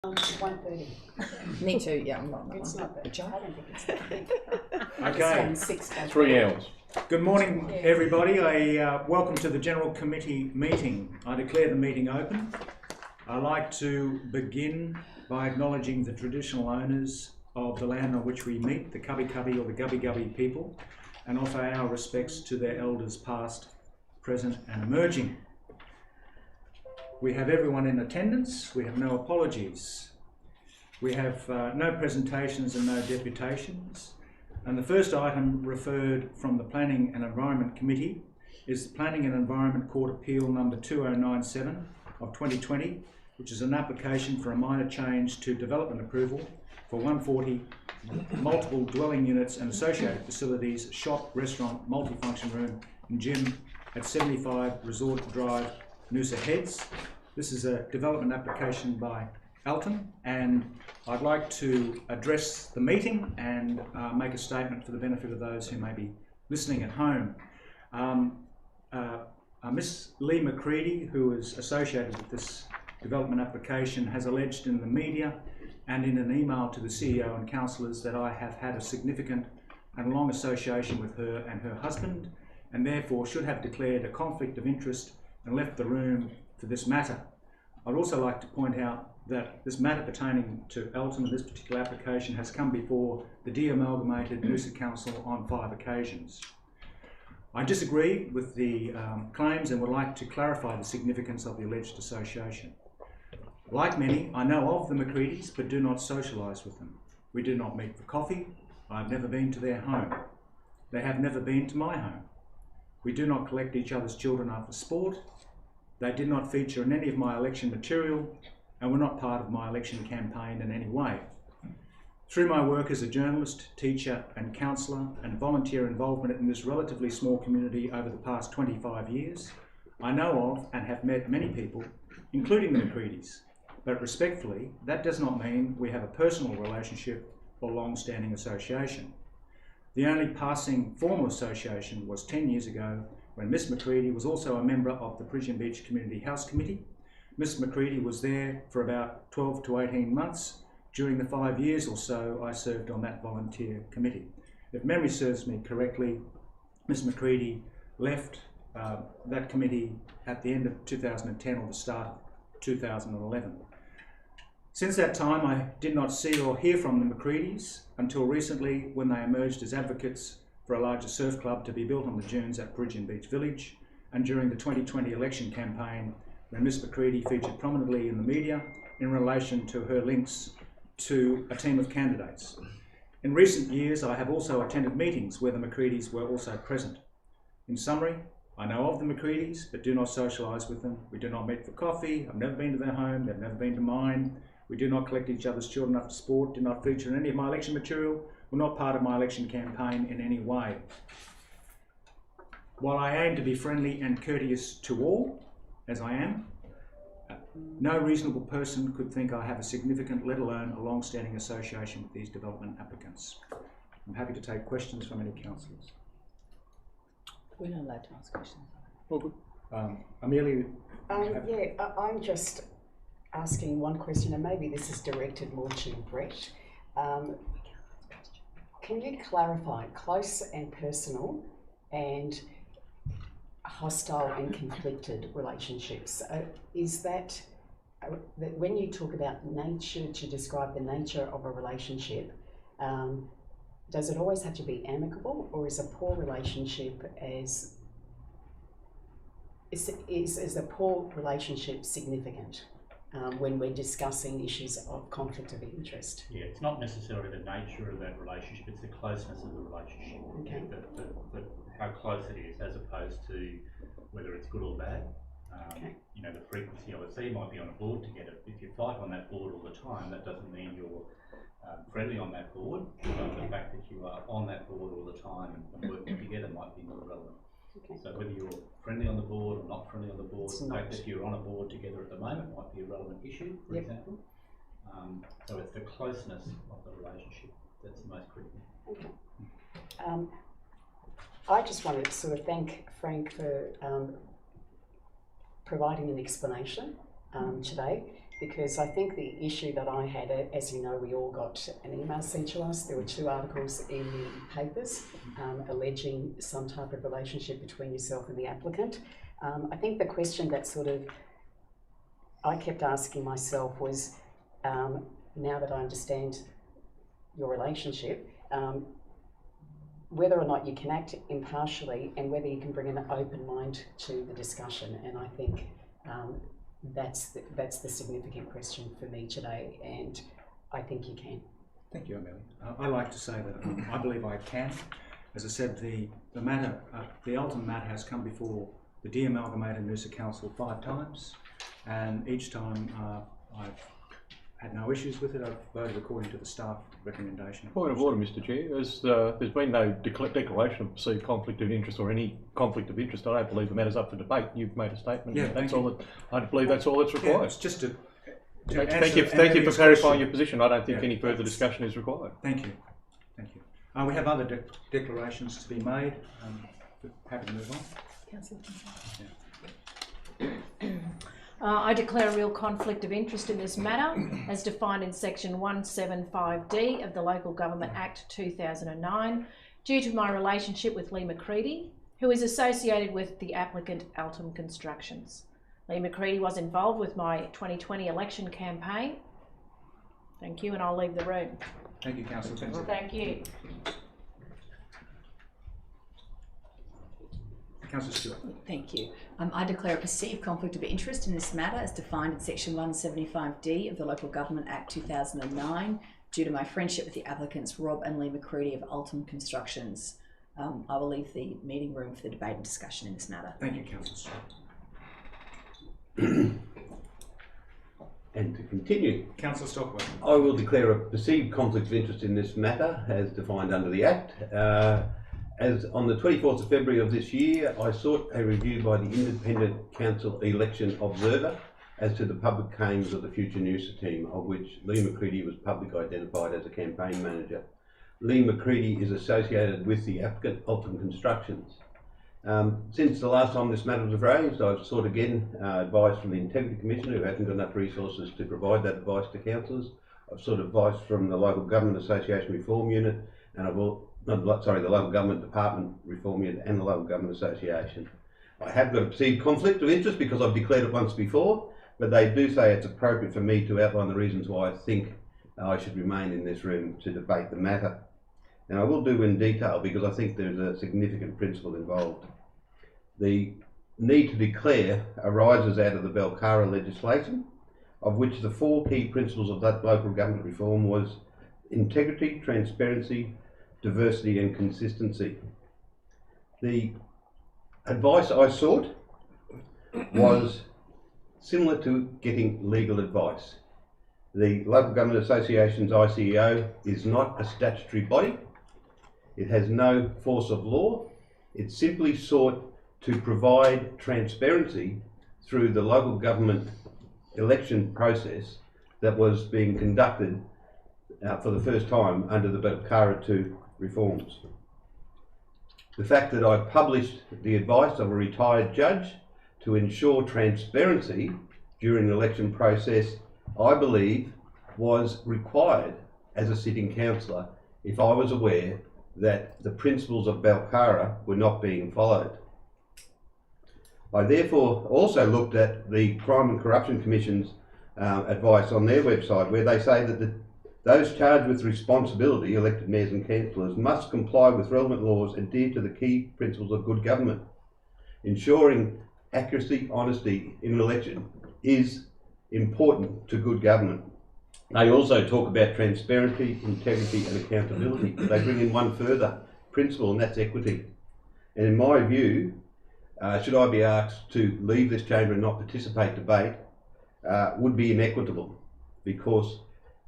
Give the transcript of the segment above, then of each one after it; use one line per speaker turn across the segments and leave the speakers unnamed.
1:30.
Me too, yeah.
It's not that. I don't think it's that big.
Okay,
It's 6 days.
3 hours.
good morning everybody. Welcome to the General Committee meeting. I declare the meeting open. I'd like to begin by acknowledging the traditional owners of the land on which we meet, the Cubby Cubby or the Gubby Gubby people, and offer our respects to their elders past, present and emerging. We have everyone in attendance. We have no apologies. We have no presentations and no deputations. And the first item referred from the Planning and Environment Committee is the Planning and Environment Court Appeal number 2097 of 2020, which is an application for a minor change to development approval for 140 multiple dwelling units and associated facilities, shop, restaurant, multifunction room and gym at 75 Resort Drive, Noosa Heads. This is a development application by Alton, and I'd like to address the meeting and make a statement for the benefit of those who may be listening at home. Miss Lee McCready, who is associated with this development application, has alleged in the media and in an email to the CEO and councillors that I have had a significant and long association with her and her husband, and therefore should have declared a conflict of interest and left the room for this matter. I'd also like to point out that this matter pertaining to Alton and this particular application has come before the de-amalgamated Noosa Council on 5 occasions. I disagree with the claims and would like to clarify the significance of the alleged association. Like many, I know of the McCreadys but do not socialise with them. We do not meet for coffee. I've never been to their home. They have never been to my home. We do not collect each other's children after sport. They did not feature in any of my election material and were not part of my election campaign in any way. Through my work as a journalist, teacher and counsellor and volunteer involvement in this relatively small community over the past 25 years, I know of and have met many people, including the McCreadys, but respectfully, that does not mean we have a personal relationship or long-standing association. The only passing formal association was 10 years ago when Miss McCready was also a member of the Peregian Beach Community House Committee. Miss McCready was there for about 12 to 18 months during the 5 years or so I served on that volunteer committee. If memory serves me correctly, Miss McCready left that committee at the end of 2010 or the start of 2011. Since that time, I did not see or hear from the McCreadys until recently when they emerged as advocates for a larger surf club to be built on the dunes at Peregian Beach Village, and during the 2020 election campaign when Miss McCready featured prominently in the media in relation to her links to a team of candidates. In recent years, I have also attended meetings where the McCreadys were also present. In summary, I know of the McCreadys but do not socialise with them. We do not meet for coffee. I've never been to their home. They've never been to mine. We do not collect each other's children after sport, do not feature in any of my election material, were not part of my election campaign in any way. While I aim to be friendly and courteous to all, as I am, no reasonable person could think I have a significant, let alone a long-standing association with these development applicants. I'm happy to take questions from any councillors.
We're not allowed to ask questions.
Well, good. Amelia?
I'm just asking one question, and maybe this is directed more to Brett. Can you clarify close and personal and hostile and conflicted relationships? Is that when you talk about nature to describe the nature of a relationship, does it always have to be amicable, or is a poor relationship is a poor relationship significant when we're discussing issues of conflict of interest?
Yeah, it's not necessarily the nature of that relationship, it's the closeness of the relationship.
Okay.
How close it is, as opposed to whether it's good or bad.
Okay.
You know, the frequency of it. So you might be on a board together. If you fight on that board all the time, that doesn't mean you're friendly on that board. But the fact that you are on that board all the time and working together might be more relevant.
Okay.
So whether you're friendly on the board or not friendly on the board, the fact that you're on a board together at the moment might be a relevant issue, for example. So it's the closeness of the relationship that's the most critical.
Okay. I just wanted to sort of thank Frank for providing an explanation today, because I think the issue that I had, as you know, we all got an email sent to us. There were 2 articles in the papers alleging some type of relationship between yourself and the applicant. I think the question that sort of I kept asking myself was, now that I understand your relationship, whether or not you can act impartially and whether you can bring an open mind to the discussion. And I think that's the significant question for me today, and I think you can.
Thank you, Amelia. I like to say that I believe I can. As I said, the matter, the ultimate matter has come before the de-amalgamated Noosa Council 5 times, and each time I've had no issues with it. I've voted according to the staff recommendation.
Point of order, Mr Chair. There's been no declaration of perceived conflict of interest or any conflict of interest. I don't believe the matter's up for debate. You've made a statement.
Yeah,
that's all. I believe that's all that's required.
Yeah, it's just to
thank you for clarifying your position. I don't think any further discussion is required.
Thank you. Thank you. We have other declarations to be made. Happy to move on.
Councillor.
I declare a real conflict of interest in this matter as defined in section 175D of the Local Government Act 2009 due to my relationship with Lee McCready, who is associated with the applicant Altum Constructions. Lee McCready was involved with my 2020 election campaign. Thank you, and I'll leave the room.
Thank you, Councillor.
Thank you.
Councillor Stewart.
Thank you. I declare a perceived conflict of interest in this matter as defined in section 175D of the Local Government Act 2009 due to my friendship with the applicants Rob and Lee McCready of Altum Constructions. I will leave the meeting room for the debate and discussion in this matter.
Thank you, Councillor Stewart.
And to continue,
Councillor Stockwell.
I will declare a perceived conflict of interest in this matter as defined under the Act. As on the 24th of February of this year, I sought a review by the Independent Council Election Observer as to the public aims of the future Noosa team, of which Lee McCready was publicly identified as a campaign manager. Lee McCready is associated with the applicant Altum Constructions. Since the last time this matter was raised, I've sought again advice from the Integrity Commissioner, who hasn't got enough resources to provide that advice to councillors. I've sought advice from the Local Government Association Reform Unit, and the Local Government Department Reform Unit and the Local Government Association. I have got a perceived conflict of interest because I've declared it once before, but they do say it's appropriate for me to outline the reasons why I think I should remain in this room to debate the matter. And I will do in detail because I think there's a significant principle involved. The need to declare arises out of the Belcara legislation, of which the 4 key principles of that local government reform was integrity, transparency, diversity and consistency. The advice I sought was similar to getting legal advice. The Local Government Association's ICEO is not a statutory body. It has no force of law. It simply sought to provide transparency through the local government election process that was being conducted for the first time under the Belcara 2 reforms. The fact that I published the advice of a retired judge to ensure transparency during the election process, I believe, was required as a sitting councillor if I was aware that the principles of Belcara were not being followed. I therefore also looked at the Crime and Corruption Commission's advice on their website, where they say that those charged with responsibility, elected mayors and councillors, must comply with relevant laws and adhere to the key principles of good government. Ensuring accuracy, honesty in an election is important to good government. They also talk about transparency, integrity and accountability. They bring in one further principle, and that's equity. And in my view, should I be asked to leave this chamber and not participate in debate, would be inequitable, because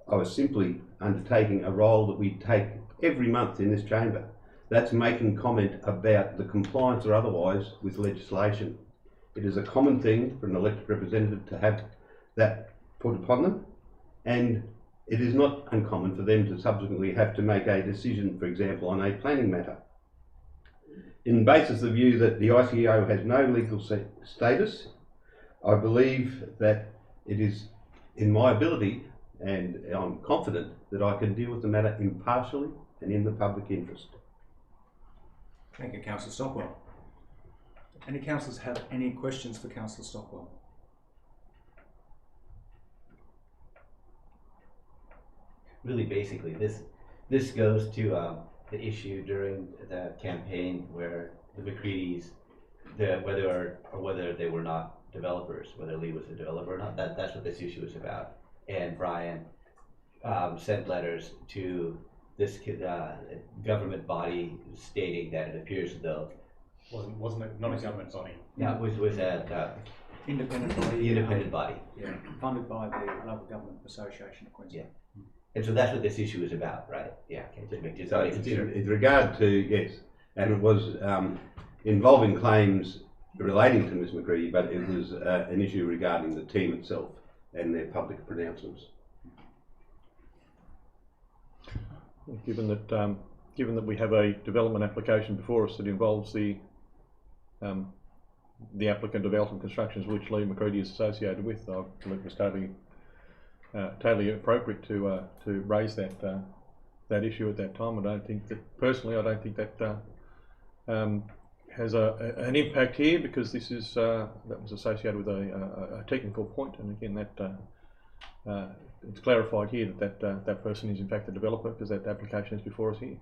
I was simply undertaking a role that we take every month in this chamber. That's making comment about the compliance or otherwise with legislation. It is a common thing for an elected representative to have that put upon them, and it is not uncommon for them to subsequently have to make a decision, for example, on a planning matter. In basis of the view that the ICEO has no legal status, I believe that it is in my ability, and I'm confident that I can deal with the matter impartially and in the public interest.
Thank you, Councillor Stockwell. Any councillors have any questions for Councillor Stockwell?
Really, basically, this goes to the issue during the campaign where the McCreadys, whether they were not developers, whether Lee was a developer or not. That's what this issue is about. And Brian sent letters to this government body stating that it appears as though
wasn't it not a government body?
yeah, it was a
Independent body.
independent body.
Yeah, funded by the Local Government Association of Queensland.
And so that's what this issue is about, right? Yeah, okay, just make
So it's in regard to, yes, and it was involving claims relating to Ms McCready, but it was an issue regarding the team itself and their public pronouncements.
Given that we have a development application before us that involves the applicant of Elton Constructions, which Lee McCready is associated with, I believe it was totally appropriate to raise that issue at that time. I don't think that has an impact here, because this is that was associated with a technical point, and again that it's clarified here that person is in fact the developer, because that application is before us here.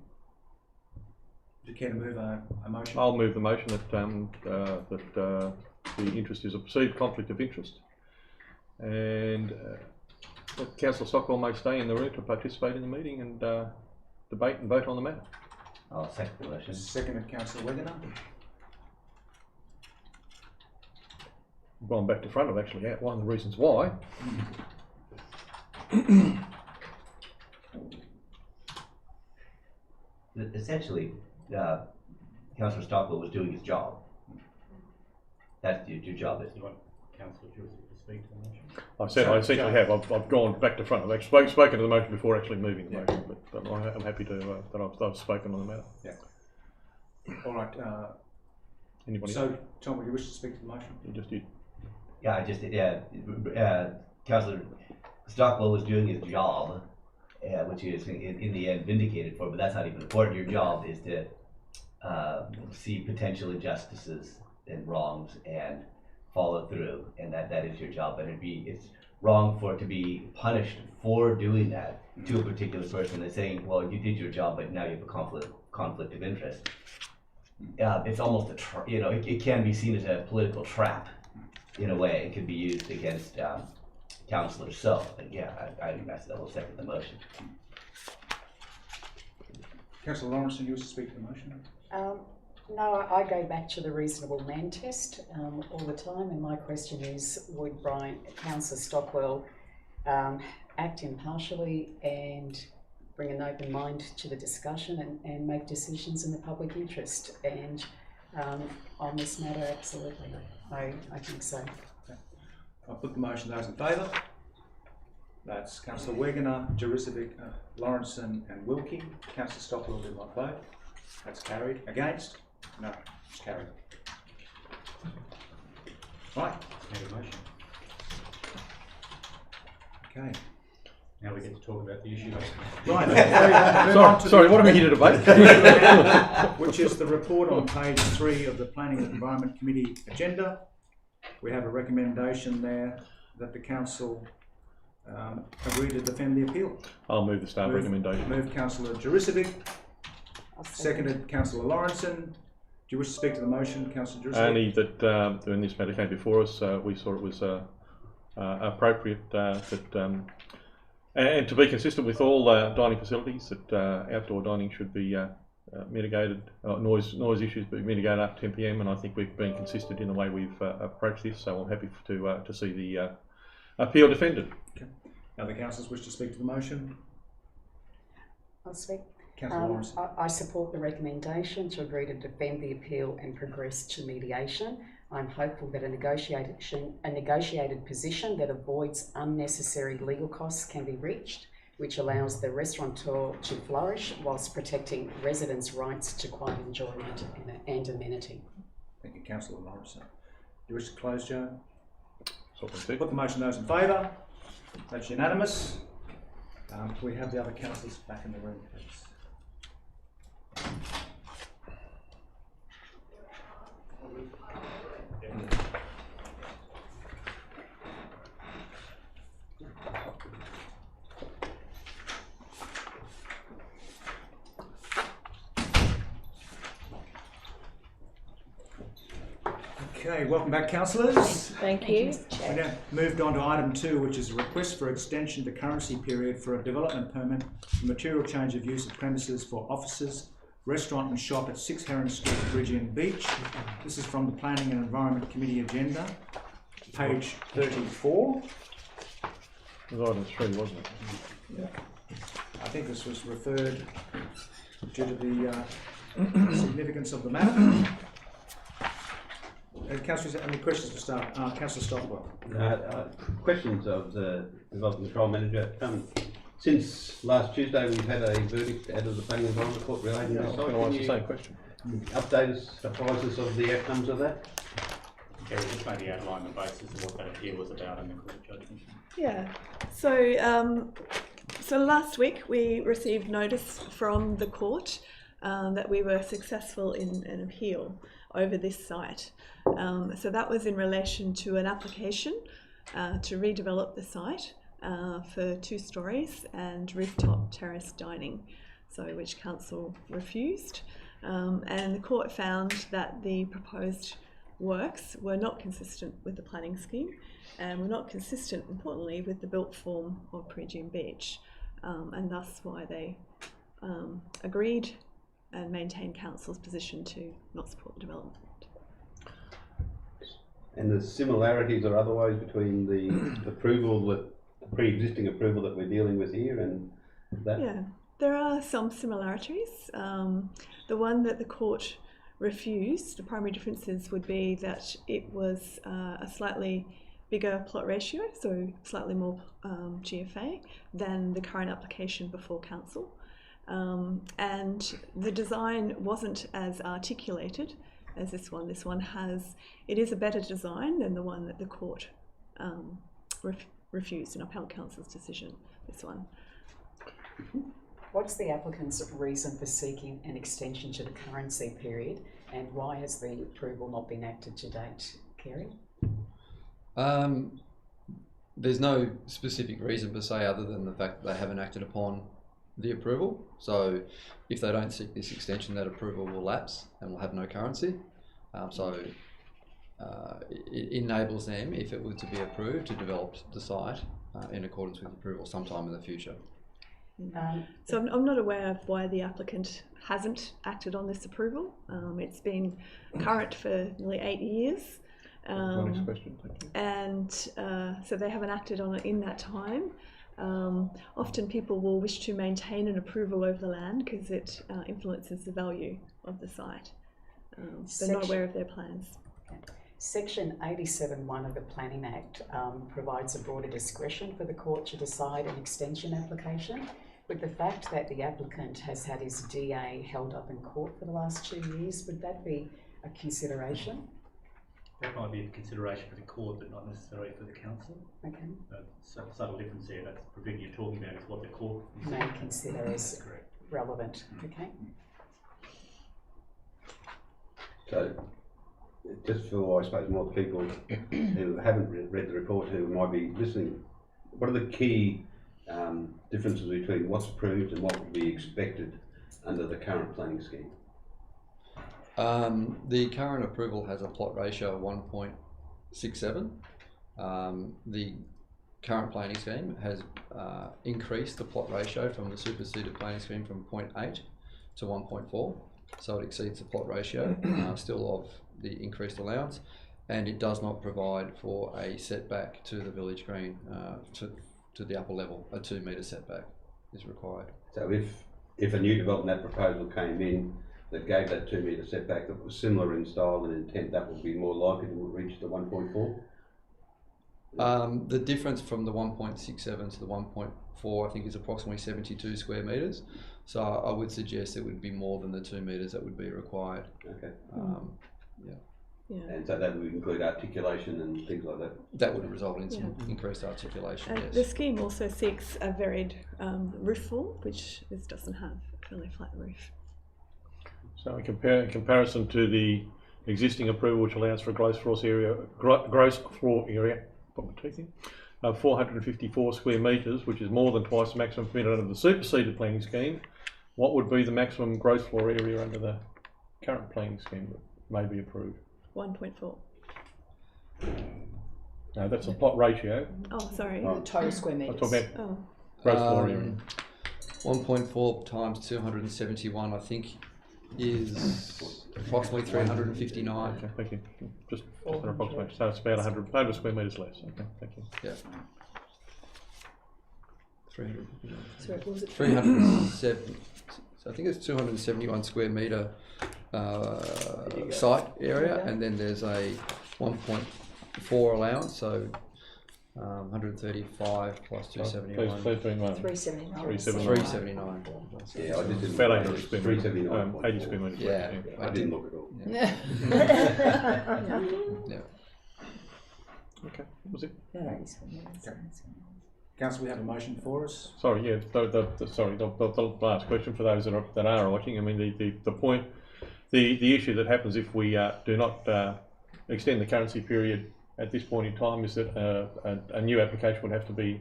Do you care to move a motion?
I'll move the motion that the interest is a perceived conflict of interest, and that Councillor Stockwell may stay in the room to participate in the meeting and debate and vote on the matter.
I'll second the motion.
Seconded, Councillor Wegener.
I've gone back to front. I've actually outlined the reasons why.
Essentially, Councillor Stockwell was doing his job. That's your job.
You want Councillor Jurisic to speak to the motion?
I essentially have. I've gone back to front. I've actually spoken to the motion before actually moving the motion, but I'm happy to that I've spoken on the matter.
Yeah. All right.
Anybody?
So, Tom, would you wish to speak to the motion?
You just did.
Yeah, I just Councillor Stockwell was doing his job, which is in the end vindicated for. But that's not even important. Your job is to see potential injustices and wrongs and follow through, and that is your job. And it's wrong for it to be punished for doing that to a particular person and saying, well, you did your job, but now you have a conflict of interest. It's almost it can be seen as a political trap in a way. It could be used against councillors. So yeah, I will second the motion.
Councillor Lawrence, you wish to speak to the motion?
No, I go back to the reasonable man test all the time, and my question is, would Councillor Stockwell act impartially and bring an open mind to the discussion and make decisions in the public interest? And on this matter, absolutely, I think so.
Okay. I'll put the motion. Those in favour? That's Councillor Wegener, Jurisic, Lawrenson and Wilkie. Councillor Stockwell did not vote. That's carried. Against? No, it's carried. Right.
Made a motion.
Okay.
Now we get to talk about the issue.
Right.
Sorry, what are we here to debate?
Which is the report on page 3 of the Planning and Environment Committee agenda. We have a recommendation there that the council agree to defend the appeal.
I'll move the staff recommendation.
Moved Councillor Jurisic, seconded Councillor Lawrenson. Do you wish to speak to the motion, Councillor Jurisic?
Only that when this matter came before us, we thought it was appropriate and to be consistent with all dining facilities, that outdoor dining should be mitigated, noise issues be mitigated after 10 p.m. and I think we've been consistent in the way we've approached this, so I'm happy to see the appeal defended.
Okay. Other councillors wish to speak to the motion?
I'll speak.
Councillor Lawrenson.
I support the recommendation to agree to defend the appeal and progress to mediation. I'm hopeful that a negotiated position that avoids unnecessary legal costs can be reached, which allows the restaurateur to flourish whilst protecting residents' rights to quiet enjoyment and amenity.
Thank you, Councillor Lawrenson. Do you wish to close, Joe?
That's what we said.
Put the motion. Those in favour? That's unanimous. We have the other councillors back in the room, please. Okay, welcome back, councillors.
Thank you.
We now moved on to item 2, which is a request for extension to currency period for a development permit for material change of use of premises for offices, restaurant and shop at 6 Heron Street, Peregian Beach. This is from the Planning and Environment Committee agenda, page 34.
It was item 3, wasn't it?
Yeah. I think this was referred due to the significance of the matter. Councillors, any questions for staff? Councillor Stockwell.
Questions of the Development Control Manager. Since last Tuesday, we've had a verdict out of the Planning and Environment Court relating to
I
the
was
site.
going to ask the same question.
Update us, apprise us of the outcomes of that?
Okay, we'll just maybe outline the basis of what that appeal was about in the court judgment.
Yeah, so last week we received notice from the court that we were successful in an appeal over this site. So that was in relation to an application to redevelop the site for 2 stories and rooftop terrace dining, so which council refused. And the court found that the proposed works were not consistent with the planning scheme and were not consistent, importantly, with the built form of Peregian Beach, and thus why they agreed and maintained council's position to not support the development.
And the similarities or otherwise between the approval, the pre-existing approval that we're dealing with here and that?
Yeah, there are some similarities. The one that the court refused, the primary differences would be that it was a slightly bigger plot ratio, so slightly more GFA than the current application before council. And the design wasn't as articulated as this one. This one it is a better design than the one that the court refused in upheld council's decision, this one.
What's the applicant's reason for seeking an extension to the currency period, and why has the approval not been acted to date, Kerry?
There's no specific reason per se other than the fact that they haven't acted upon the approval. So if they don't seek this extension, that approval will lapse and will have no currency. It enables them, if it were to be approved, to develop the site in accordance with approval sometime in the future.
So I'm not aware of why the applicant hasn't acted on this approval. It's been current for nearly 8 years.
Next question, thank you.
And so they haven't acted on it in that time. Often people will wish to maintain an approval over the land because it influences the value of the site. They're not aware of their plans.
Section 87(1) of the Planning Act provides a broader discretion for the court to decide an extension application. With the fact that the applicant has had his DA held up in court for the last 2 years, would that be a consideration?
That might be a consideration for the court, but not necessarily for the council.
Okay.
Subtle difference there. That's the provision you're talking about is what the court
May consider as relevant. Okay.
So, just for, I suppose, more people who haven't read the report, who might be listening, what are the key differences between what's approved and what would be expected under the current planning scheme?
The current approval has a plot ratio of 1.67. The current planning scheme has increased the plot ratio from the superseded planning scheme from 0.8 to 1.4, so it exceeds the plot ratio, still of the increased allowance, and it does not provide for a setback to the village green, to the upper level. A 2 metre setback is required.
So if a new development proposal came in that gave that 2 metre setback that was similar in style and intent, that would be more likely to reach the 1.4?
The difference from the 1.67 to the 1.4 I think is approximately 72 square metres, so I would suggest it would be more than the 2 metres that would be required.
Okay.
Yeah.
Yeah.
And so that would include articulation and things like that.
That would result in some increased articulation, yes.
The scheme also seeks a varied roof fall, which this doesn't have, a fairly flat roof.
So in comparison to the existing approval, which allows for a gross floor area, put my teeth in, 454 square metres, which is more than twice the maximum permitted under the superseded planning scheme, what would be the maximum gross floor area under the current planning scheme that may be approved?
1.4.
No, that's a plot ratio.
Oh, sorry.
The total square
I'm
metres.
talking about
Oh,
gross floor area.
1.4 times 271, I think, is approximately 359.
Okay, thank you. Just an approximation. So it's about 100 square metres less. Okay, thank you.
Yeah. 359.
So what was it?
307. So I think it's 271 square metre site area, and then there's a 1.4 allowance, so 135 plus 271.
Please bring one.
379.
379.
Yeah, I just didn't.
About 800 square metres.
379.
80 square metres.
Yeah.
I didn't look at all.
Yeah.
Okay, was it?
Council, we have a motion before us.
Sorry, yeah. The last question for those that are watching. I mean, the point, the issue that happens if we do not extend the currency period at this point in time is that a new application would have to be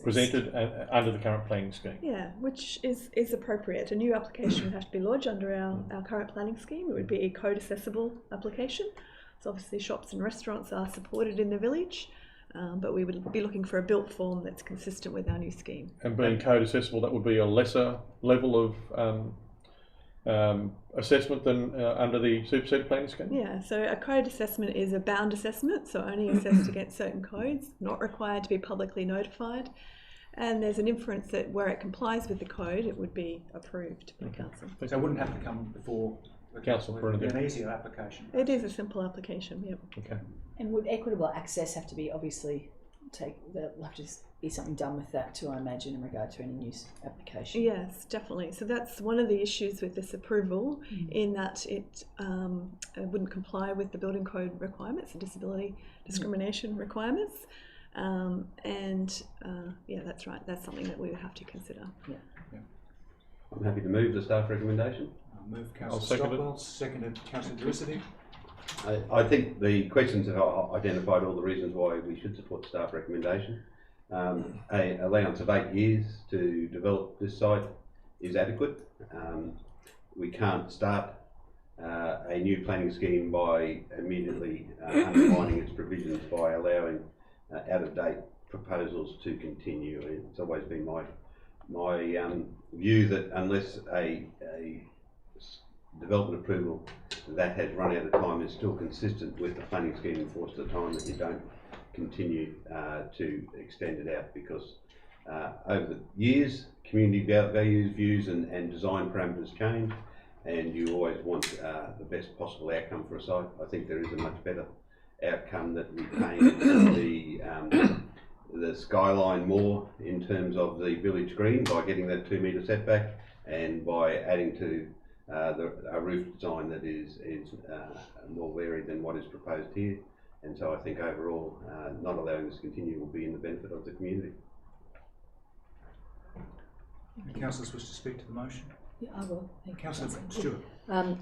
presented under the current planning scheme.
yeah, which is appropriate. A new application would have to be lodged under our current planning scheme. It would be a code accessible application. So obviously shops and restaurants are supported in the village, but we would be looking for a built form that's consistent with our new scheme.
And being code accessible, that would be a lesser level of assessment than under the superseded planning scheme?
Yeah, so a code assessment is a bound assessment, so only assessed against certain codes, not required to be publicly notified. And there's an inference that where it complies with the code, it would be approved by council.
So it wouldn't have to come before the
Council for
It would be
anything.
an easier application.
It is a simple application, yep.
Okay.
And would equitable access have to be obviously there'll have to be something done with that too, I imagine, in regard to any new application?
Yes, definitely. So that's one of the issues with this approval, in that it wouldn't comply with the building code requirements, the disability discrimination requirements. Yeah, that's right. That's something that we would have to consider.
Yeah.
I'm happy to move the staff recommendation.
I'll move
I'll
Councillor
second it.
Stockwell, seconded Councillor Drisity.
I think the questions have identified all the reasons why we should support the staff recommendation. An allowance of 8 years to develop this site is adequate. We can't start a new planning scheme by immediately undermining its provisions by allowing out-of-date proposals to continue. It's always been my view that unless a development approval that has run out of time is still consistent with the planning scheme enforced at the time, that you don't continue to extend it out, because over the years community values, views and design parameters change, and you always want the best possible outcome for a site. I think there is a much better outcome that retains the skyline more in terms of the village green by getting that 2 metre setback, and by adding to a roof design that is more varied than what is proposed here. And so I think overall, not allowing this to continue will be in the benefit of the community.
Councillors wish to speak to the motion?
Yeah, I will. Thank you.
Councillor Stewart.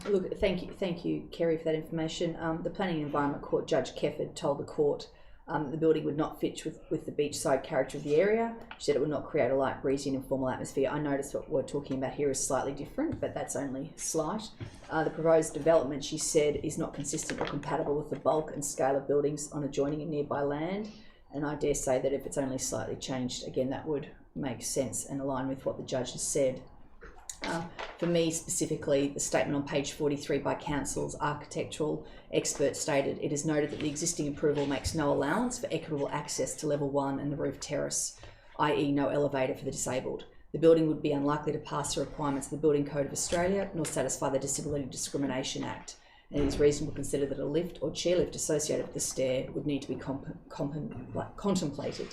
Look, thank you, Kerry, for that information. The Planning and Environment Court Judge Kefford told the court the building would not fit with the beachside character of the area. She said it would not create a light, breezy and informal atmosphere. I noticed what we're talking about here is slightly different, but that's only slight. The proposed development, she said, is not consistent or compatible with the bulk and scale of buildings on adjoining and nearby land. And I dare say that if it's only slightly changed, again, that would make sense and align with what the judge has said. For me specifically, the statement on page 43 by Council's architectural expert stated, it is noted that the existing approval makes no allowance for equitable access to level 1 and the roof terrace, i.e. no elevator for the disabled. The building would be unlikely to pass the requirements of the Building Code of Australia, nor satisfy the Disability Discrimination Act. And it is reasonable to consider that a lift or chairlift associated with the stair would need to be contemplated.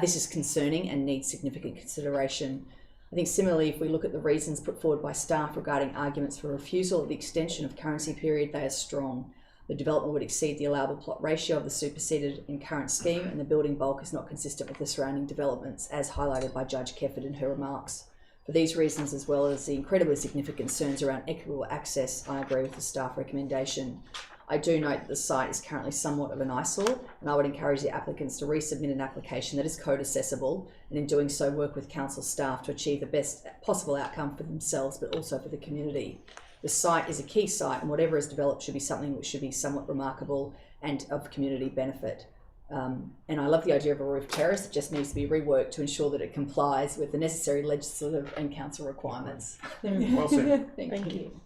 This is concerning and needs significant consideration. I think similarly, if we look at the reasons put forward by staff regarding arguments for refusal of the extension of currency period, they are strong. The development would exceed the allowable plot ratio of the superseded and current scheme, and the building bulk is not consistent with the surrounding developments, as highlighted by Judge Kefford in her remarks. For these reasons, as well as the incredibly significant concerns around equitable access, I agree with the staff recommendation. I do note that the site is currently somewhat of an eyesore, and I would encourage the applicants to resubmit an application that is code accessible, and in doing so work with council staff to achieve the best possible outcome for themselves, but also for the community. The site is a key site, and whatever is developed should be something which should be somewhat remarkable and of community benefit. And I love the idea of a roof terrace. It just needs to be reworked to ensure that it complies with the necessary legislative and council requirements.
Well said.
Thank you.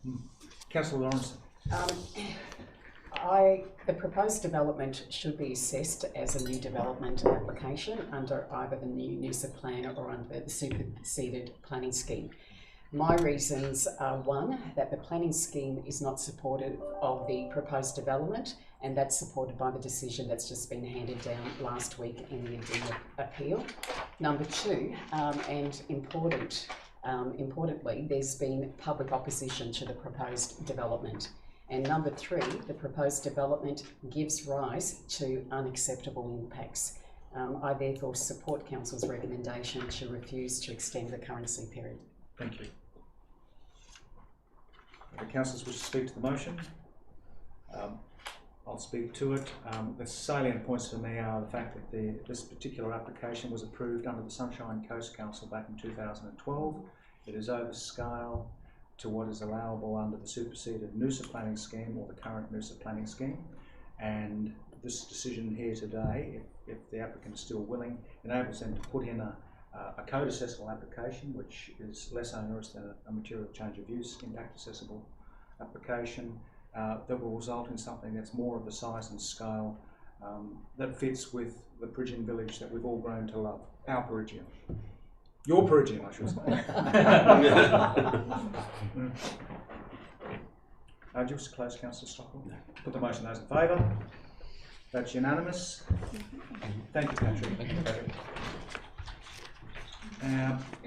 Councillor Lawrence.
The proposed development should be assessed as a new development application under either the new Noosa plan or under the superseded planning scheme. My reasons are, one, that the planning scheme is not supportive of the proposed development, and that's supported by the decision that's just been handed down last week in the Interim appeal. Number two, and importantly, there's been public opposition to the proposed development. And number three, the proposed development gives rise to unacceptable impacts. I therefore support Council's recommendation to refuse to extend the currency period.
Thank you. The councillors wish to speak to the motion. I'll speak to it. The salient points for me are the fact that this particular application was approved under the Sunshine Coast Council back in 2012. It is over scale to what is allowable under the superseded Noosa planning scheme or the current Noosa planning scheme, and this decision here today, if the applicant is still willing, enables them to put in a code accessible application, which is less onerous than a material change of use impact accessible application, that will result in something that's more of the size and scale that fits with the Peregian village that we've all grown to love, our Peregian. Your Peregian, I should say. Just to close, Councillor Stockwell. Put the motion, those in favour. That's unanimous. Thank you, Patrick. Thank you, Patrick.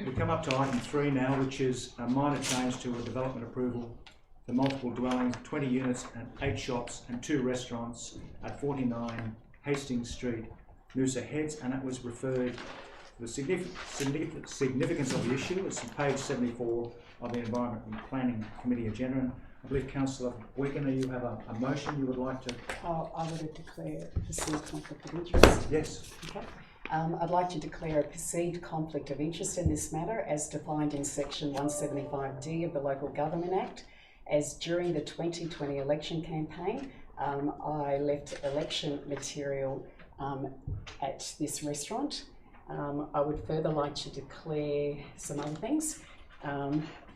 We come up to item 3 now, which is a minor change to a development approval for multiple dwellings, 20 units and 8 shops and 2 restaurants at 49 Hastings Street, Noosa Heads, and it was referred. The significance of the issue is on page 74 of the Environment and Planning Committee agenda. I believe Councillor Wigginer, you have a motion you would like to...
I would declare a perceived conflict of interest.
Yes.
Okay. I'd like to declare a perceived conflict of interest in this matter as defined in section 175D of the Local Government Act, as during the 2020 election campaign, I left election material at this restaurant. I would further like to declare some other things.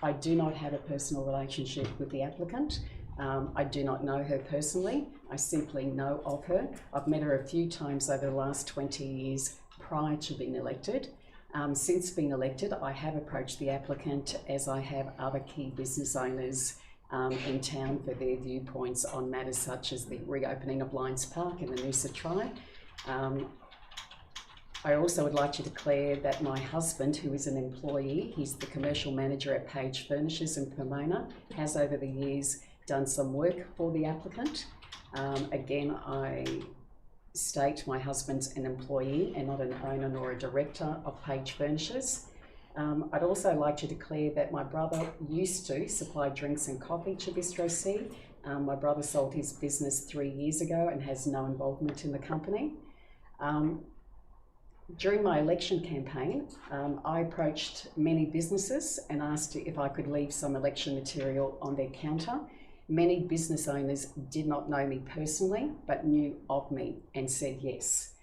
I do not have a personal relationship with the applicant. I do not know her personally. I simply know of her. I've met her a few times over the last 20 years prior to being elected. Since being elected, I have approached the applicant, as I have other key business owners in town, for their viewpoints on matters such as the reopening of Lions Park and the Noosa Tri. I also would like to declare that my husband, who is an employee, he's the commercial manager at Page Furnishers in Pomona, has over the years done some work for the applicant. Again, I state my husband's an employee and not an owner nor a director of Page Furnishers. I'd also like to declare that my brother used to supply drinks and coffee to Bistro C. My brother sold his business 3 years ago and has no involvement in the company. During my election campaign, I approached many businesses and asked if I could leave some election material on their counter. Many business owners did not know me personally, but knew of me and said yes.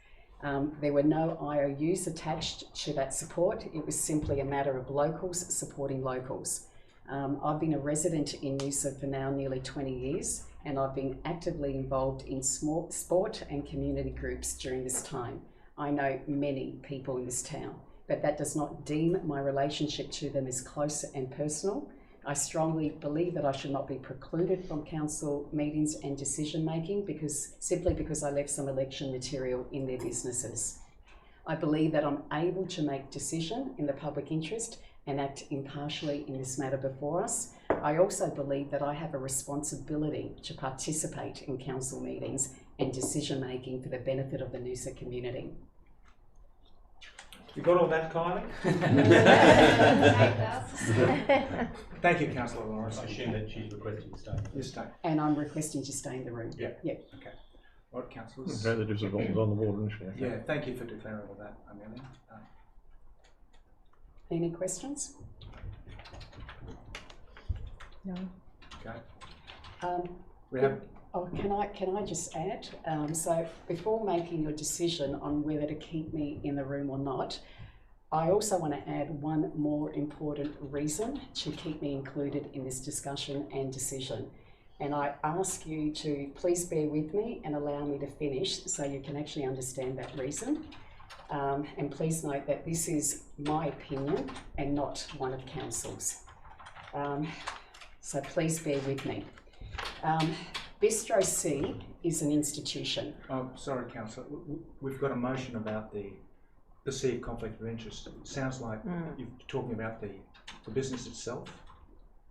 There were no IOUs attached to that support. It was simply a matter of locals supporting locals. I've been a resident in Noosa for now nearly 20 years, and I've been actively involved in sport and community groups during this time. I know many people in this town, but that does not deem my relationship to them as close and personal. I strongly believe that I should not be precluded from council meetings and decision making simply because I left some election material in their businesses. I believe that I'm able to make decision in the public interest and act impartially in this matter before us. I also believe that I have a responsibility to participate in council meetings and decision making for the benefit of the Noosa community.
You got all that, Kylie? Thank you, Councillor Lawrence.
I assume that she's requesting to stay.
You stay.
And I'm requesting to stay in the room.
Yeah.
Yeah.
Okay. Right, councillors.
Okay, the disagreement was on the board initially.
Yeah, thank you for declaring all that, Amelia.
Any questions?
No.
Okay. We have.
Oh, can I just add? So before making your decision on whether to keep me in the room or not, I also want to add one more important reason to keep me included in this discussion and decision. And I ask you to please bear with me and allow me to finish so you can actually understand that reason. And please note that this is my opinion and not one of council's. So please bear with me. Bistro C is an institution.
Oh, sorry, Councillor. We've got a motion about the perceived conflict of interest. It sounds like you're talking about the business itself.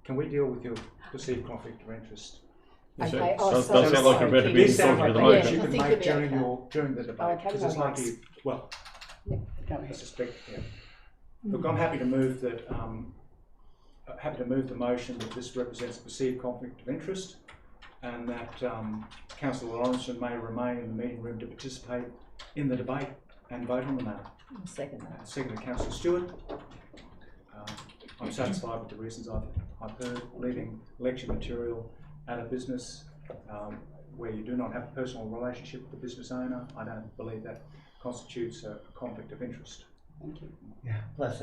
Can we deal with your perceived conflict of interest?
Okay.
Okay.
Oh,
Does
sorry,
sound like
sorry.
a better
These
being
sound
talking
like
to the
points
motion.
you
I
can
think
make
it'll be
during the debate.
Okay,
Because
no
this might
worries.
be, well,
Yeah, go
I
ahead.
suspect, yeah. Look, I'm happy to move that, happy to move the motion that this represents a perceived conflict of interest and that Councillor Lawrence may remain in the meeting room to participate in the debate and vote on the matter.
I'll second that.
Second to Councillor Stewart. I'm satisfied with the reasons I've heard. Leaving lecture material at a business where you do not have a personal relationship with the business owner, I don't believe that constitutes a conflict of interest.
Thank you.
Yeah. Plus,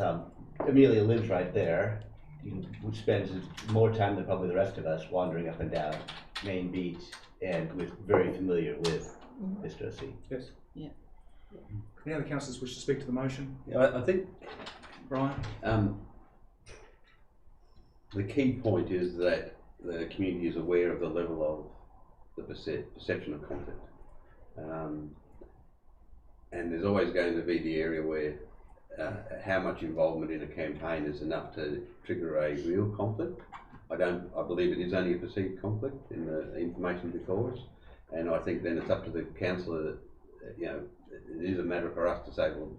Amelia lives right there. Who spends more time than probably the rest of us wandering up and down Main Beach and with very familiar with Bistro C.
Yes.
Yeah.
Any other councillors wish to speak to the motion?
Yeah, I think
Brian?
the key point is that the community is aware of the level of the perception of conflict. And there's always going to be the area where how much involvement in a campaign is enough to trigger a real conflict. I believe it is only a perceived conflict in the information before us, and I think then it's up to the councillor that, it is a matter for us to say, well,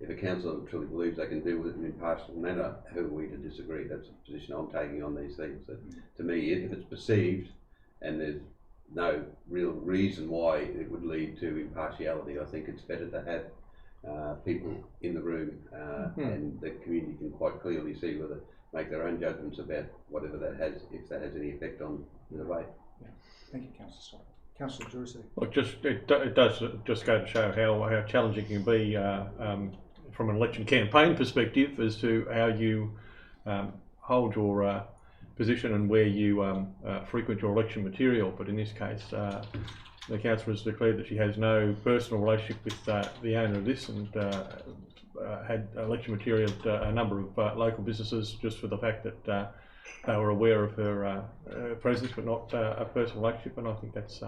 if a councillor truly believes they can deal with it in an impartial manner, who are we to disagree? That's the position I'm taking on these things. That, to me, if it's perceived and there's no real reason why it would lead to impartiality, I think it's better to have people in the room and the community can quite clearly see whether make their own judgments about whatever that has, if that has any effect on the debate.
Yeah. Thank you, Councillor Stock. Councillor Jurisi.
Look, it does just go to show how challenging it can be from an election campaign perspective as to how you hold your position and where you frequent your election material. But in this case, the councillor has declared that she has no personal relationship with the owner of this and had election material at a number of local businesses just for the fact that they were aware of her presence but not a personal relationship, and I think that's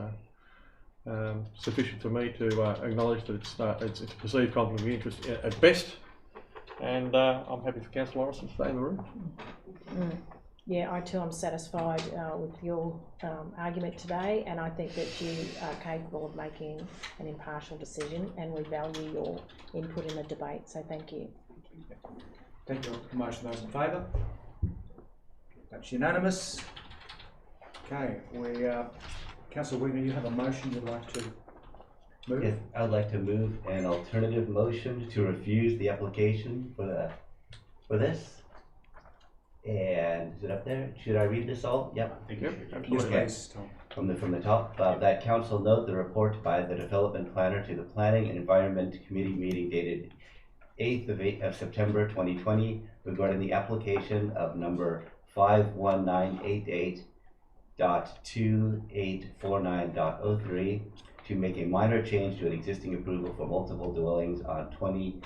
sufficient for me to acknowledge that it's a perceived conflict of interest at best, and I'm happy for Councillor Lawrence to stay in the room.
Yeah, I too am satisfied with your argument today, and I think that you are capable of making an impartial decision, and we value your input in the debate, so thank you.
Thank you. Motion, those in favour? That's unanimous. Okay, Councillor Wigner, you have a motion you'd like to move?
Yes, I would like to move an alternative motion to refuse the application for this. And is it up there? Should I read this all? Yep.
I think you should.
Yes,
Absolutely.
please, Tom.
From the top, that council note the report by the development planner to the Planning and Environment Committee meeting dated 8th of September 2020 regarding the application of number 51988.2849.03 to make a minor change to an existing approval for multiple dwellings on 20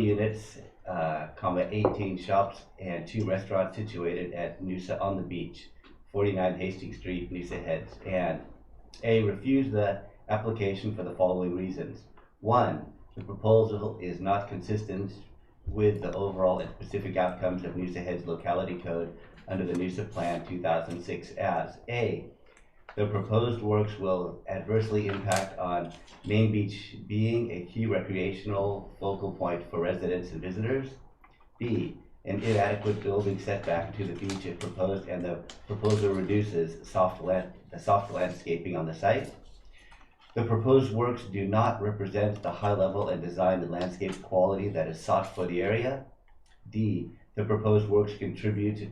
units, 18 shops and 2 restaurants situated at Noosa on the Beach, 49 Hastings Street, Noosa Heads, and A, refuse the application for the following reasons. 1, the proposal is not consistent with the overall and specific outcomes of Noosa Head's locality code under the Noosa Plan 2006 as A, the proposed works will adversely impact on Main Beach being a key recreational focal point for residents and visitors. B, an inadequate building setback to the beach is proposed and the proposal reduces the soft landscaping on the site. The proposed works do not represent the high level and design and landscape quality that is sought for the area. D, the proposed works contribute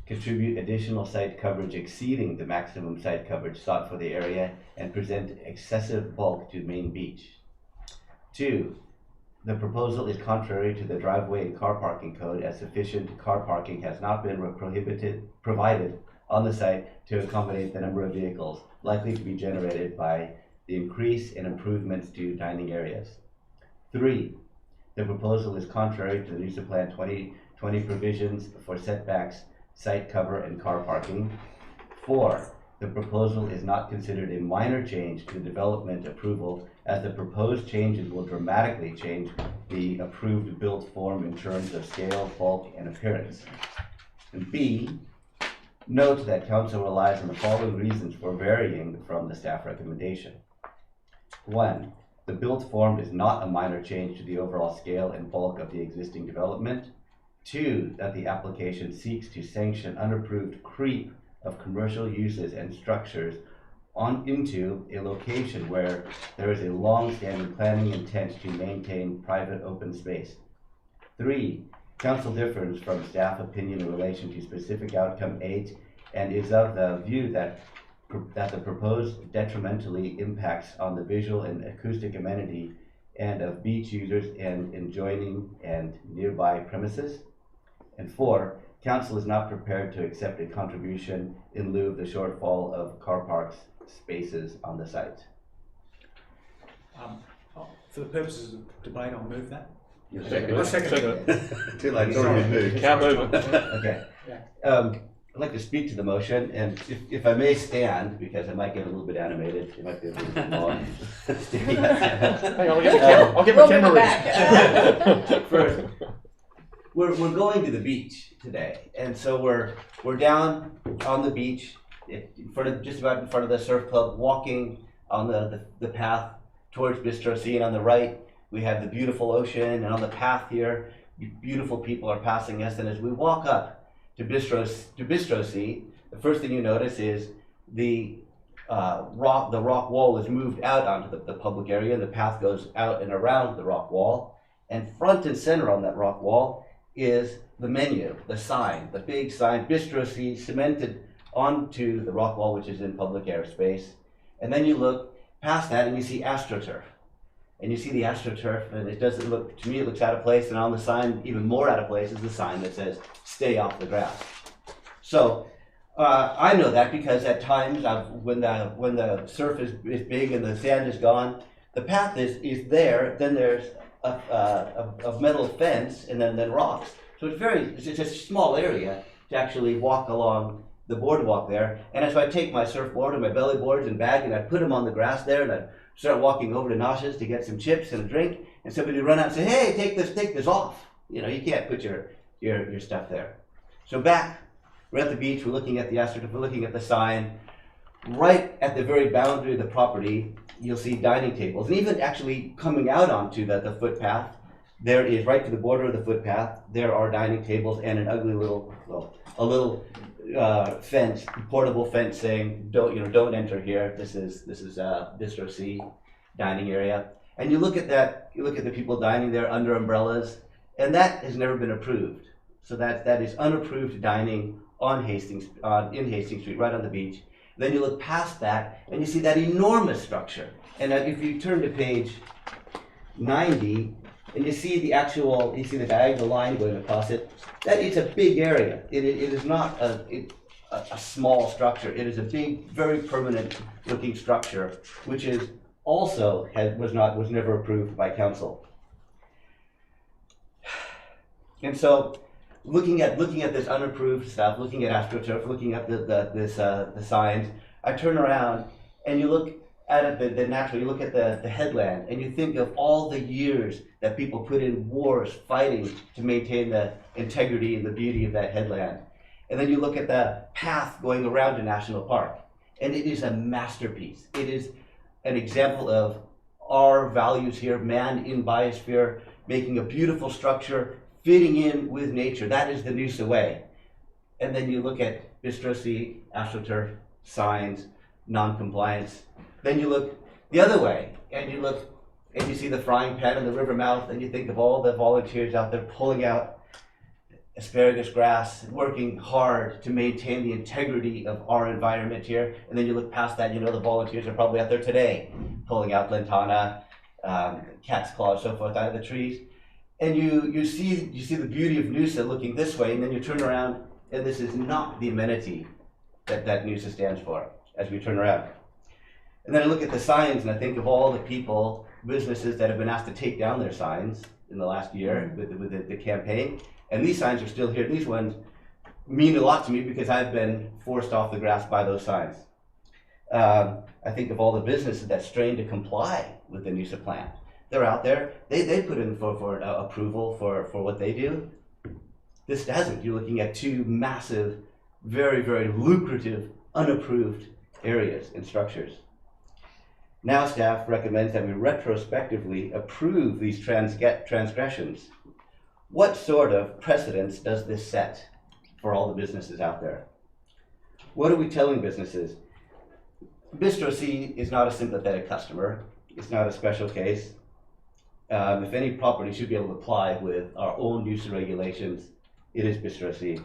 additional site coverage exceeding the maximum site coverage sought for the area and present excessive bulk to Main Beach. 2, the proposal is contrary to the driveway and car parking code, as sufficient car parking has not been provided on the site to accommodate the number of vehicles likely to be generated by the increase in improvements to dining areas. 3, the proposal is contrary to the Noosa Plan 2020 provisions for setbacks, site cover, and car parking. 4, the proposal is not considered a minor change to the development approval, as the proposed changes will dramatically change the approved built form in terms of scale, bulk, and appearance. And B, note that Council relies on the following reasons for varying from the staff recommendation. 1, the built form is not a minor change to the overall scale and bulk of the existing development. 2, that the application seeks to sanction unapproved creep of commercial uses and structures into a location where there is a long-standing planning intent to maintain private open space. 3, Council differs from staff opinion in relation to specific outcome 8 and is of the view that the proposed detrimentally impacts on the visual and acoustic amenity and of beach users and adjoining and nearby premises. And 4, Council is not prepared to accept a contribution in lieu of the shortfall of car parks spaces on the site.
For the purposes of debate, I'll move that.
Second.
Too late.
Can't move it.
Okay. I'd like to speak to the motion, and if I may stand, because I might get a little bit animated, it might be a little bit long.
Hang on, I'll get my camera ready.
First, we're going to the beach today, and so we're down on the beach, just about in front of the surf club, walking on the path towards Bistro C, and on the right we have the beautiful ocean, and on the path here, beautiful people are passing us, and as we walk up to Bistro C, the first thing you notice is the rock wall is moved out onto the public area. The path goes out and around the rock wall, and front and center on that rock wall is the menu, the sign, the big sign, Bistro C, cemented onto the rock wall, which is in public airspace. And then you look past that and you see AstroTurf. And you see the AstroTurf, and it doesn't look, to me it looks out of place, and on the sign, even more out of place, is the sign that says, stay off the grass. So, I know that because at times, when the surf is big and the sand is gone, the path is there, then there's a metal fence, and then rocks. So it's a small area to actually walk along the boardwalk there. And as I take my surfboard and my belly boards and bag, and I put them on the grass there, and I start walking over to Noosa's to get some chips and a drink, and somebody would run out and say, hey, take this off. You know, you can't put your stuff there. So back, we're at the beach, we're looking at the AstroTurf, we're looking at the sign. Right at the very boundary of the property, you'll see dining tables. And even actually coming out onto the footpath, there is, right to the border of the footpath, there are dining tables and an ugly little fence, portable fence saying, don't enter here. This is Bistro C dining area. And you look at that, you look at the people dining there under umbrellas, and that has never been approved. So that is unapproved dining on Hastings, in Hastings Street, right on the beach. Then you look past that, and you see that enormous structure. And if you turn to page 90, and you see the diagonal line going across it, that it's a big area. It is not a small structure. It is a big, very permanent looking structure, which is also was never approved by council. And so, looking at this unapproved stuff, looking at AstroTurf, looking at the signs, I turn around and you look at it, naturally, you look at the headland, and you think of all the years that people put in wars fighting to maintain the integrity and the beauty of that headland. And then you look at the path going around a national park, and it is a masterpiece. It is an example of our values here, man in biosphere, making a beautiful structure, fitting in with nature. That is the Noosa way. And then you look at Bistro C, AstroTurf, signs, non-compliance. Then you look the other way, and you look and you see the frying pan in the river mouth, and you think of all the volunteers out there pulling out asparagus grass, working hard to maintain the integrity of our environment here. And then you look past that, you know the volunteers are probably out there today, pulling out lantana, cat's claws, so forth out of the trees. And you see the beauty of Noosa looking this way, and then you turn around, and this is not the amenity that Noosa stands for as we turn around. And then I look at the signs, and I think of all the people, businesses that have been asked to take down their signs in the last year with the campaign. And these signs are still here. These ones mean a lot to me because I've been forced off the grass by those signs. I think of all the businesses that strain to comply with the Noosa plan. They're out there. They put in for approval for what they do. This doesn't. You're looking at two massive, very, very lucrative, unapproved areas and structures. Now staff recommends that we retrospectively approve these transgressions. What sort of precedence does this set for all the businesses out there? What are we telling businesses? Bistro C is not a sympathetic customer. It's not a special case. If any property should be able to apply with our own Noosa regulations, it is Bistro C.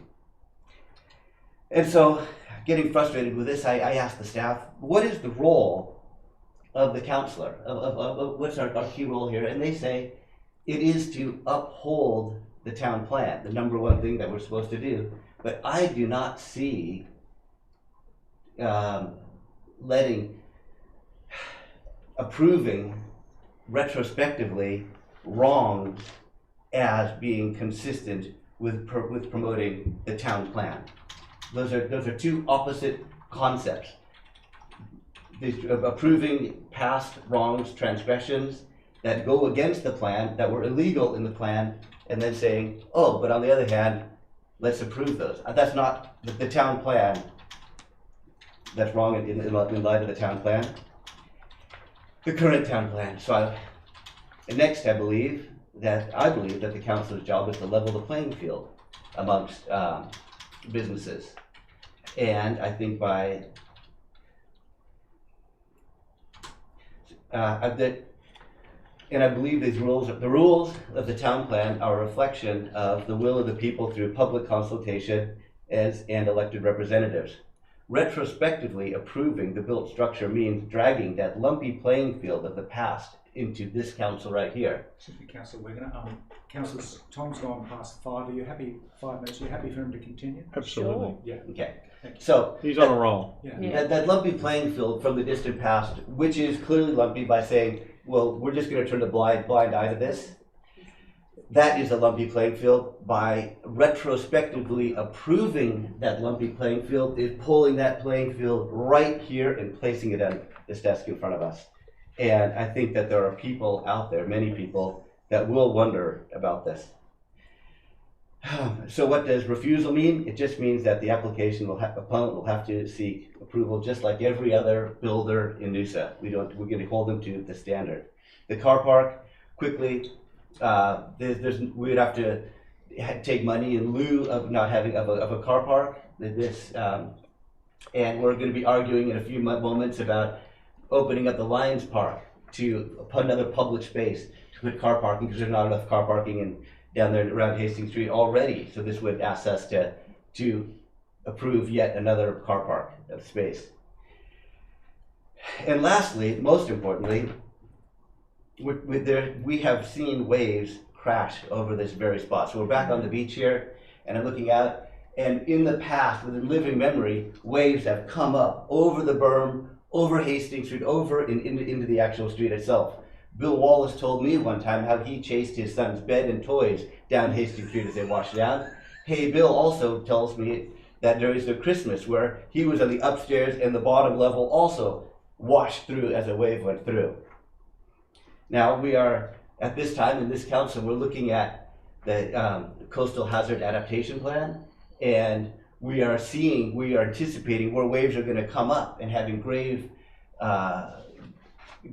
And so, getting frustrated with this, I asked the staff, what is the role of the councillor? Of what's our key role here? And they say, it is to uphold the town plan, the number one thing that we're supposed to do. But I do not see approving retrospectively wrongs as being consistent with promoting the town plan. Those are two opposite concepts. Approving past wrongs, transgressions that go against the plan, that were illegal in the plan, and then saying, oh, but on the other hand, let's approve those. That's not the town plan. That's wrong in light of the town plan. The current town plan. So next, I believe that the council's job is to level the playing field amongst businesses. And I think by and I believe these rules, the rules of the town plan, are a reflection of the will of the people through public consultation and elected representatives. Retrospectively approving the built structure means dragging that lumpy playing field of the past into this council right here.
Excuse me, Councillor Wegener. Councillor Tom's gone past 5. Are you happy? 5 minutes. Are you happy for him to continue?
Absolutely.
Sure.
Yeah.
Okay.
Thank you.
So
He's on a roll.
Yeah.
that lumpy playing field from the distant past, which is clearly lumpy by saying, well, we're just going to turn a blind eye to this. That is a lumpy playing field. By retrospectively approving that lumpy playing field is pulling that playing field right here and placing it on this desk in front of us. And I think that there are people out there, many people, that will wonder about this. So what does refusal mean? It just means that the opponent will have to seek approval just like every other builder in Noosa. We're going to hold them to the standard. The car park, quickly, we would have to take money in lieu of not having of a car park. And we're going to be arguing in a few moments about opening up the Lions Park to another public space to put car parking, because there's not enough car parking down there around Hastings Street already. So this would ask us to approve yet another car park of space. And lastly, most importantly, we have seen waves crash over this very spot. So we're back on the beach here, and I'm looking out, and in the past, within living memory, waves have come up over the berm, over Hastings Street, over into the actual street itself. Bill Wallace told me one time how he chased his son's bed and toys down Hastings Street as they washed down. Hey, Bill also tells me that there is a Christmas where he was on the upstairs and the bottom level also washed through as a wave went through. Now we are at this time in this council, we're looking at the coastal hazard adaptation plan, and we are anticipating where waves are going to come up and having grave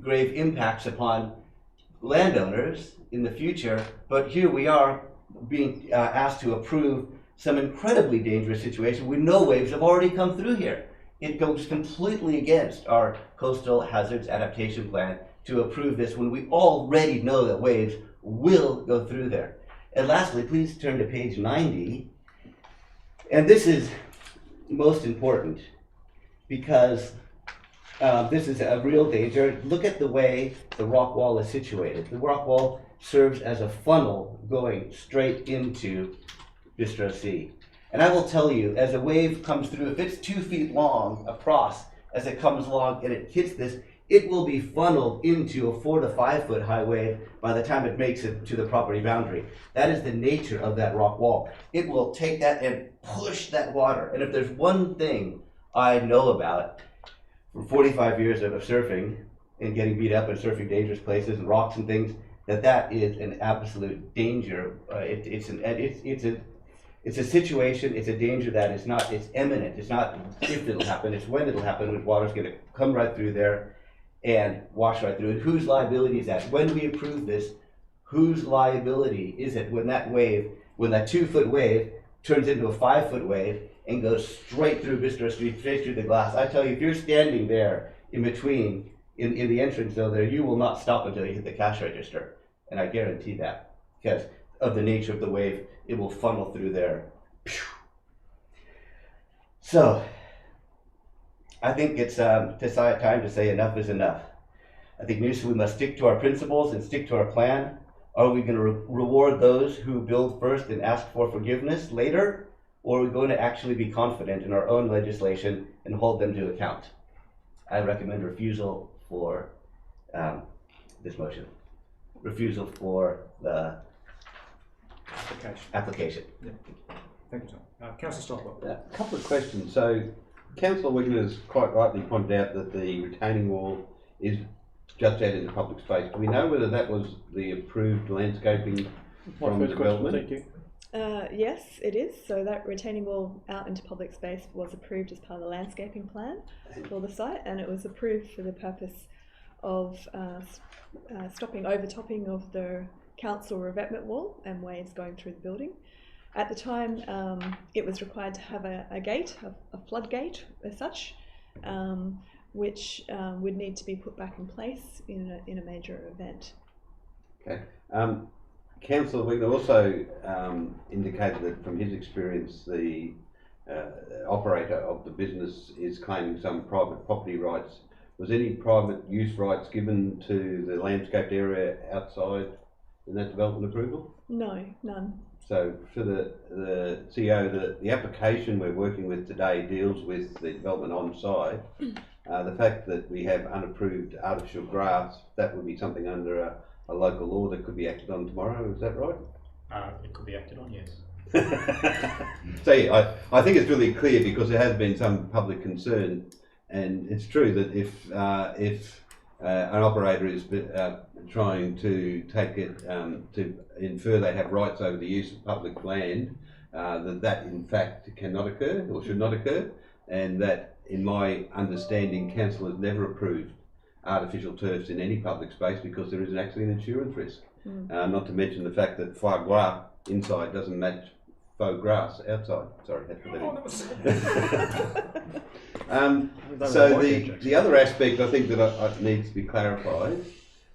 impacts upon landowners in the future. But here we are being asked to approve some incredibly dangerous situation. We know waves have already come through here. It goes completely against our coastal hazards adaptation plan to approve this when we already know that waves will go through there. And lastly, please turn to page 90. And this is most important because this is a real danger. Look at the way the rock wall is situated. The rock wall serves as a funnel going straight into Bistro C. And I will tell you, as a wave comes through, if it's 2 feet long across, as it comes along and it hits this, it will be funneled into a 4 to 5 foot high wave by the time it makes it to the property boundary. That is the nature of that rock wall. It will take that and push that water. And if there's one thing I know about from 45 years of surfing and getting beat up and surfing dangerous places and rocks and things, that is an absolute danger. It's a situation, it's a danger that is not, it's imminent. It's not if it'll happen, it's when it'll happen, when water's gonna come right through there and wash right through. And whose liability is that? When we approve this, whose liability is it when that 2 foot wave turns into a 5 foot wave and goes straight through Bistro Street, straight through the glass? I tell you, if you're standing there in between, in the entrance though there, you will not stop until you hit the cash register. And I guarantee that, because of the nature of the wave, it will funnel through there. So, I think it's time to say enough is enough. I think Noosa, we must stick to our principles and stick to our plan. Are we going to reward those who build first and ask for forgiveness later? Or are we going to actually be confident in our own legislation and hold them to account? I recommend refusal for this motion. Refusal for the application.
Yeah. Thank you, Tom. Councillor Stockwell.
A couple of questions. So, Councillor Wiggler has quite rightly pointed out that the retaining wall is just out into public space. Do we know whether that was the approved landscaping from the development?
Thank you.
Yes, it is. So that retaining wall out into public space was approved as part of the landscaping plan for the site, and it was approved for the purpose of stopping overtopping of the council revetment wall and waves going through the building. At the time, it was required to have a gate, a floodgate as such, which would need to be put back in place in a major event.
Okay. Councillor Wiggler also indicated that from his experience, the operator of the business is claiming some private property rights. Was any private use rights given to the landscaped area outside in that development approval?
No, none.
So for the CEO, the application we're working with today deals with the development on site. The fact that we have unapproved artificial grass, that would be something under a local law that could be acted on tomorrow, is that right?
It could be acted on, yes.
So yeah, I think it's really clear because there has been some public concern, and it's true that if an operator is trying to take it to infer they have rights over the use of public land, that in fact cannot occur or should not occur, and that in my understanding council has never approved artificial turfs in any public space because there is actually an insurance risk. Not to mention the fact that foie gras inside doesn't match faux grass outside. Sorry, had to let so the other aspect I think that needs to be clarified,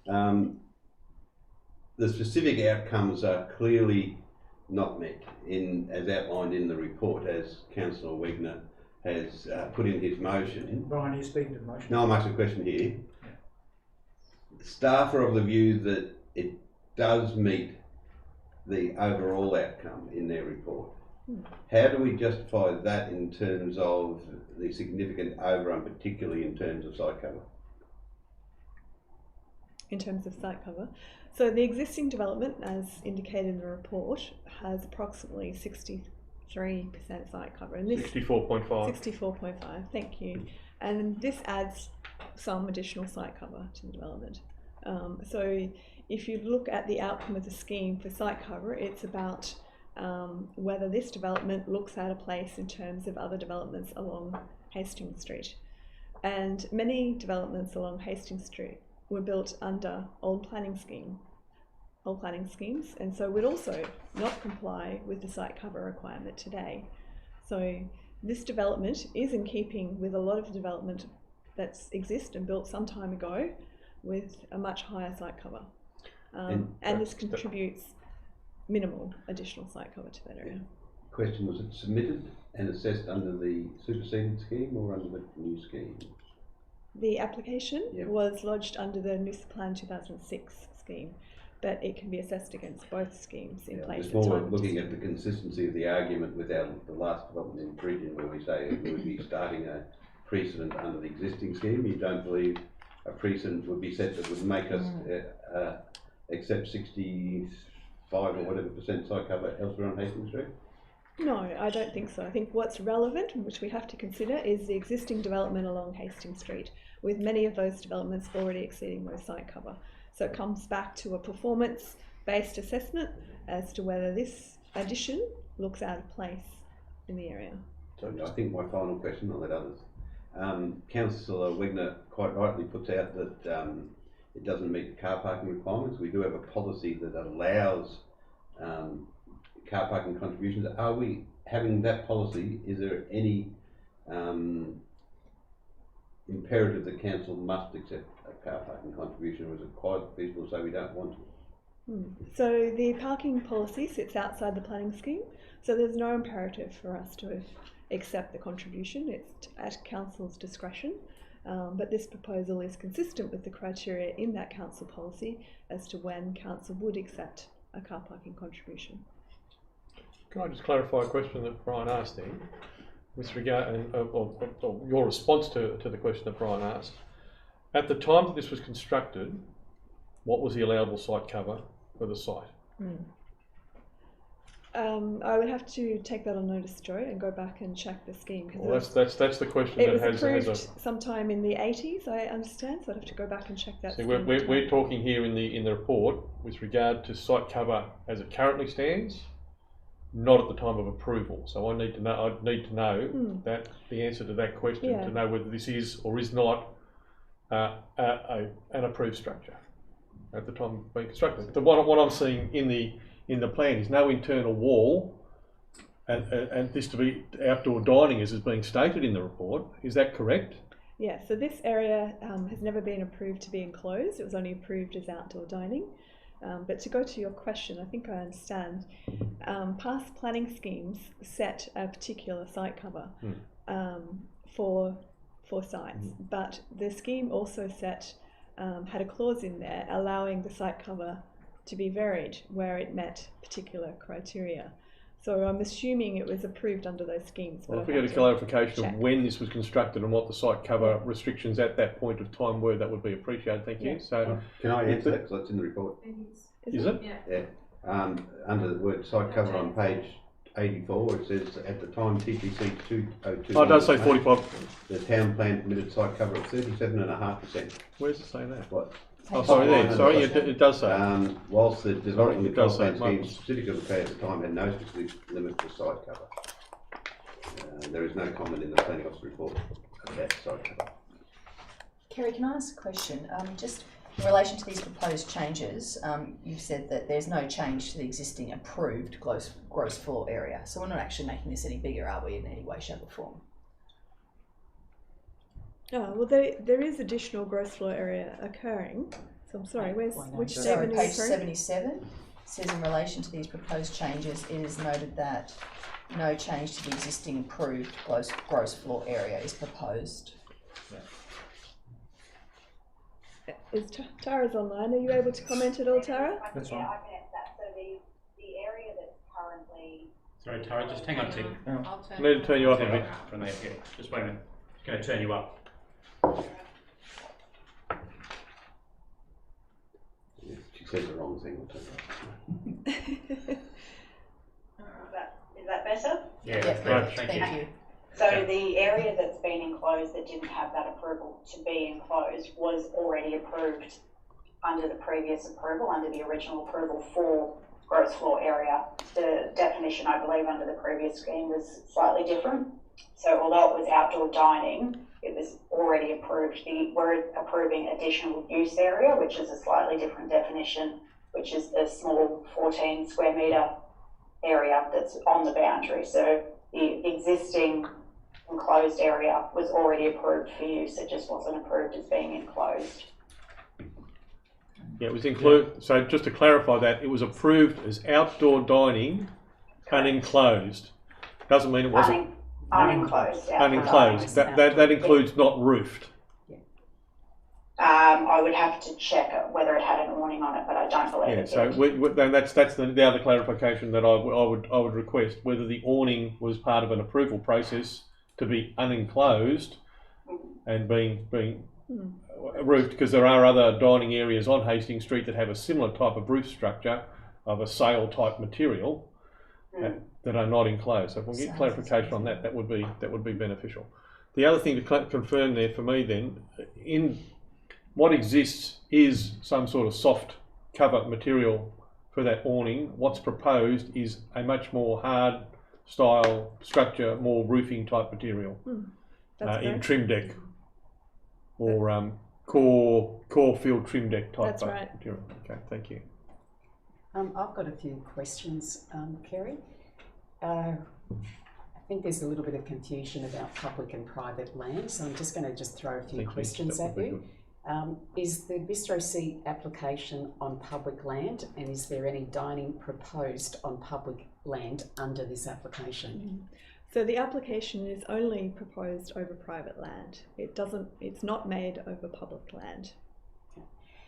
the specific outcomes are clearly not met as outlined in the report, as Councillor Wegner has put in his motion.
Brian, are you speaking to the motion?
No, I'm asking a question here. Staff are of the view that it does meet the overall outcome in their report. How do we justify that in terms of the significant overrun, particularly in terms of site cover?
In terms of site cover. So the existing development, as indicated in the report, has approximately 63% site cover. And this
64.5.
64.5, thank you. And this adds some additional site cover to the development. So if you look at the outcome of the scheme for site cover, it's about whether this development looks out of place in terms of other developments along Hastings Street. And many developments along Hastings Street were built under old planning schemes, and so would also not comply with the site cover requirement today. So this development is in keeping with a lot of the development that's exist and built some time ago with a much higher site cover. And this contributes minimal additional site cover to that area.
Question, was it submitted and assessed under the superseded scheme or under the new scheme?
The application
Yep.
was lodged under the Noosa Plan 2006 scheme, but it can be assessed against both schemes in place
Just
at the
more
time.
looking at the consistency of the argument with the last development in Peregian, where we say we would be starting a precedent under the existing scheme. You don't believe a precedent would be set that would make us accept 65 or whatever % site cover elsewhere on Hastings Street?
No, I don't think so. I think what's relevant, and which we have to consider, is the existing development along Hastings Street, with many of those developments already exceeding their site cover. So it comes back to a performance-based assessment as to whether this addition looks out of place in the area.
So I think my final question, I'll let others. Councillor Wegner quite rightly puts out that it doesn't meet the car parking requirements. We do have a policy that allows car parking contributions. Are we having that policy? Is there any imperative that council must accept a car parking contribution, or is it quite feasible to say we don't want to?
So the parking policy sits outside the planning scheme, so there's no imperative for us to accept the contribution. It's at council's discretion, but this proposal is consistent with the criteria in that council policy as to when council would accept a car parking contribution.
Can I just clarify a question that Brian asked then, with regard, and your response to the question that Brian asked. At the time that this was constructed, what was the allowable site cover for the site?
I would have to take that on notice, Joe, and go back and check the scheme.
Well, that's the question
It
that
was
has
approved sometime in the 80s, I understand, so I'd have to go back and check that.
See,
scheme.
we're talking here in the report with regard to site cover as it currently stands, not at the time of approval. So I need to know that the answer to that question, to know whether this is or is not an approved structure at the time of being constructed. What I'm seeing in the plan is no internal wall, and this to be outdoor dining as is being stated in the report. Is that correct?
Yeah, so this area has never been approved to be enclosed. It was only approved as outdoor dining. But to go to your question, I think I understand. Past planning schemes set a particular site cover for sites, but the scheme also had a clause in there allowing the site cover to be varied where it met particular criteria. So I'm assuming it was approved under those schemes.
Well, if we get a clarification of when this was constructed and what the site cover restrictions at that point of time were, that would be appreciated. Thank you. So,
can I answer that, because that's in the report?
Is it?
Yeah. Under the word site cover on page 84, it says at the time TPC 202.
Oh, it does say 45.
The town plan permitted site cover of 37.5%.
Where's it saying that?
What?
Oh, sorry, there. Sorry, it does say.
Whilst the development
It does
plan
say
scheme
it.
specifically located at the time had no specific limit to site cover. There is no comment in the planning office report about site cover.
Kerry, can I ask a question? Just in relation to these proposed changes, you've said that there's no change to the existing approved gross floor area. So we're not actually making this any bigger, are we, in any way, shape or form?
Oh, well, there is additional gross floor area occurring. So I'm sorry, which statement
Page
is
77 says in relation to these proposed changes, it is noted that no change to the existing approved gross floor area is proposed.
Is Tara's online? Are you able to comment at all, Tara?
That's fine.
I can answer that. So the area that's currently...
Sorry, Tara, just hang on a second.
I need to turn you up a bit.
From there, yeah. Just wait a minute. It's going to turn you up.
She said the wrong thing.
Is that better?
Yeah,
Yes,
great.
thank you.
So the area that's been enclosed that didn't have that approval to be enclosed was already approved under the previous approval, under the original approval for gross floor area. The definition, I believe, under the previous scheme was slightly different. So although it was outdoor dining, it was already approved. We're approving additional use area, which is a slightly different definition, which is the small 14 square metre area that's on the boundary. So the existing enclosed area was already approved for use, it just wasn't approved as being enclosed.
Yeah, it was included. So just to clarify that, it was approved as outdoor dining, unenclosed. Doesn't mean it wasn't
Unenclosed.
unenclosed. That includes not roofed.
I would have to check whether it had an awning on it, but I don't believe it
so
did.
then that's the other clarification that I would request, whether the awning was part of an approval process to be unenclosed and being roofed, because there are other dining areas on Hastings Street that have a similar type of roof structure of a sail type material that are not enclosed. So if we get clarification on that, that would be beneficial. The other thing to confirm there for me then, in what exists is some sort of soft cover material for that awning. What's proposed is a much more hard style structure, more roofing type material in trim deck or core field trim deck type material. Okay, thank you.
I've got a few questions, Kerry. I think there's a little bit of confusion about public and private land, so I'm just going to throw a few questions at you. Is the Bistro C application on public land, and is there any dining proposed on public land under this application?
So the application is only proposed over private land. It's not made over public land.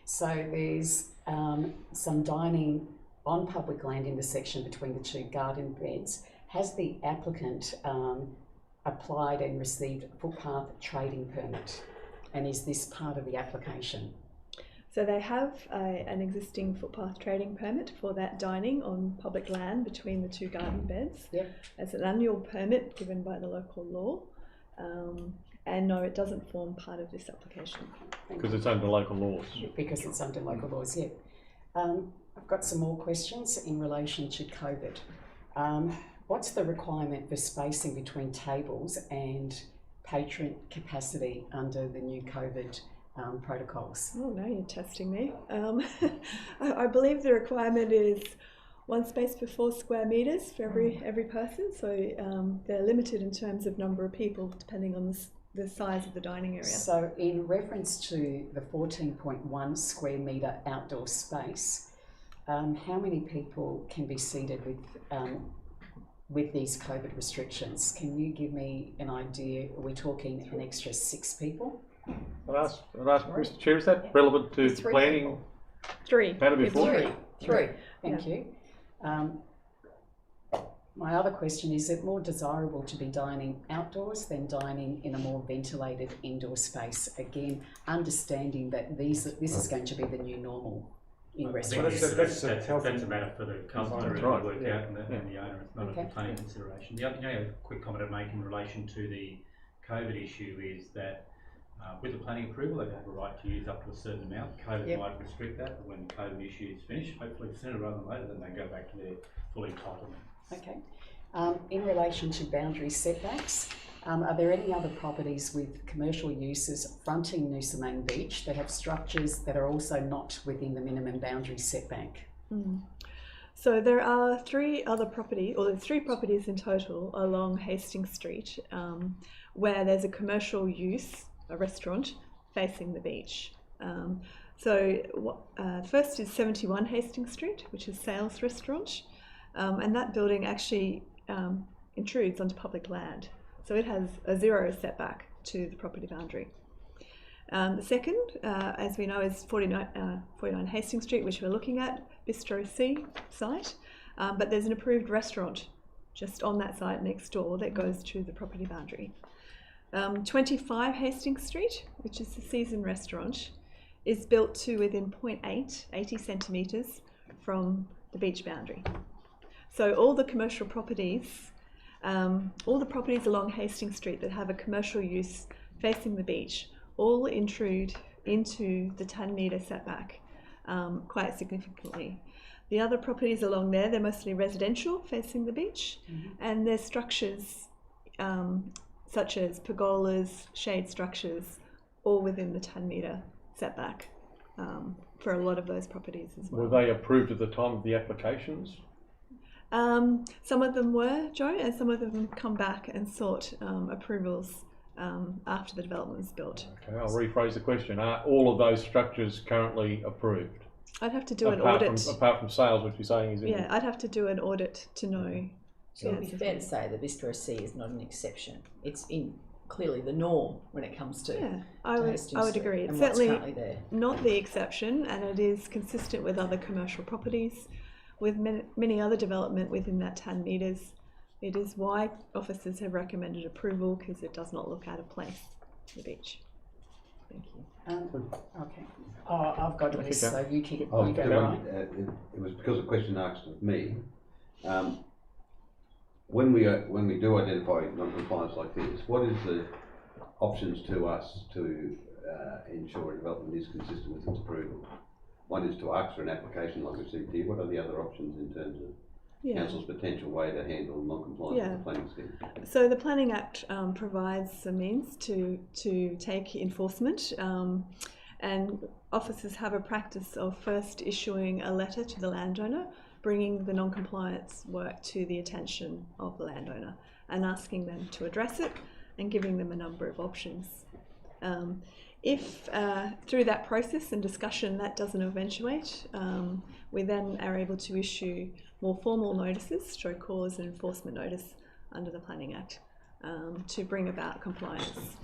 So there's some dining on public land in the section between the two garden beds. Has the applicant applied and received a footpath trading permit? And is this part of the application?
So they have an existing footpath trading permit for that dining on public land between the two garden beds. As an annual permit given by the local law. And no, it doesn't form part of this application.
Because it's under local laws.
Because it's under local laws, yeah. I've got some more questions in relation to COVID. What's the requirement for spacing between tables and patron capacity under the new COVID protocols?
Oh, now you're testing me. I believe the requirement is 1 space per 4 square metres for every person. So they're limited in terms of number of people depending on the size of the dining area.
So in reference to the 14.1 square metre outdoor space, how many people can be seated with these COVID restrictions? Can you give me an idea? Are we talking an extra 6 people?
I'd ask Mr. Chair, is that relevant to planning?
3.
How to be
3. Thank you. My other question is it more desirable to be dining outdoors than dining in a more ventilated indoor space? Again, understanding that this is going to be the new normal in restaurants.
That's a matter for the customer to work out and the owner. It's not a planning consideration. The other quick comment I'd make in relation to the COVID issue is that with the planning approval, they have a right to use up to a certain amount. COVID might restrict that, but when the COVID issue is finished, hopefully sooner rather than later, then they go back to their full entitlement.
Okay. In relation to boundary setbacks, are there any other properties with commercial uses fronting Noosa Main Beach that have structures that are also not within the minimum boundary setback?
So there are 3 other properties, or there's 3 properties in total along Hastings Street where there's a commercial use, a restaurant, facing the beach. First is 71 Hastings Street, which is Sales Restaurant, and that building actually intrudes onto public land. So it has a 0 setback to the property boundary. The second, as we know, is 49 Hastings Street, which we're looking at, Bistro C site, but there's an approved restaurant just on that site next door that goes to the property boundary. 25 Hastings Street, which is the Season Restaurant, is built to within 80 centimetres from the beach boundary. So all the commercial properties, all the properties along Hastings Street that have a commercial use facing the beach, all intrude into the 10 metre setback quite significantly. The other properties along there, they're mostly residential facing the beach, and there's structures such as pergolas, shade structures, all within the 10-metre setback for a lot of those properties as well.
Were they approved at the time of the applications?
Some of them were, Joe, and some of them come back and sought approvals after the development was built.
Okay, I'll rephrase the question. Are all of those structures currently approved?
I'd have to do an audit.
Apart from sales, which you're saying is in...
Yeah, I'd have to do an audit to know.
So it would be fair to say that Bistro C is not an exception. It's clearly the norm when it comes to
I would agree. It's certainly not the exception, and it is consistent with other commercial properties, with many other development within that 10 metres. It is why officers have recommended approval, because it does not look out of place on the beach. Thank you.
Okay. Oh, I've got a list, so you keep it.
It was because of a question asked of me. When we do identify non-compliance like this, what is the options to us to ensure development is consistent with its approval? One is to ask for an application like received here. What are the other options in terms of Council's potential way to handle non-compliance with the planning scheme?
So the Planning Act provides some means to take enforcement, and officers have a practice of first issuing a letter to the landowner, bringing the non-compliance work to the attention of the landowner and asking them to address it and giving them a number of options. If through that process and discussion that doesn't eventuate, we then are able to issue more formal notices, show cause and enforcement notice under the Planning Act to bring about compliance,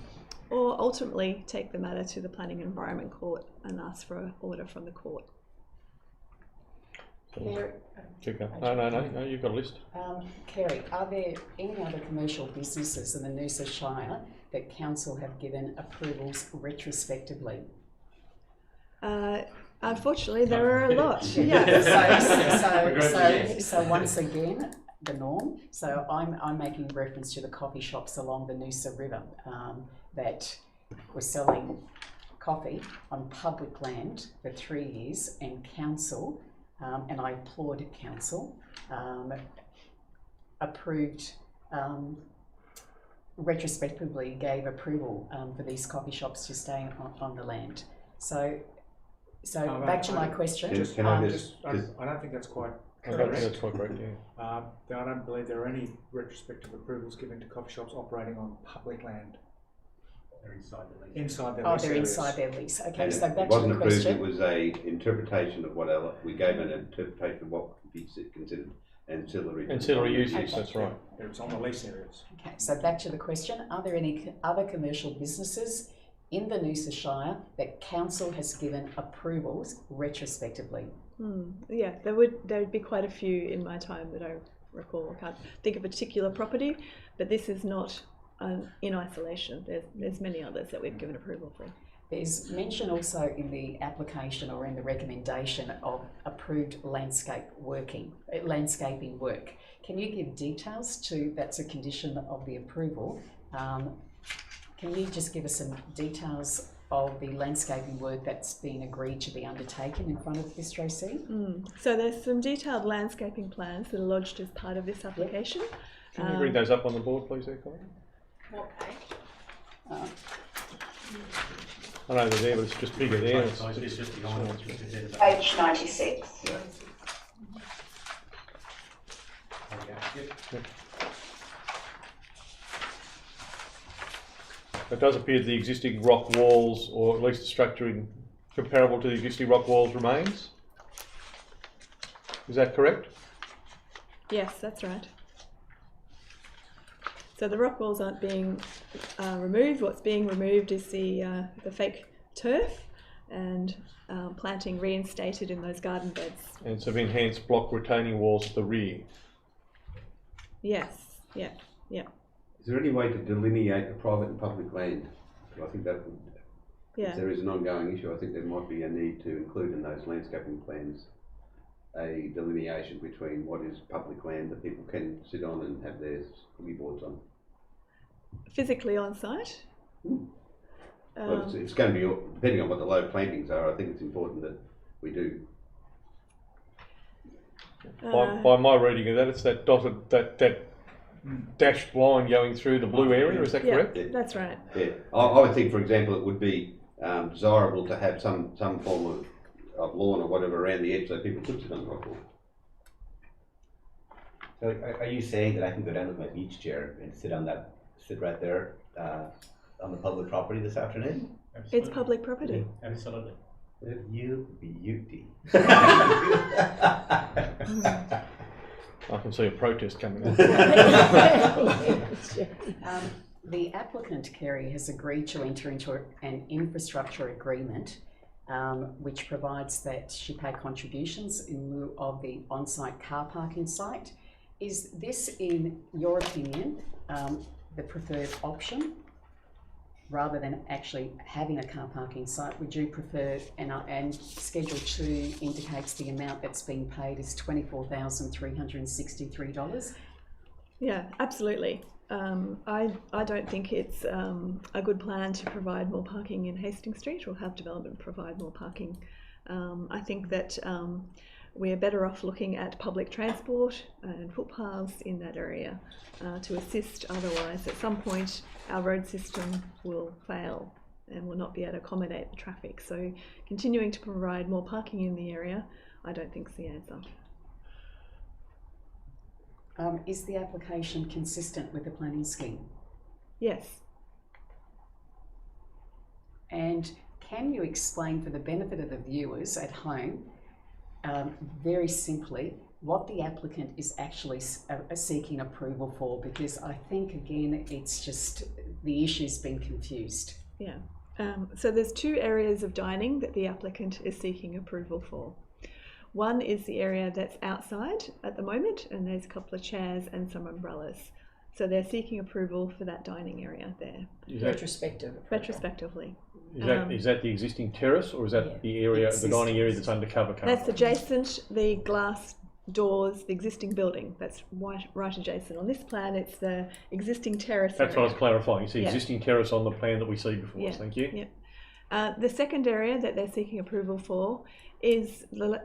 or ultimately take the matter to the Planning and Environment Court and ask for an order from the court.
Carrie,
No, you've got a list.
Carrie, are there any other commercial businesses in the Noosa Shire that council have given approvals retrospectively?
Unfortunately, there are a lot.
So once again, the norm. So I'm making reference to the coffee shops along the Noosa River that were selling coffee on public land for 3 years, and council, and I applaud council, approved, retrospectively gave approval for these coffee shops to stay on the land. So back to my question.
I don't think that's quite correct.
I don't think that's quite correct, yeah.
I don't believe there are any retrospective approvals given to coffee shops operating on public land.
They're inside the lease.
Inside their
lease.
They're
areas. Inside their lease. Okay,
and
so back to the
question. It wasn't approved, it was a interpretation of what we gave an interpretation of what could be considered ancillary
uses, that's right.
It's on the lease areas.
Okay, so back to the question, are there any other commercial businesses in the Noosa Shire that council has given approvals retrospectively?
Yeah, there would be quite a few in my time that I recall. I can't think of a particular property, but this is not in isolation. There's many others that we've given approval for.
There's mention also in the application or in the recommendation of approved landscaping work. Can you give details to, that's a condition of the approval, can you just give us some details of the landscaping work that's been agreed to be undertaken in front of Bistro C?
So there's some detailed landscaping plans that are lodged as part of this application.
Can you bring those up on the board, please, Colin?
What page?
I know they're there, but it's just bigger there.
It's just behind it.
Page 96.
It does appear the existing rock walls, or at least the structuring comparable to the existing rock walls, remains. Is that correct?
Yes, that's right. So the rock walls aren't being removed. What's being removed is the fake turf, and planting reinstated in those garden beds. And
some enhanced block retaining walls at the rear.
Yes, yeah.
Is there any way to delineate the private and public land? I think that would, if there is an ongoing issue, I think there might be a need to include in those landscaping plans a delineation between what is public land that people can sit on and have their boogie boards on.
Physically on site?
Well, it's going to be, depending on what the low plantings are, I think it's important that we do.
By my reading of that, it's that dotted, that dashed line going through the blue area, is that correct?
Yeah, that's right.
Yeah, I would think, for example, it would be desirable to have some form of lawn or whatever around the edge so people could sit on the rock wall.
So are you saying that I can go down with my beach chair and sit right there on the public property this afternoon?
Absolutely.
It's public property.
Absolutely.
You beauty.
I can see a protest coming up.
The applicant, Kerry, has agreed to enter into an infrastructure agreement which provides that she pay contributions in lieu of the on-site car parking site. Is this, in your opinion, the preferred option? Rather than actually having a car parking site, would you prefer, and Schedule 2 indicates the amount that's being paid is $24,363?
Yeah, absolutely. I don't think it's a good plan to provide more parking in Hastings Street or have development provide more parking. I think that we're better off looking at public transport and footpaths in that area to assist. Otherwise, at some point, our road system will fail and will not be able to accommodate the traffic. So continuing to provide more parking in the area, I don't think is the answer.
Is the application consistent with the planning scheme?
Yes.
And can you explain, for the benefit of the viewers at home, very simply, what the applicant is actually seeking approval for? Because I think, again, it's just the issue's been confused.
Yeah. So there's two areas of dining that the applicant is seeking approval for. One is the area that's outside at the moment, and there's a couple of chairs and some umbrellas. So they're seeking approval for that dining area there. Retrospectively.
Is that the existing terrace, or is that the area, the dining area that's undercover currently?
That's adjacent, the glass doors, the existing building. That's right adjacent. On this plan, it's the existing terrace
That's
area.
what I was clarifying. It's the
Yeah.
existing terrace on the plan that we see before us. Thank you.
Yeah. The second area that they're seeking approval for is the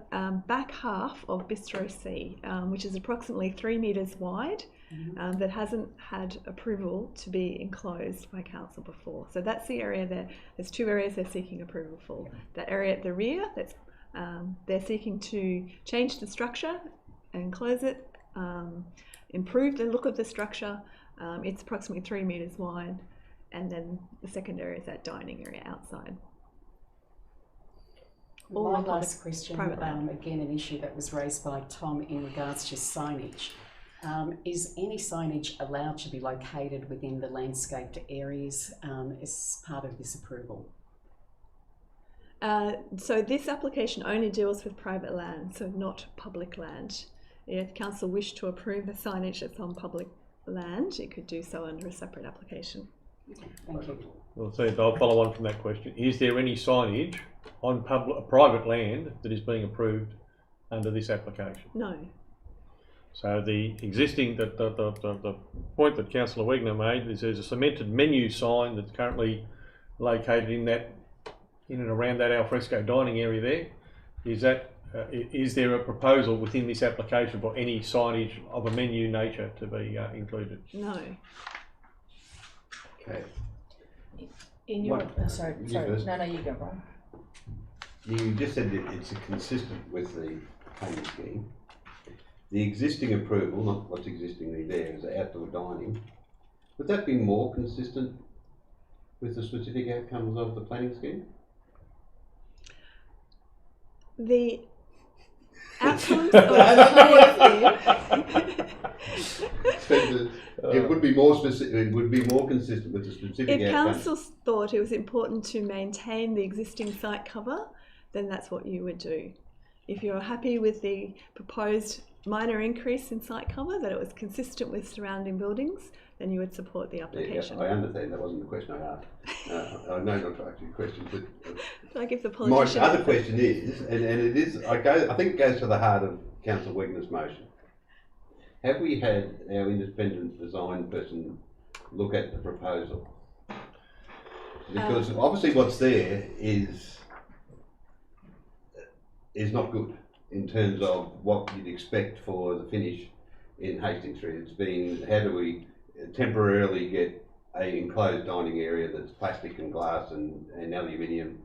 back half of Bistro C, which is approximately 3 metres wide, that hasn't had approval to be enclosed by council before. So that's the area there's two areas they're seeking approval for. That area at the rear, that's they're seeking to change the structure and close it, improve the look of the structure. It's approximately 3 metres wide. And then the second area is that dining area outside.
My last question, again, an issue that was raised by Tom in regards to signage. Is any signage allowed to be located within the landscaped areas as part of this approval?
So this application only deals with private land, so not public land. If council wished to approve the signage that's on public land, it could do so under a separate application.
Thank you.
Well, so I'll follow on from that question. Is there any signage on private land that is being approved under this application?
No.
So the existing, the point that Councillor Wegner made is there's a cemented menu sign that's currently located in and around that alfresco dining area there. Is there a proposal within this application for any signage of a menu nature to be included?
No.
Okay.
In your, sorry, you go, Brian.
You just said that it's consistent with the planning scheme. The existing approval, not what's existing there, is outdoor dining. Would that be more consistent with the specific outcomes of the planning scheme?
The outcomes of the planning scheme.
It would be more specific. It would be more consistent with the specific.
If council thought it was important to maintain the existing site cover, then that's what you would do. If you're happy with the proposed minor increase in site cover, that it was consistent with surrounding buildings, then you would support the application.
Yeah, I understand. That wasn't the question I asked. I know not to ask you questions, but
I give the politician.
My other question is, and it is, I think it goes to the heart of Councillor Wegner's motion. Have we had our independent design person look at the proposal? Because obviously what's there is is not good in terms of what you'd expect for the finish in Hastings Street. It's been, how do we temporarily get a enclosed dining area that's plastic and glass and aluminium.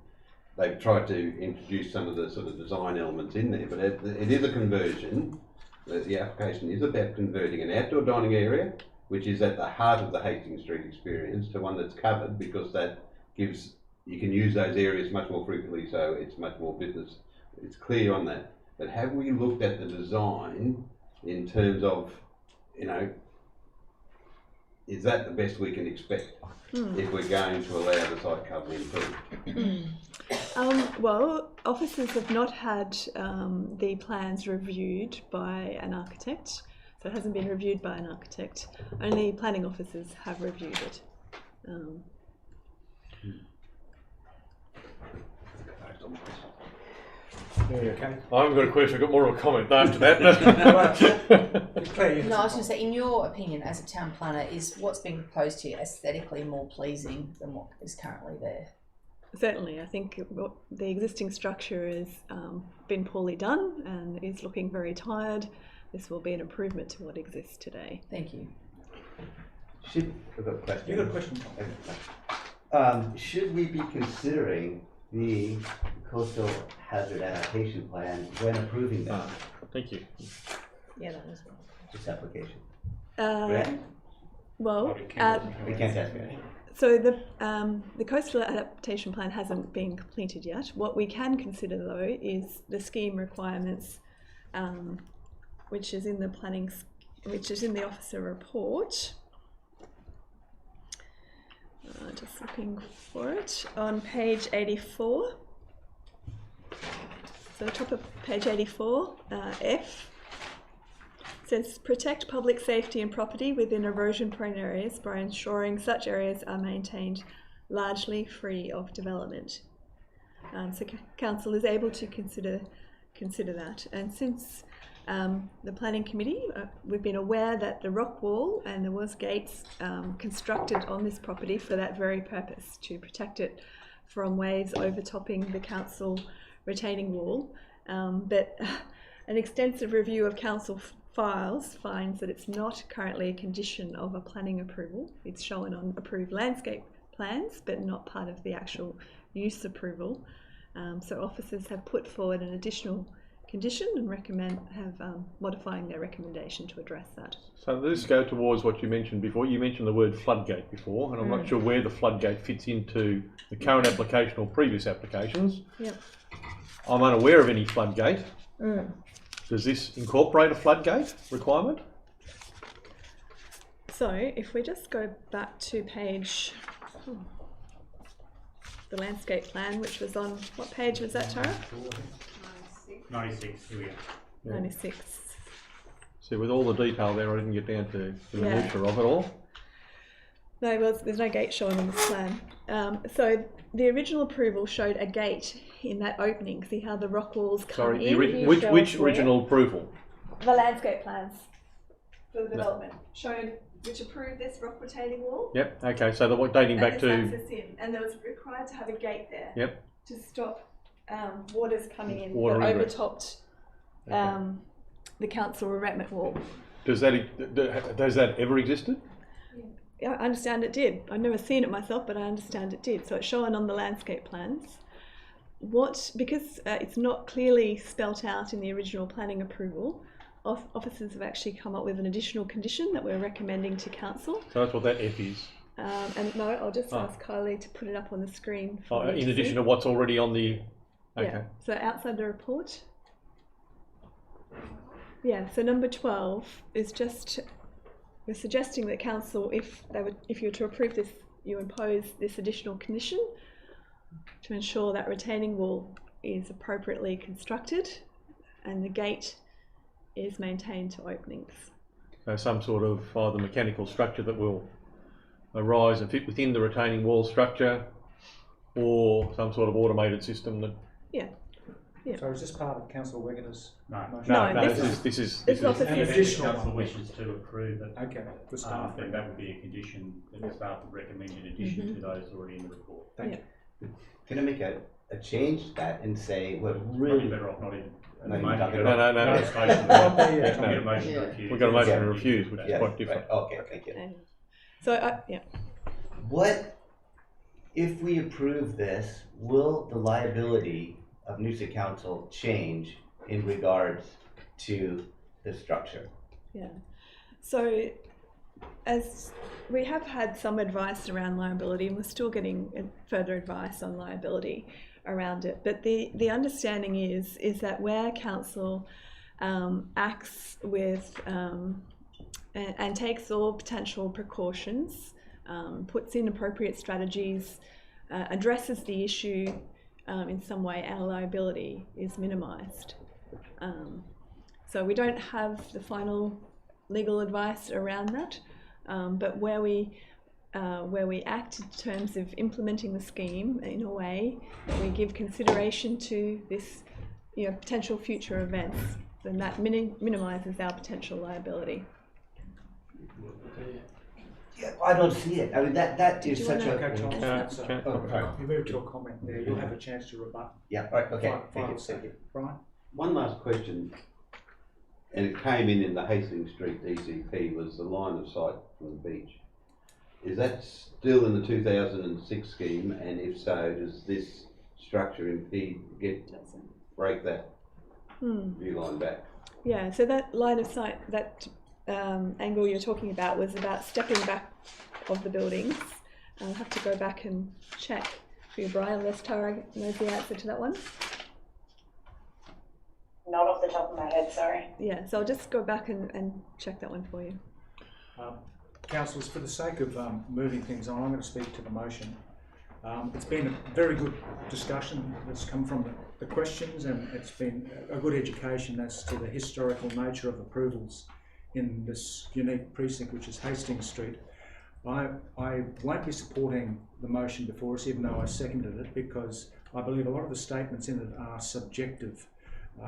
They've tried to introduce some of the sort of design elements in there, but it is a conversion. The application is about converting an outdoor dining area, which is at the heart of the Hastings Street experience, to one that's covered, because that gives, you can use those areas much more frequently, so it's much more business. It's clear on that. But have we looked at the design in terms of, you know, is that the best we can expect if we're going to allow the site cover improved?
Well, officers have not had the plans reviewed by an architect, so it hasn't been reviewed by an architect. Only planning officers have reviewed it.
Okay.
I haven't got a question, I've got more of a comment after that.
Claire,
No, I was going to say, in your opinion as a town planner, is what's being proposed here aesthetically more pleasing than what is currently there?
Certainly, I think the existing structure has been poorly done and is looking very tired. This will be an improvement to what exists today.
Thank you.
I've got a question.
you got a question?
Should we be considering the coastal hazard adaptation plan when approving that,
Thank you.
Yeah, that was one.
this application?
Well,
We can't ask it.
so the coastal adaptation plan hasn't been completed yet. What we can consider though is the scheme requirements, which is in the officer report. Just looking for it on page 84. So the top of page 84, F, says protect public safety and property within erosion-prone areas by ensuring such areas are maintained largely free of development. So council is able to consider that, and since the planning committee, we've been aware that the rock wall and there was gates constructed on this property for that very purpose, to protect it from waves overtopping the council retaining wall. But an extensive review of council files finds that it's not currently a condition of a planning approval. It's shown on approved landscape plans, but not part of the actual use approval. So officers have put forward an additional condition and modifying their recommendation to address that.
So let's go towards what you mentioned before. You mentioned the word floodgate before, and I'm not sure where the floodgate fits into the current application or previous applications.
Yep.
I'm unaware of any floodgate. Does this incorporate a floodgate requirement?
So if we just go back to page, the landscape plan, which was on, what page was that, Tara?
96, here we go.
Yeah.
96.
See, with all the detail there, I didn't get down to the minutia of it all.
No, well, there's no gate shown on this plan. So the original approval showed a gate in that opening. See how the rock walls come in?
Which original approval?
The landscape plans for the development showed, which approved this rock retaining wall.
Yep. Okay. So the dating back to.
Access in, and there was required to have a gate there.
Yep.
To stop waters coming in
Water
that
ingress.
overtopped
Okay.
the council revetment wall.
Has that ever existed?
Yeah, I understand it did. I've never seen it myself, but I understand it did. So it's shown on the landscape plans. Because it's not clearly spelt out in the original planning approval, officers have actually come up with an additional condition that we're recommending to council.
So that's what that F is.
And no, I'll just ask Kylie to put it up on the screen.
In addition to what's already on the. Okay.
Yeah. So outside the report. Yeah. So number 12 is just. We're suggesting that council, if you were to approve this, you impose this additional condition to ensure that retaining wall is appropriately constructed and the gate is maintained to openings.
So some sort of either mechanical structure that will arise and fit within the retaining wall structure, or some sort of automated system that.
Yeah. Yeah.
So is this part of Councillor Wegener's motion?
No, this is
And if council wishes to approve it,
Okay, the staff.
then that would be a condition that the staff would recommend in addition to those already in the report.
Thank you.
Can I make a
change that and say we're
Probably
really
better off not even.
No,
motion.
no,
no, no.
It's motion.
Yeah,
Get a motion to
Yeah.
refuse.
We've got a motion
Yeah.
to refuse, which is
Yeah,
quite different.
right. Okay, thank you.
So, yeah.
What, if we approve this, will the liability of Noosa Council change in regards to the structure?
Yeah. So, as we have had some advice around liability, and we're still getting further advice on liability around it. But the understanding is that where council acts with and takes all potential precautions, puts in appropriate strategies, addresses the issue in some way, our liability is minimised. So we don't have the final legal advice around that, but where we act in terms of implementing the scheme in a way that we give consideration to this, potential future events, then that minimises our potential liability.
Yeah, I don't see it. I mean, that is such a.
Okay, Tom.
Okay.
Oh, sorry.
You moved your comment there. You'll have a chance to rebut.
Yeah, right, okay.
Fine,
Thank you,
fine.
thank you.
Brian?
One last question, and it came in the Hastings Street DCP, was the line of sight from the beach. Is that still in the 2006 scheme, and if so, does this structure impede, break that view line back?
Yeah, so that line of sight, that angle you're talking about was about stepping back of the buildings. I'll have to go back and check for you, Brian, unless Tara knows the answer to that one.
Not off the top of my head, sorry.
Yeah, so I'll just go back and check that one for you.
Councillors, for the sake of moving things on, I'm going to speak to the motion. It's been a very good discussion that's come from the questions, and it's been a good education as to the historical nature of approvals in this unique precinct, which is Hastings Street. I won't be supporting the motion before us, even though I seconded it, because I believe a lot of the statements in it are subjective,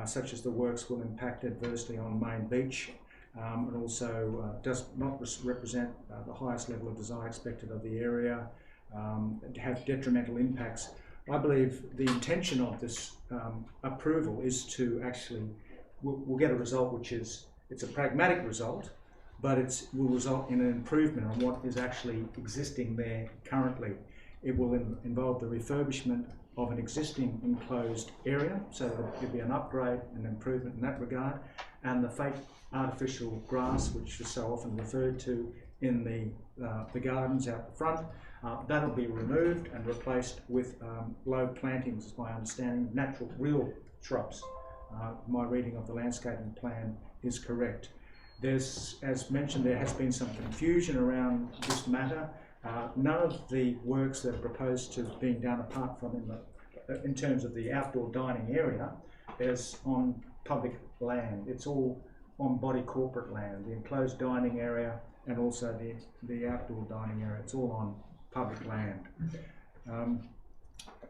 such as the works will impact adversely on Main Beach, and also does not represent the highest level of design expected of the area, have detrimental impacts. I believe the intention of this approval is to actually, we'll get a result which is, it's a pragmatic result, but it will result in an improvement on what is actually existing there currently. It will involve the refurbishment of an existing enclosed area, so there'll be an upgrade and improvement in that regard, and the fake artificial grass, which is so often referred to in the gardens out the front, that'll be removed and replaced with low plantings, is my understanding, natural, real shrubs. My reading of the landscaping plan is correct. There's, as mentioned, there has been some confusion around this matter. None of the works that are proposed to being done, apart from in terms of the outdoor dining area, is on public land. It's all on body corporate land, the enclosed dining area and also the outdoor dining area. It's all on public land.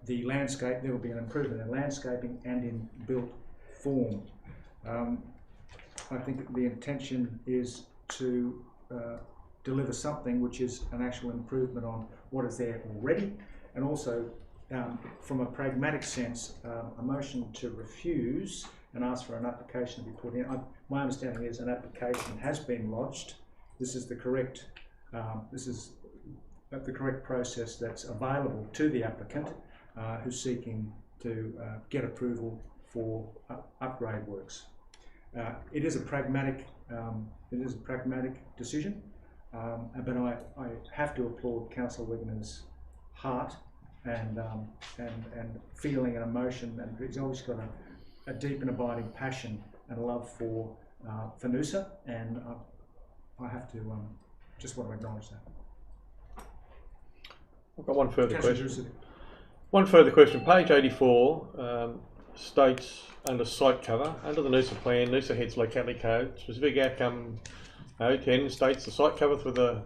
The landscape, there will be an improvement in landscaping and in built form. I think the intention is to deliver something which is an actual improvement on what is there already, and also from a pragmatic sense, a motion to refuse and ask for an application to be put in. My understanding is an application has been lodged. This is the correct process that's available to the applicant who's seeking to get approval for upgrade works. It is a pragmatic decision, but I have to applaud Councillor Wigner's heart and feeling and emotion, and he's always got a deep and abiding passion and a love for Noosa, and I have to just want to acknowledge that.
I've got one further
Councillor
question.
Drusic.
One further question. Page 84 states under site cover, under the Noosa plan, Noosa Heads Locality Code, specific outcome 010 states the site cover for the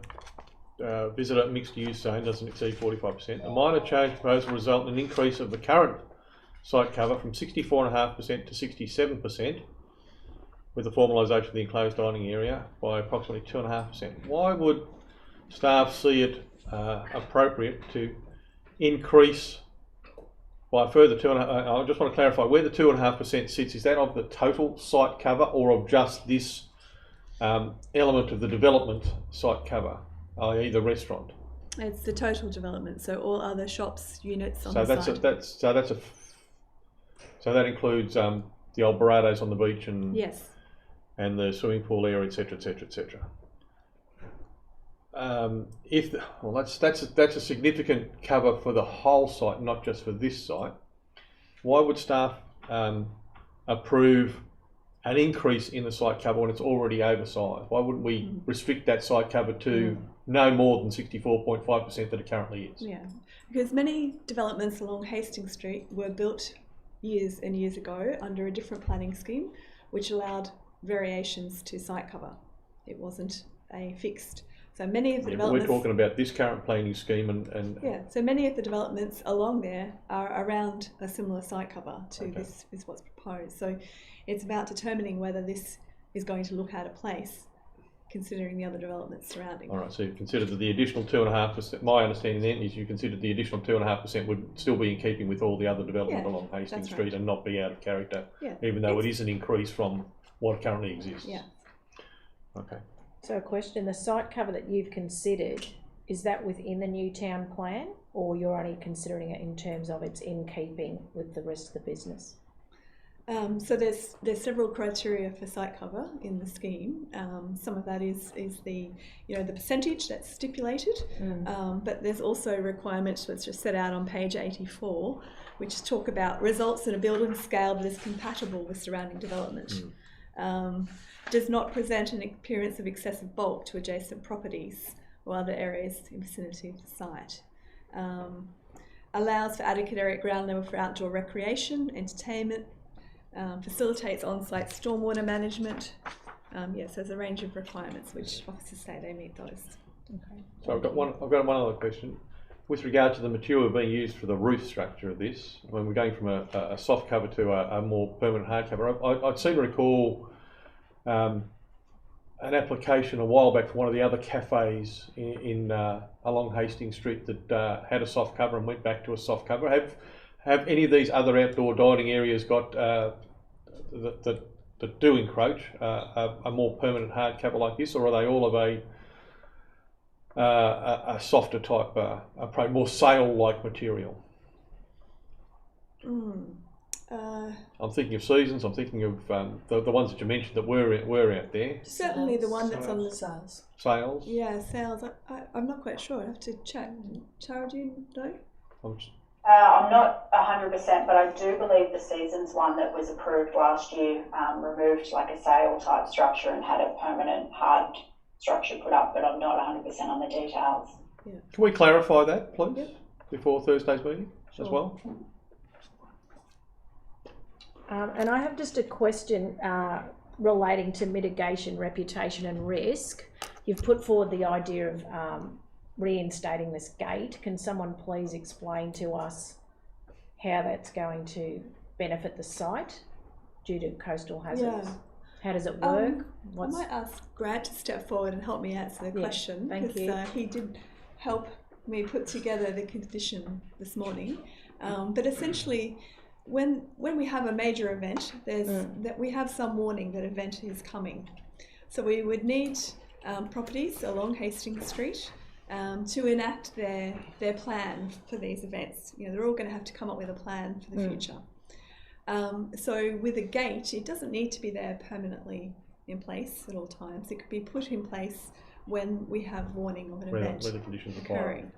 visitor mixed use zone doesn't exceed 45%. A minor change proposed will result in an increase of the current site cover from 64.5% to 67%, with the formalisation of the enclosed dining area by approximately 2.5%. Why would staff see it appropriate to increase by a further 2.5%, I just want to clarify where the 2.5% sits. Is that of the total site cover or of just this element of the development site cover, i.e. the restaurant?
It's the total development, so all other shops, units on
So
the
that's
site.
So that includes the old Barados on the beach and
Yes.
and the swimming pool area, etc., etc., etc. That's a significant cover for the whole site, not just for this site. Why would staff approve an increase in the site cover when it's already oversized? Why wouldn't we restrict that site cover to no more than 64.5% that it currently is?
Yeah, because many developments along Hastings Street were built years and years ago under a different planning scheme, which allowed variations to site cover. It wasn't a fixed. So many of the developments...
We're talking about this current planning scheme and...
Yeah, so many of the developments along there are around a similar site cover to this is what's proposed. So it's about determining whether this is going to look out of place, considering the other developments surrounding.
All right, so you've considered that the additional 2.5%, my understanding then is you considered the additional 2.5% would still be in keeping with all the other development along Hastings Street and not be out of character, even though it is an increase from what currently exists.
Yeah.
Okay.
So a question, the site cover that you've considered, is that within the new town plan, or you're only considering it in terms of it's in keeping with the rest of the business?
So there's several criteria for site cover in the scheme. Some of that is the the percentage that's stipulated, but there's also requirements which are set out on page 84, which talk about results in a building scale that is compatible with surrounding development. Does not present an appearance of excessive bulk to adjacent properties or other areas in vicinity of the site. Allows for adequate area at ground level for outdoor recreation, entertainment, facilitates on-site stormwater management. Yes, there's a range of requirements which officers say they meet those.
Okay.
So I've got one other question. With regard to the material being used for the roof structure of this, when we're going from a soft cover to a more permanent hard cover, I seem to recall an application a while back for one of the other cafes in along Hastings Street that had a soft cover and went back to a soft cover. Have any of these other outdoor dining areas got that do encroach a more permanent hard cover like this, or are they all of a softer type, more sail-like material? I'm thinking of Seasons. I'm thinking of the ones that you mentioned that were out there.
Certainly the one that's on the
sales.
Sales.
Yeah, sales. I'm not quite sure. I have to check. Tara, do you know?
I'm not 100%, but I do believe the Seasons one that was approved last year removed like a sail type structure and had a permanent hard structure put up, but I'm not 100% on the details.
Yeah.
Can we clarify that, please, before Thursday's meeting as well?
And I have just a question relating to mitigation, reputation and risk. You've put forward the idea of reinstating this gate. Can someone please explain to us how that's going to benefit the site due to coastal hazards?
Yeah.
How does it work?
I might ask Grant to step forward and help me answer the question.
Thank you.
He did help me put together the condition this morning. But essentially, when we have a major event, that we have some warning that event is coming. So we would need properties along Hastings Street to enact their plan for these events. They're all going to have to come up with a plan for the future. So with a gate, it doesn't need to be there permanently in place at all times. It could be put in place when we have warning of an event
where the conditions
occurring.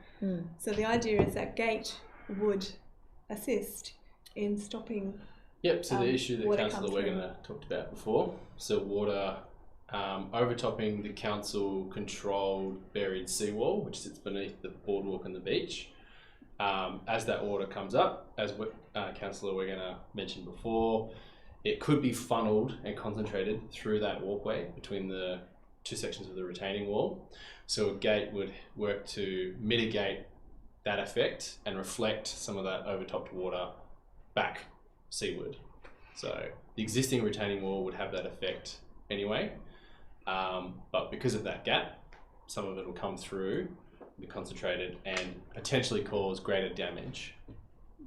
So the idea is that gate would assist in stopping.
Yep, so the issue that Councillor
through.
Wegener talked about before, so water overtopping the council controlled buried seawall which sits beneath the boardwalk and the beach. As that water comes up, as Councillor Wegener mentioned before, it could be funneled and concentrated through that walkway between the two sections of the retaining wall. So a gate would work to mitigate that effect and reflect some of that overtopped water back seaward. So the existing retaining wall would have that effect anyway, but because of that gap, some of it will come through, be concentrated and potentially cause greater damage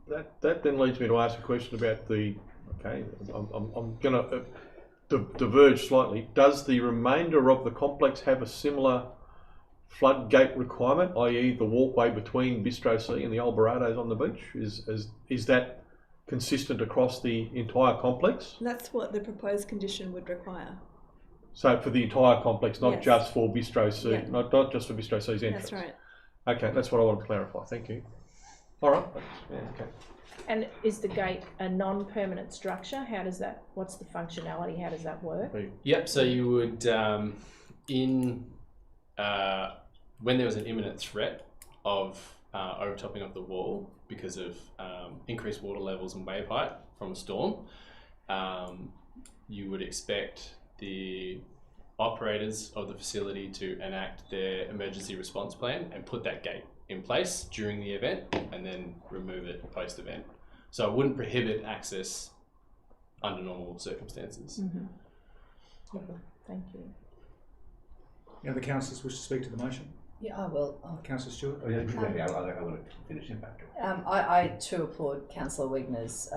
that then leads me to ask a question about the. Okay, I'm going to diverge slightly. Does the remainder of the complex have a similar floodgate requirement, i.e., the walkway between Bistro C and the old Barrados on the beach? Is that consistent across the entire complex?
That's what the proposed condition would require.
So for the entire complex, not
Yes.
just for Bistro C,
Yeah.
not just for Bistro C's entrance.
That's right.
Okay, that's what I want to clarify. Thank you. All right. Yeah, okay.
And is the gate a non-permanent structure? How does that, what's the functionality? How does that work?
Yep, so you would, when there was an imminent threat of overtopping of the wall because of increased water levels and wave height from a storm, you would expect the operators of the facility to enact their emergency response plan and put that gate in place during the event and then remove it post-event. So it wouldn't prohibit access under normal circumstances.
Mm-hmm. Okay, thank you.
Any other councillors wish to speak to the motion?
Yeah, I will.
Councillor Stewart?
Oh, yeah, I want to finish it back.
I too applaud Councillor Wigner's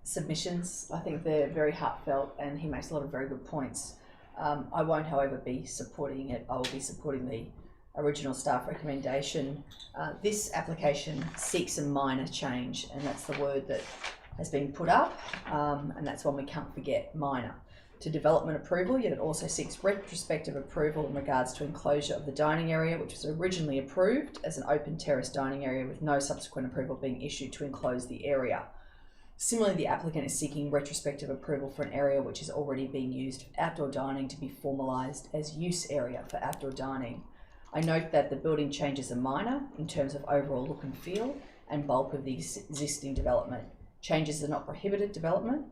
submissions. I think they're very heartfelt and he makes a lot of very good points. I won't, however, be supporting it. I will be supporting the original staff recommendation. This application seeks a minor change, and that's the word that has been put up, and that's one we can't forget, minor, to development approval, yet it also seeks retrospective approval in regards to enclosure of the dining area, which was originally approved as an open terrace dining area with no subsequent approval being issued to enclose the area. Similarly, the applicant is seeking retrospective approval for an area which is already being used for outdoor dining to be formalised as use area for outdoor dining. I note that the building changes are minor in terms of overall look and feel and bulk of the existing development. Changes are not prohibited development.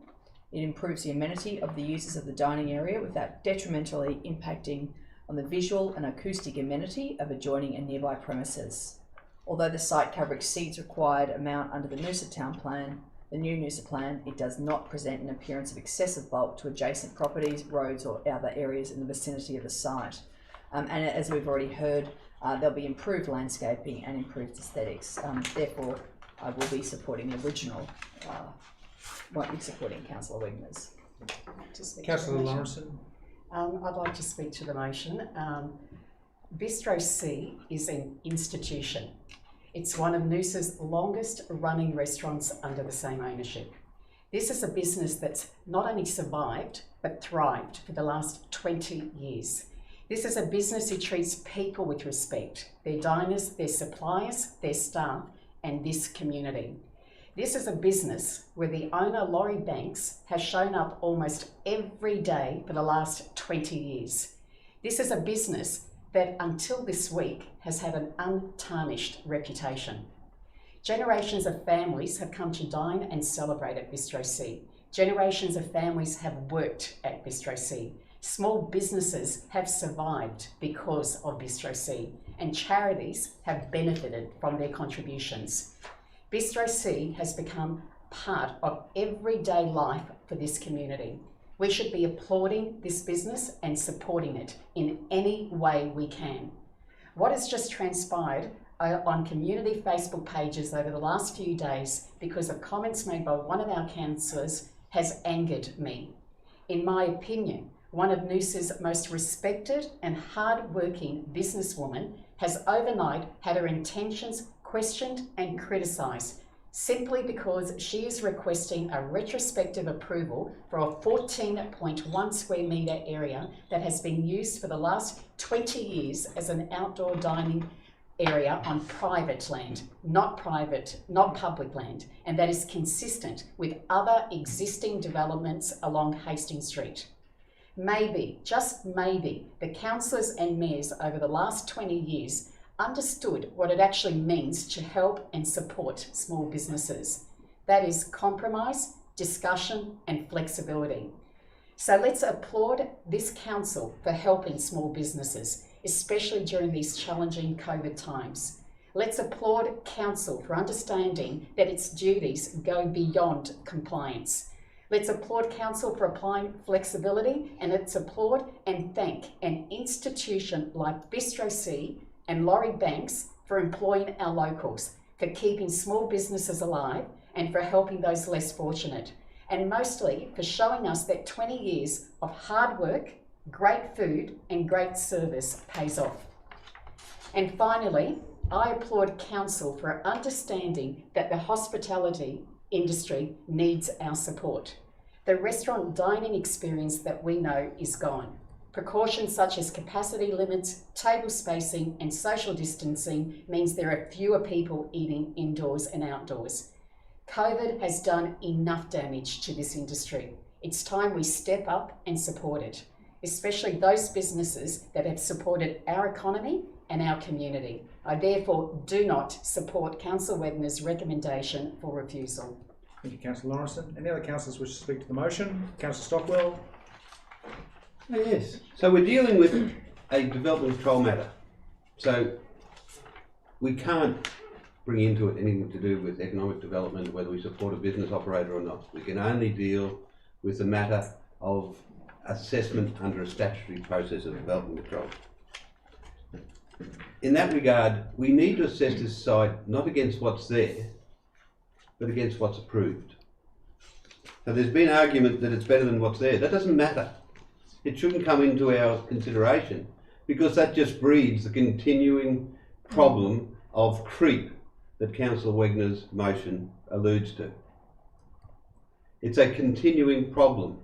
It improves the amenity of the users of the dining area without detrimentally impacting on the visual and acoustic amenity of adjoining and nearby premises. Although the site cover exceeds required amount under the Noosa town plan, the new Noosa plan, it does not present an appearance of excessive bulk to adjacent properties, roads or other areas in the vicinity of the site. And as we've already heard, there'll be improved landscaping and improved aesthetics. Therefore, I will be supporting the original, won't be supporting Councillor Wigner's.
Councillor Lawrenson?
I'd like to speak to the motion. Bistro C is an institution. It's one of Noosa's longest running restaurants under the same ownership. This is a business that's not only survived, but thrived for the last 20 years. This is a business who treats people with respect, their diners, their suppliers, their staff, and this community. This is a business where the owner, Laurie Banks, has shown up almost every day for the last 20 years. This is a business that until this week has had an untarnished reputation. Generations of families have come to dine and celebrate at Bistro C. Generations of families have worked at Bistro C. Small businesses have survived because of Bistro C, and charities have benefited from their contributions. Bistro C has become part of everyday life for this community. We should be applauding this business and supporting it in any way we can. What has just transpired on community Facebook pages over the last few days because of comments made by one of our councillors has angered me. In my opinion, one of Noosa's most respected and hard-working businesswomen has overnight had her intentions questioned and criticised simply because she is requesting a retrospective approval for a 14.1 square metre area that has been used for the last 20 years as an outdoor dining area on private land, not public land, and that is consistent with other existing developments along Hastings Street. Maybe, just maybe, the councillors and mayors over the last 20 years understood what it actually means to help and support small businesses. That is compromise, discussion, and flexibility. So let's applaud this council for helping small businesses, especially during these challenging COVID times. Let's applaud council for understanding that its duties go beyond compliance. Let's applaud council for applying flexibility, and let's applaud and thank an institution like Bistro C and Laurie Banks for employing our locals. for keeping small businesses alive and for helping those less fortunate, and mostly for showing us that 20 years of hard work, great food and great service pays off. And finally, I applaud Council for understanding that the hospitality industry needs our support. The restaurant dining experience that we know is gone. Precautions such as capacity limits, table spacing and social distancing means there are fewer people eating indoors and outdoors. COVID has done enough damage to this industry. It's time we step up and support it, especially those businesses that have supported our economy and our community. I therefore do not support Councillor Wagner's recommendation for refusal.
Thank you, Councillor Lawrenson. Any other councillors wish to speak to the motion? Councillor Stockwell.
Oh, yes. So we're dealing with a development control matter. So we can't bring into it anything to do with economic development, whether we support a business operator or not. We can only deal with the matter of assessment under a statutory process of development control. In that regard, we need to assess this site not against what's there, but against what's approved. So there's been argument that it's better than what's there. That doesn't matter. It shouldn't come into our consideration because that just breeds the continuing problem of creep that Councillor Wagner's motion alludes to. It's a continuing problem.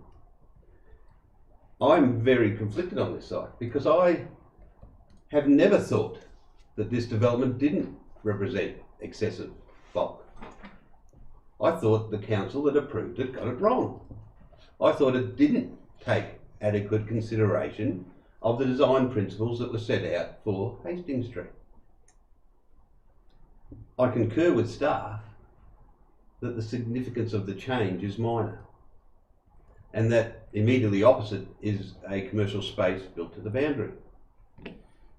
I'm very conflicted on this site because I have never thought that this development didn't represent excessive bulk. I thought the council that approved it got it wrong. I thought it didn't take adequate consideration of the design principles that were set out for Hastings Street. I concur with staff that the significance of the change is minor and that immediately opposite is a commercial space built to the boundary,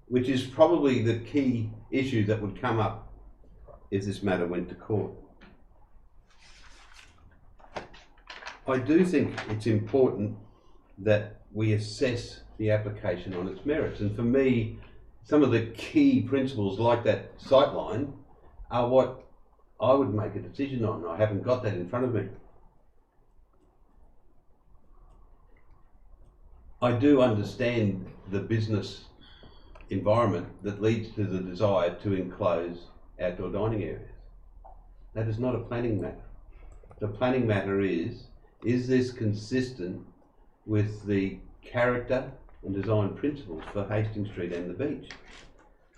which is probably the key issue that would come up if this matter went to court. I do think it's important that we assess the application on its merits, and for me, some of the key principles like that sightline are what I would make a decision on. I haven't got that in front of me. I do understand the business environment that leads to the desire to enclose outdoor dining areas. That is not a planning matter. The planning matter is this consistent with the character and design principles for Hastings Street and the beach?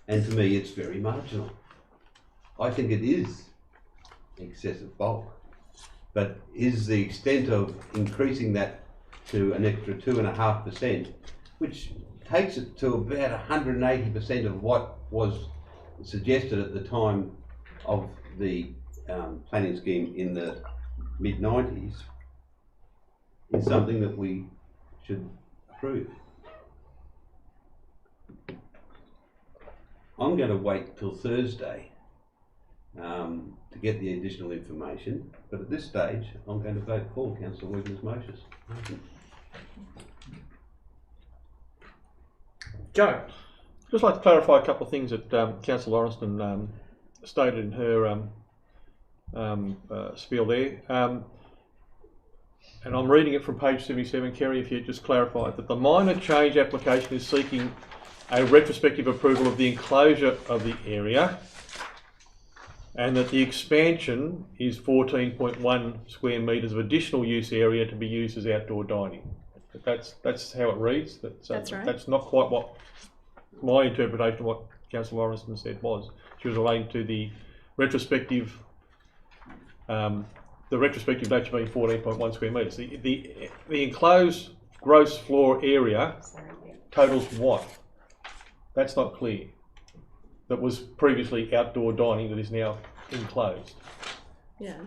And to me, it's very marginal. I think it is excessive bulk, but is the extent of increasing that to an extra 2.5%, which takes it to about 180% of what was suggested at the time of the planning scheme in the mid-90s, is something that we should approve. I'm going to wait till Thursday to get the additional information, but at this stage I'm going to vote for Councillor Wagner's motion.
Joe. Just like to clarify a couple of things that Councillor Lawrenson stated in her spiel there. And I'm reading it from page 77, Kerry, if you just clarify that the minor change application is seeking a retrospective approval of the enclosure of the area and that the expansion is 14.1 square metres of additional use area to be used as outdoor dining. That's how it reads. That's right. That's not quite what my interpretation of what Councillor Lawrenson said was. She was relating to the retrospective nature being 14.1 square metres. The enclosed gross floor area totals what? That's not clear. That was previously outdoor dining that is now enclosed.
Yeah.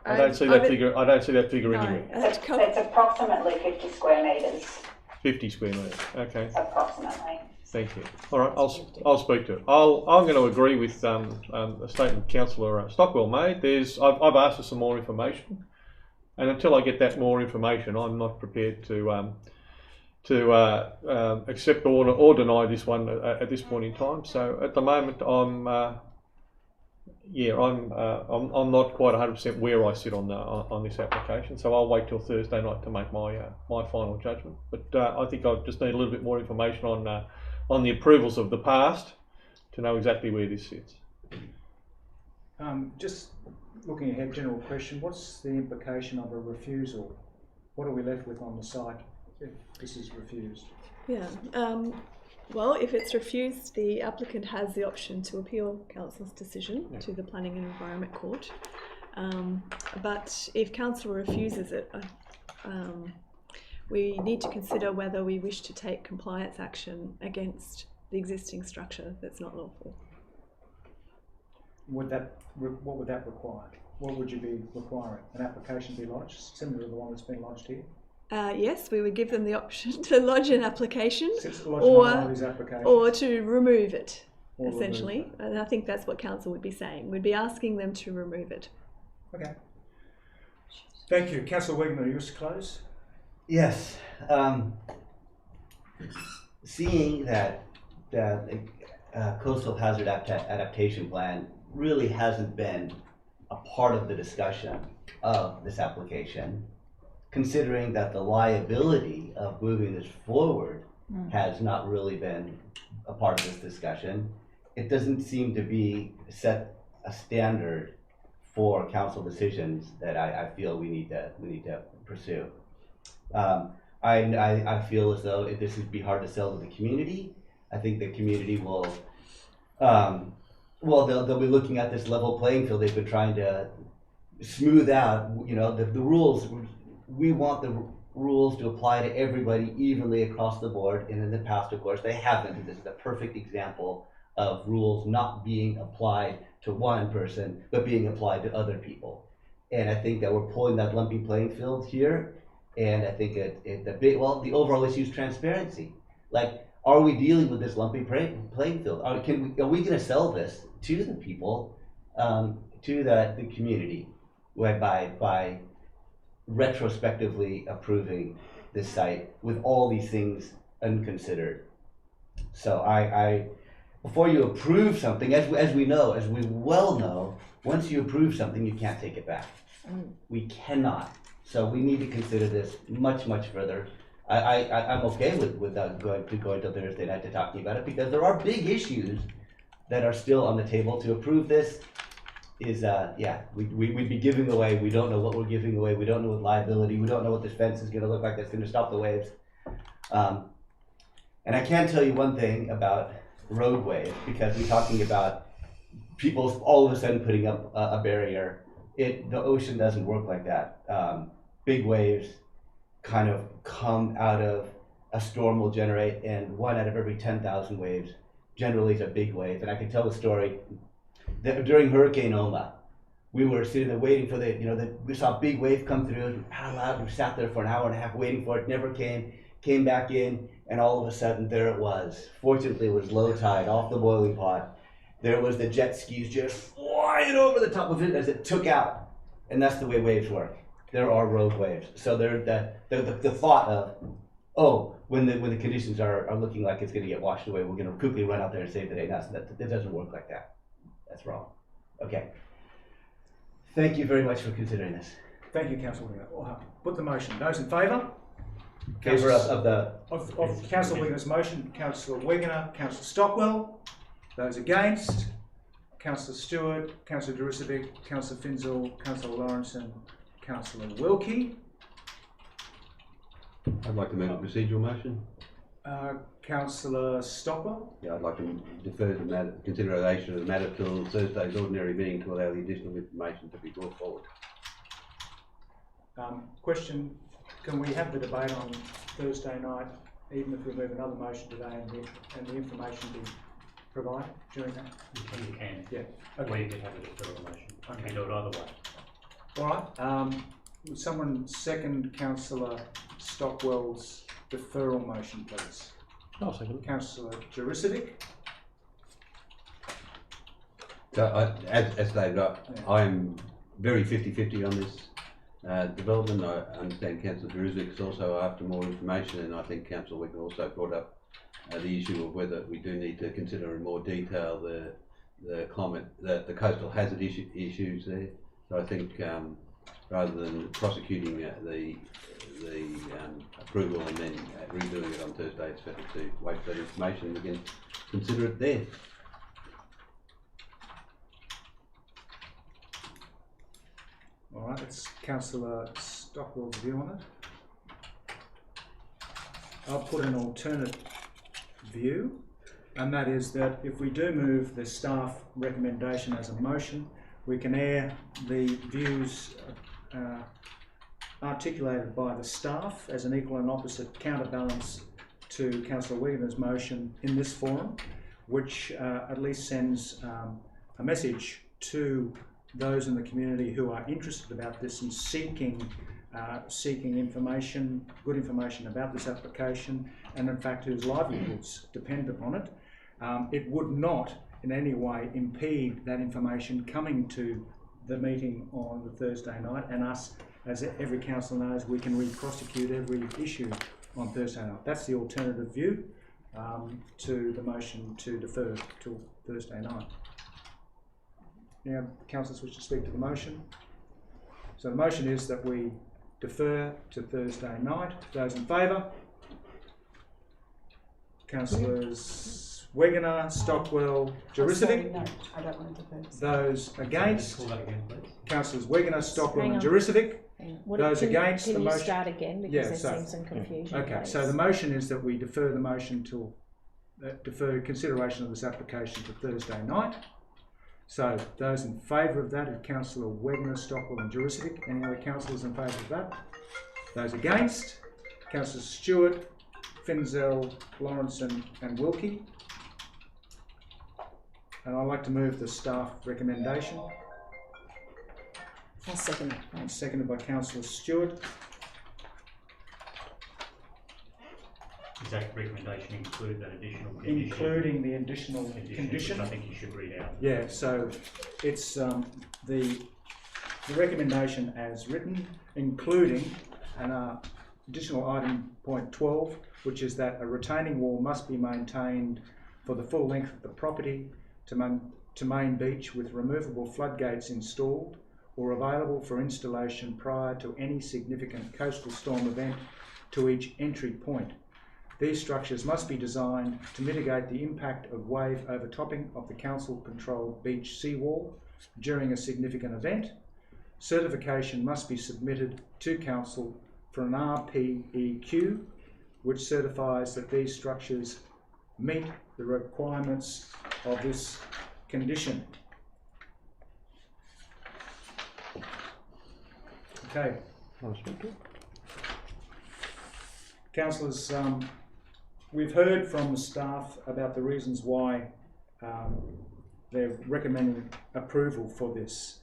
I don't see that figure. I don't see that figure anywhere.
It's approximately 50 square metres.
50 square metres. Okay.
Approximately.
Thank you. All right, I'll speak to it. I'm going to agree with a statement Councillor Stockwell made. I've asked for some more information, and until I get that more information, I'm not prepared to accept or deny this one at this point in time. So at the moment, I'm not quite 100% where I sit on this application. So I'll wait till Thursday night to make my final judgment. But I think I just need a little bit more information on the approvals of the past to know exactly where this sits.
Just looking ahead, general question, what's the implication of a refusal? What are we left with on the site if this is refused?
Yeah. Well, if it's refused, the applicant has the option to appeal council's decision to the Planning and Environment Court. But if council refuses it, we need to consider whether we wish to take compliance action against the existing structure that's not lawful.
What would that require? What would you be requiring? An application be lodged, similar to the one that's been lodged here?
Yes, we would give them the option to lodge an application
or
to remove it, essentially. And I think that's what council would be saying. We'd be asking them to remove it.
Okay. Thank you. Councillor Wegener, you wish to close?
Yes. Seeing that the coastal hazard adaptation plan really hasn't been a part of the discussion of this application, considering that the liability of moving this forward has not really been a part of this discussion, it doesn't seem to be set a standard for council decisions that I feel we need to pursue. I feel as though this would be hard to sell to the community. I think the community will, they'll be looking at this level playing field. They've been trying to smooth out, the rules. We want the rules to apply to everybody evenly across the board, and in the past, of course, they haven't. And this is a perfect example of rules not being applied to one person, but being applied to other people. And I think that we're pulling that lumpy playing field here, and I think the overall issue is transparency. Like, are we dealing with this lumpy playing field? Are we going to sell this to the people, to the community, by retrospectively approving this site with all these things unconsidered? So I before you approve something, as we well know, once you approve something, you can't take it back. We cannot. So we need to consider this much further. I'm okay with going till Thursday night to talking about it, because there are big issues that are still on the table. To approve this is we'd be giving away. We don't know what we're giving away. We don't know what liability. We don't know what this fence is going to look like that's going to stop the waves. And I can tell you one thing about roadways, because we're talking about people all of a sudden putting up a barrier. The ocean doesn't work like that. Big waves kind of come out of a storm will generate, and 1 out of every 10,000 waves generally is a big wave. And I can tell the story that during Hurricane Oma, we were sitting there waiting for we saw a big wave come through, we paddled out, we sat there for an hour and a half waiting for it, never came back in, and all of a sudden there it was. Fortunately, it was low tide off the boiling pot. There was the jet skis just flying over the top of it as it took out. And that's the way waves work. There are road waves. So the thought of, when the conditions are looking like it's going to get washed away, we're going to quickly run out there and save the day. It doesn't work like that. That's wrong. Okay. Thank you very much for considering this.
Thank you, Councillor Wegener. Put the motion. Those in favour?
Favour
of Councillor Wegener's motion, Councillor Wegener, Councillor Stockwell. Those against? Councillor Stewart, Councillor Juricevic, Councillor Finzel, Councillor Lawrenson, Councillor Wilkie.
I'd like to make a procedural motion.
Councillor Stockwell.
Yeah, I'd like to defer the consideration of the matter till Thursday's ordinary meeting to allow the additional information to be brought forward.
Question, can we have the debate on Thursday night, even if we move another motion today and the information be provided during that?
You can.
Yeah.
Okay. Or you can have a deferral motion. You can do it either way.
All right. Would someone second Councillor Stockwell's deferral motion, please?
I'll second.
Councillor Juricevic.
So as stated, I am very 50-50 on this. development. I understand Councillor Jurizovic is also after more information, and I think Councillor Wigan also brought up the issue of whether we do need to consider in more detail the climate, the coastal hazard issues there. So I think rather than prosecuting the approval and then redoing it on Thursday, it's better to wait for that information. We can consider it there.
All right, it's Councillor Stockwell's view on it. I'll put an alternate view, and that is that if we do move the staff recommendation as a motion, we can air the views articulated by the staff as an equal and opposite counterbalance to Councillor Wigan's motion in this forum, which at least sends a message to those in the community who are interested about this and seeking information, good information about this application, and in fact whose livelihoods depend upon it. It would not in any way impede that information coming to the meeting on the Thursday night, and us, as every councillor knows, we can re-prosecute every issue on Thursday night. That's the alternative view to the motion to defer till Thursday night. Now, councillors wish to speak to the motion. So the motion is that we defer to Thursday night. Those in favour? Councillors Wegener, Stockwell, Jurisovic.
No, I don't want to defer.
Those against?
Call that again, please.
Councillors Wegener, Stockwell
Hang
and
on.
Jurisovic. Those
Can
against
you
the motion?
start again, because
Yeah,
there
so-
seems some confusion.
Okay,
please.
so the motion is that we defer the motion till defer consideration of this application to Thursday night. So those in favour of that are Councillor Wegener, Stockwell and Jurisovic. Any other councillors in favour of that? Those against? Councillors Stewart, Finzel, Lawrence and Wilkie. And I'd like to move the staff recommendation.
I'll second that.
And seconded by Councillor Stewart.
Does that recommendation include that additional condition?
Including the additional condition.
Which I think you should read out.
Yeah, so it's the recommendation as written, including an additional item point 12, which is that a retaining wall must be maintained for the full length of the property to main beach, with removable floodgates installed or available for installation prior to any significant coastal storm event to each entry point. These structures must be designed to mitigate the impact of wave overtopping of the council-controlled beach seawall during a significant event. Certification must be submitted to council for an RPEQ, which certifies that these structures meet the requirements of this condition. Okay. Councillors, we've heard from the staff about the reasons why they're recommending approval for this.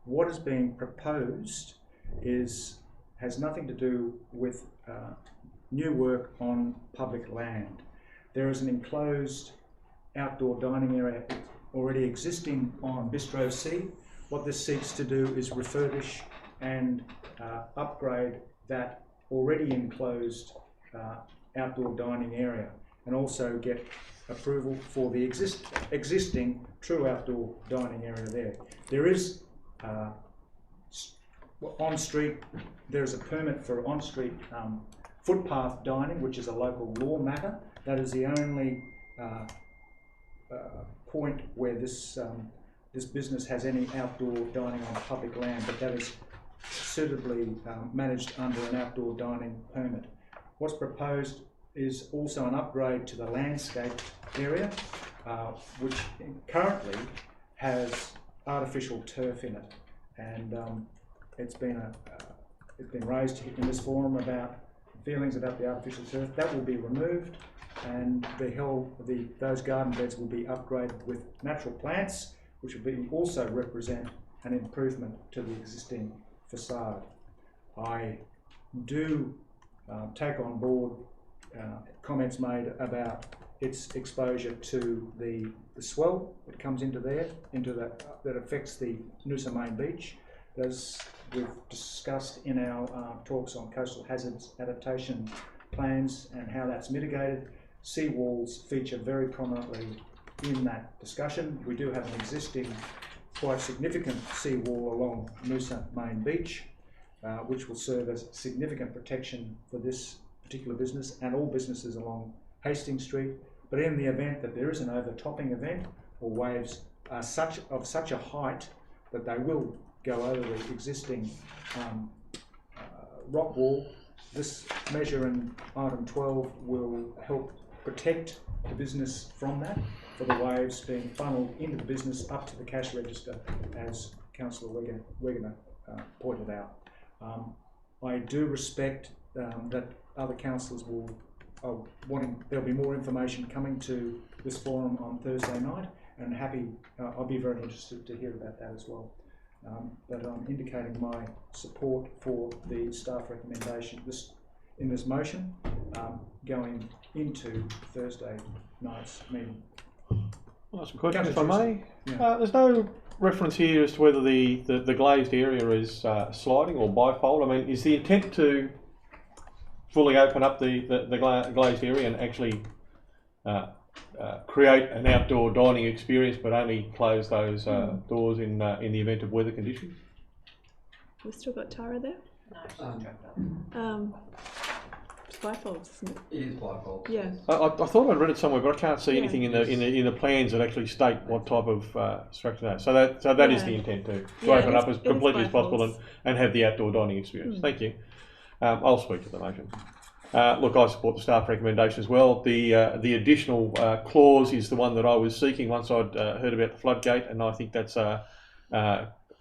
What is being proposed has nothing to do with new work on public land. There is an enclosed outdoor dining area already existing on Bistro C. What this seeks to do is refurbish and upgrade that already enclosed outdoor dining area, and also get approval for the existing true outdoor dining area there. There is on-street, there's a permit for on-street footpath dining, which is a local law matter. That is the only point where this business has any outdoor dining on public land, but that is suitably managed under an outdoor dining permit. What's proposed is also an upgrade to the landscape area, which currently has artificial turf in it, and it's been raised in this forum about feelings about the artificial turf. That will be removed, and those garden beds will be upgraded with natural plants, which will also represent an improvement to the existing facade. I do take on board comments made about its exposure to the swell that comes into there, that affects the Noosa main beach. as we've discussed in our talks on coastal hazards adaptation plans and how that's mitigated, seawalls feature very prominently in that discussion. We do have an existing quite significant seawall along Noosa main beach, which will serve as significant protection for this particular business and all businesses along Hastings Street. But in the event that there is an overtopping event or waves are of such a height that they will go over the existing rock wall, this measure in item 12 will help protect the business from that, for the waves being funnelled into the business up to the cash register, as Councillor Wegener pointed out. I do respect that other councillors there'll be more information coming to this forum on Thursday night, and I'll be very interested to hear about that as well. But I'm indicating my support for the staff recommendation in this motion going into Thursday night's meeting.
Well, some questions, if I may. Yeah. There's no reference here as to whether the glazed area is sliding or bifold. I mean, is the intent to fully open up the glazed area and actually create an outdoor dining experience, but only close those doors in the event of weather conditions?
We've still got Tara there. It's bifolds, isn't it?
It is bifold.
Yeah.
I thought I'd read it somewhere, but I can't see anything in the plans that actually state what type of structure that is. So that is the intent to open it up as completely as possible and have the outdoor dining experience. Thank you. I'll speak to the motion. Look, I support the staff recommendation as well. The additional clause is the one that I was seeking once I'd heard about the floodgate, and I think that's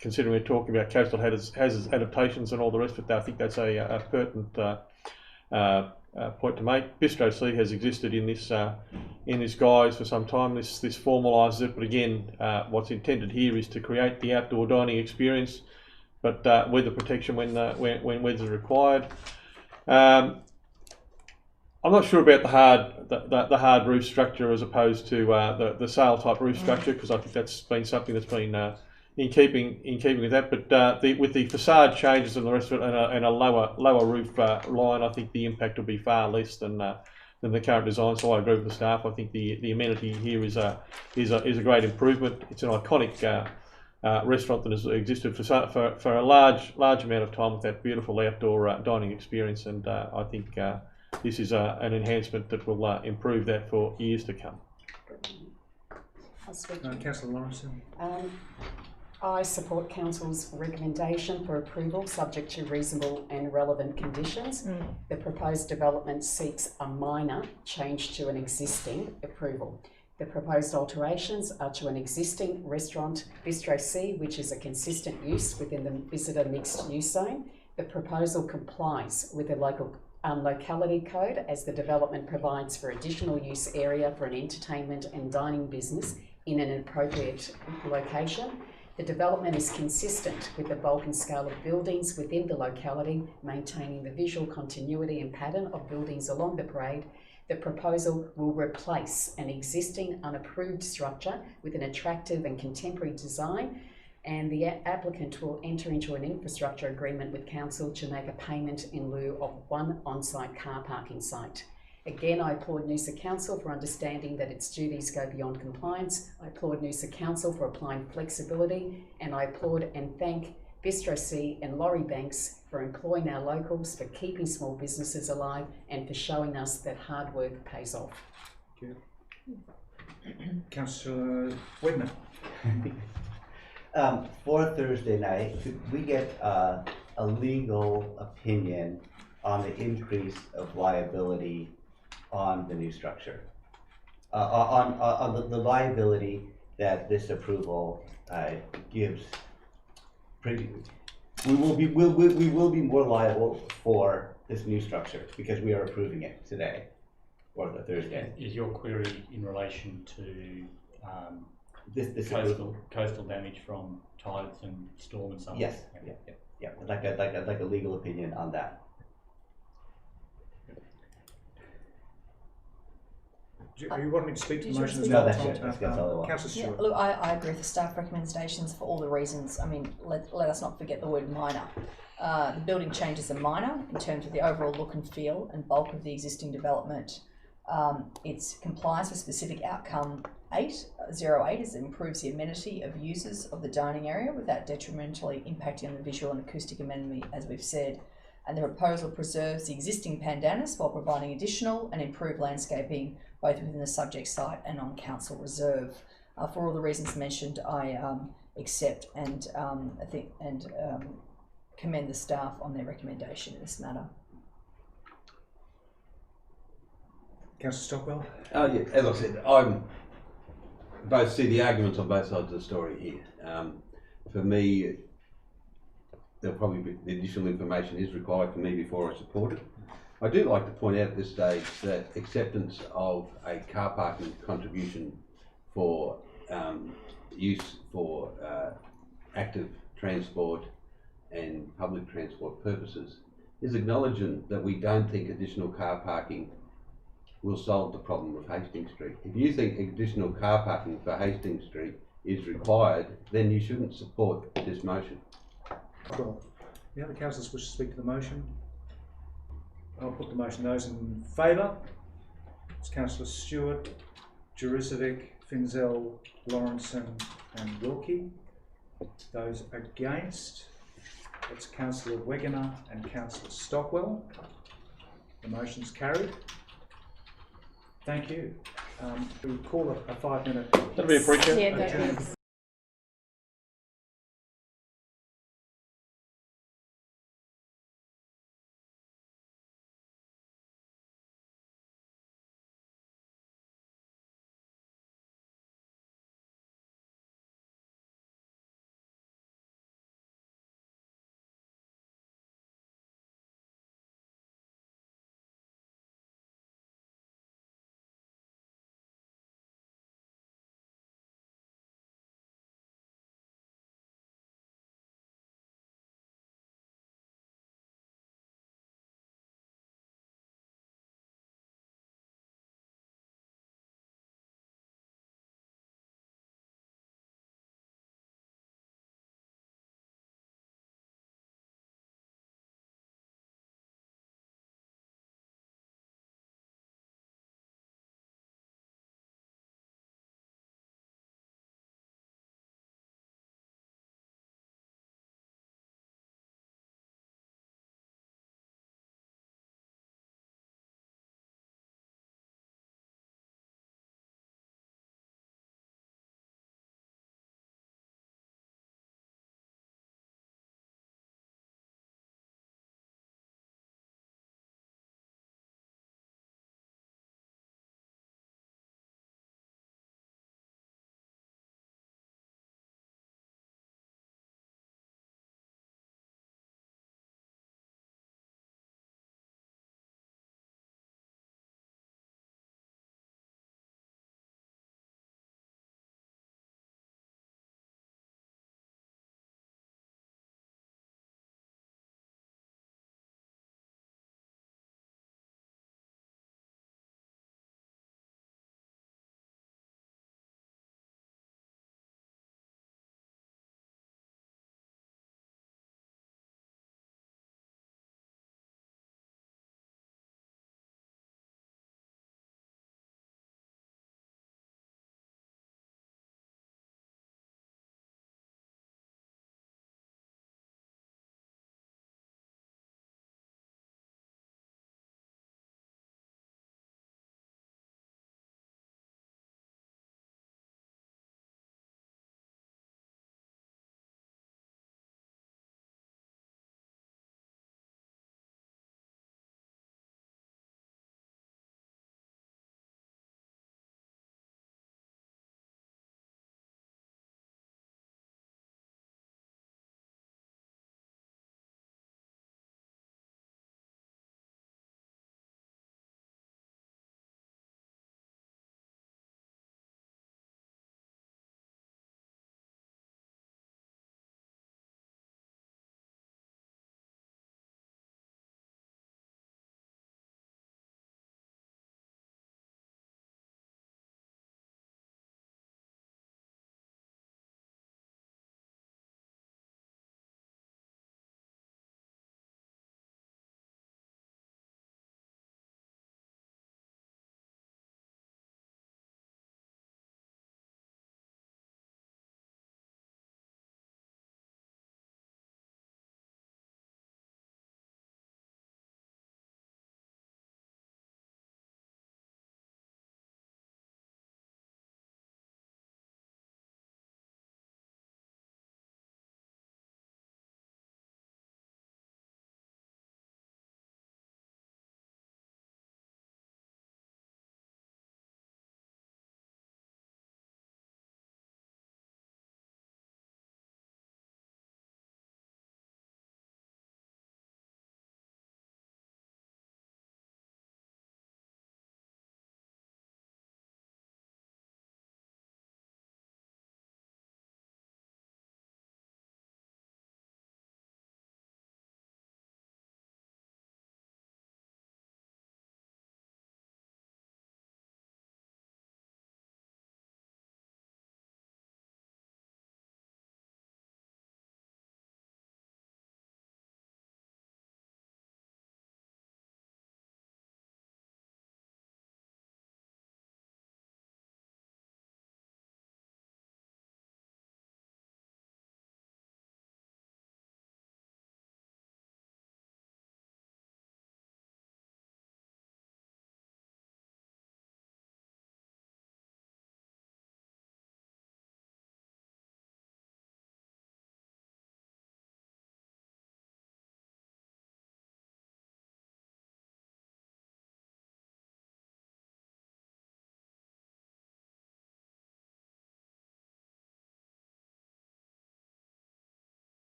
considering we're talking about coastal hazards adaptations and all the rest of it, I think that's a pertinent point to make. Bistro C has existed in this guise for some time. This formalises it, but again, what's intended here is to create the outdoor dining experience, but weather protection when weather is required. I'm not sure about the hard roof structure as opposed to the sail type roof structure, because I think that's been something that's been in keeping with that. But with the facade changes and the rest of it, and a lower roof line, I think the impact will be far less than the current design. So I agree with the staff. I think the amenity here is a great improvement. It's an iconic restaurant that has existed for a large amount of time with that beautiful outdoor dining experience, and I think this is an enhancement that will improve that for years to come.
Councillor Lawrence.
I support Council's recommendation for approval subject to reasonable and relevant conditions. The proposed development seeks a minor change to an existing approval. The proposed alterations are to an existing restaurant, Bistro C, which is a consistent use within the visitor mixed use zone. The proposal complies with the local locality code, as the development provides for additional use area for an entertainment and dining business in an appropriate location. The development is consistent with the bulk and scale of buildings within the locality, maintaining the visual continuity and pattern of buildings along the parade. The proposal will replace an existing unapproved structure with an attractive and contemporary design, and the applicant will enter into an infrastructure agreement with council to make a payment in lieu of one on-site car parking site. Again, I applaud Noosa Council for understanding that its duties go beyond compliance. I applaud Noosa Council for applying flexibility, and I applaud and thank Bistro C and Laurie Banks for employing our locals, for keeping small businesses alive, and for showing us that hard work pays off.
Thank you. Councillor Wegener.
For Thursday night, could we get a legal opinion on the increase of liability on the new structure? On the liability that this approval gives. We will be more liable for this new structure because we are approving it today or the Thursday.
Is your query in relation to
this
coastal damage from tides and storm and so on?
Yes. Yeah. I'd like a legal opinion on that.
You want me to speak to the motion as
No,
well?
that's
Tom?
it. That's all I want.
Councillor
Yeah,
Stewart.
look, I agree with the staff recommendations for all the reasons. I mean, let us not forget the word minor. The building changes are minor in terms of the overall look and feel and bulk of the existing development. It complies with specific outcome 08 as it improves the amenity of users of the dining area without detrimentally impacting on the visual and acoustic amenity, as we've said. And the proposal preserves the existing pandanus while providing additional and improved landscaping both within the subject site and on council reserve. For all the reasons mentioned, I accept and commend the staff on their recommendation in this matter.
Councillor Stockwell.
Oh yeah, as I said, I both see the arguments on both sides of the story here. For me, there'll probably be the additional information is required for me before I support it. I do like to point out at this stage that acceptance of a car parking contribution for use for active transport and public transport purposes is acknowledgement that we don't think additional car parking will solve the problem of Hastings Street. If you think additional car parking for Hastings Street is required, then you shouldn't support this motion.
Well, the other councillors wish to speak to the motion? I'll put the motion. Those in favour? It's Councillor Stewart, Juricevic, Finzel, Lawrenson and Wilkie. Those against? It's Councillor Wegener and Councillor Stockwell. The motion's carried. Thank you. We'll call it a 5-minute.
That'll be appreciated.
Yeah, that
adjournment.
is.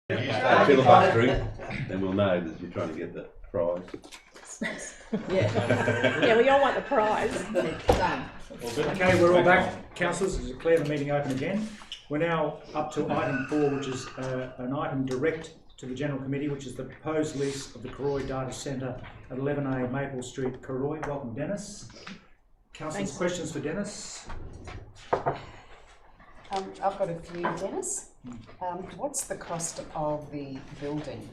Filibuster, then we'll know that you're trying to get the prize.
Yeah, we all want the prize.
Done.
Okay, we're all back. Councillors, to declare the meeting open again. We're now up to item 4, which is an item direct to the General Committee, which is the proposed lease of the Cooroy Data Centre at 11A Maple Street, Cooroy. Welcome, Dennis. Councillors, questions for Dennis?
I've got a few, Dennis. What's the cost of the building?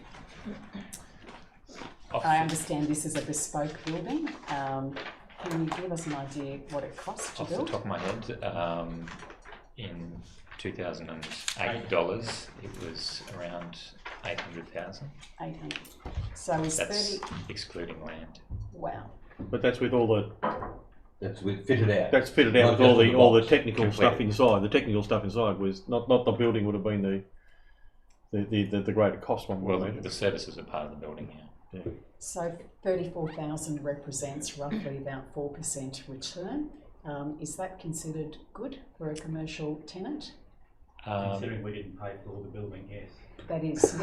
I understand this is a bespoke building. Can you give us an idea what it costs to build?
Off the top of my head, in 2008 dollars, it was around 800,000.
800. So is
That's
30...
excluding land.
Wow.
But that's with all the...
That's fitted out.
That's fitted out with all the technical stuff inside. The technical stuff inside was not the building would have been the greater cost one.
Well, the services are part of the building, yeah.
So 34,000 represents roughly about 4% return. Is that considered good for a commercial tenant?
Considering we didn't pay for all the building, yes.
That is.
A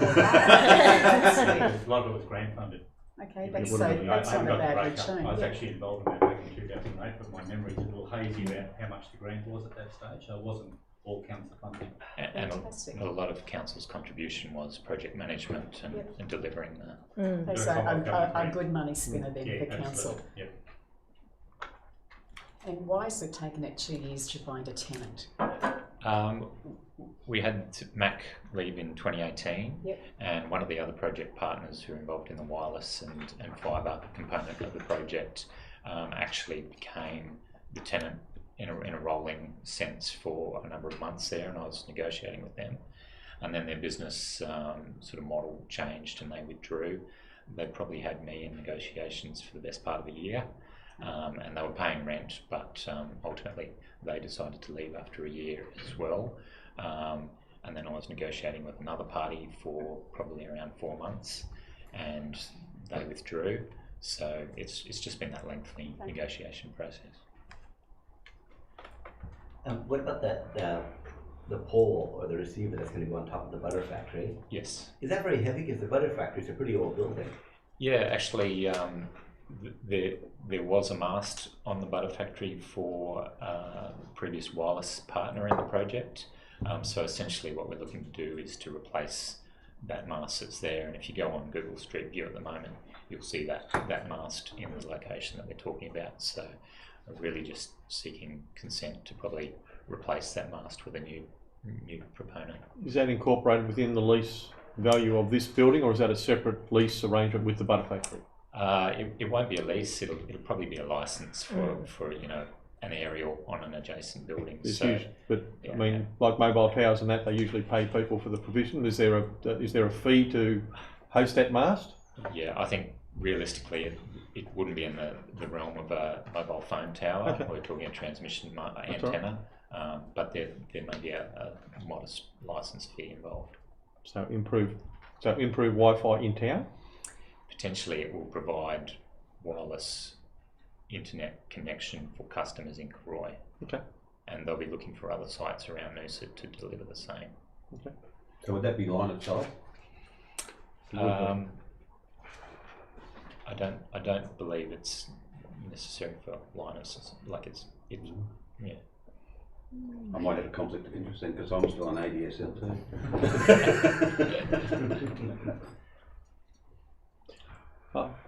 lot of it was grant funded.
Okay, that's not a bad return.
I was actually involved in that back in 2008, but my memory's a little hazy about how much the grant was at that stage. So it wasn't all council funding.
And a lot of council's contribution was project management and delivering that.
That's a good money spinner then for council.
Yep.
And why has it taken it 2 years to find a tenant?
We had Mac leave in 2018,
yep.
And one of the other project partners who are involved in the wireless and fibre component of the project actually became the tenant in a rolling sense for a number of months there, and I was negotiating with them. And then their business sort of model changed and they withdrew. They probably had me in negotiations for the best part of a year. And they were paying rent, but ultimately they decided to leave after a year as well. And then I was negotiating with another party for probably around 4 months, and they withdrew. So it's just been that lengthy negotiation process.
What about the pole or the receiver that's going to go on top of the butter factory?
Yes.
Is that very heavy? Because the butter factory is a pretty old building.
Yeah, actually, there was a mast on the butter factory for the previous wireless partner in the project. So essentially what we're looking to do is to replace that mast that's there, and if you go on Google Street View at the moment, you'll see that mast in the location that we're talking about. So we're really just seeking consent to probably replace that mast with a new proponent.
Is that incorporated within the lease value of this building, or is that a separate lease arrangement with the butter factory?
It won't be a lease. It'll probably be a license for an aerial on an adjacent building. I mean, like mobile towers and that, they usually pay people for the provision. Is there a fee to host that mast? Yeah, I think realistically it wouldn't be in the realm of a mobile phone tower. Okay. We're talking a transmission antenna, right. But there may be a modest license fee involved.
So improve Wi-Fi in town?
Potentially it will provide wireless internet connection for customers in Cooroy.
Okay.
And they'll be looking for other sites around Noosa to deliver the same.
Okay. So would that be line of sight?
I don't believe it's necessary for line of sight. Like it's yeah.
I might have a conflict of interest then, because I'm still on ADSL too.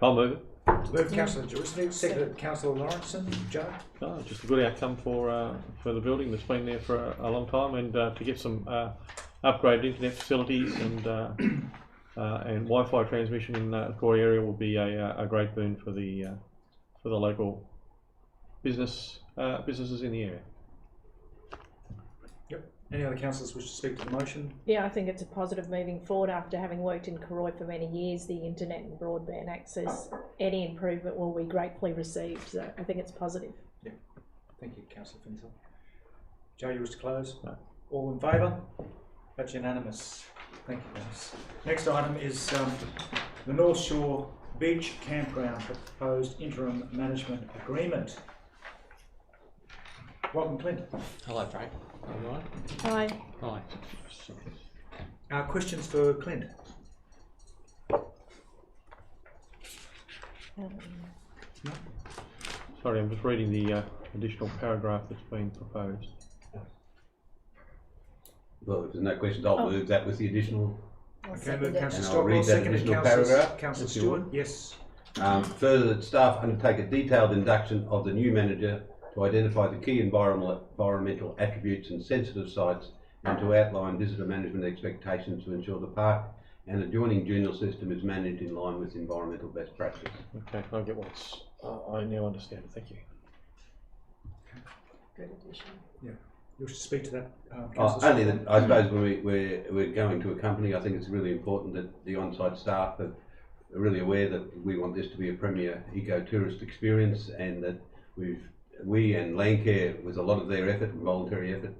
I'll move it.
Move Councillor Juristics, seconded Councillor Lawrenson. Joe?
Oh, just a good outcome for the building that's been there for a long time, and to get some upgraded internet facilities and Wi-Fi transmission in the Cooroy area will be a great boon for the local businesses in the area.
Yep. Any other councillors wish to speak to the motion?
Yeah, I think it's a positive moving forward. After having worked in Cooroy for many years, the internet and broadband access, any improvement will be gratefully received. So I think it's positive.
Yeah. Thank you, Councillor Finzel. Joe, you wish to close? No. All in favour? That's unanimous. Thank you, guys. Next item is the North Shore Beach Campground proposed interim management agreement. Welcome, Clint.
Hello, Frank. All right.
Hi.
Hi.
Questions for Clint?
Sorry, I'm just reading the additional paragraph that's been proposed.
Well, if there's no questions, I'll move that with the additional.
Okay, move Councillor
And I'll
Stockwell,
read that
seconded
additional paragraph.
Councillor Stewart. Yes.
Further, that staff undertake a detailed induction of the new manager to identify the key environmental attributes and sensitive sites, and to outline visitor management expectations to ensure the park and adjoining dual system is managed in line with environmental best practice.
Okay, I get what's. I now understand. Thank you.
Good addition.
Yeah. You wish to speak to that?
Only that I suppose when we're going to a company, I think it's really important that the on-site staff are really aware that we want this to be a premier eco-tourist experience, and that we and Landcare, with a lot of their effort and voluntary effort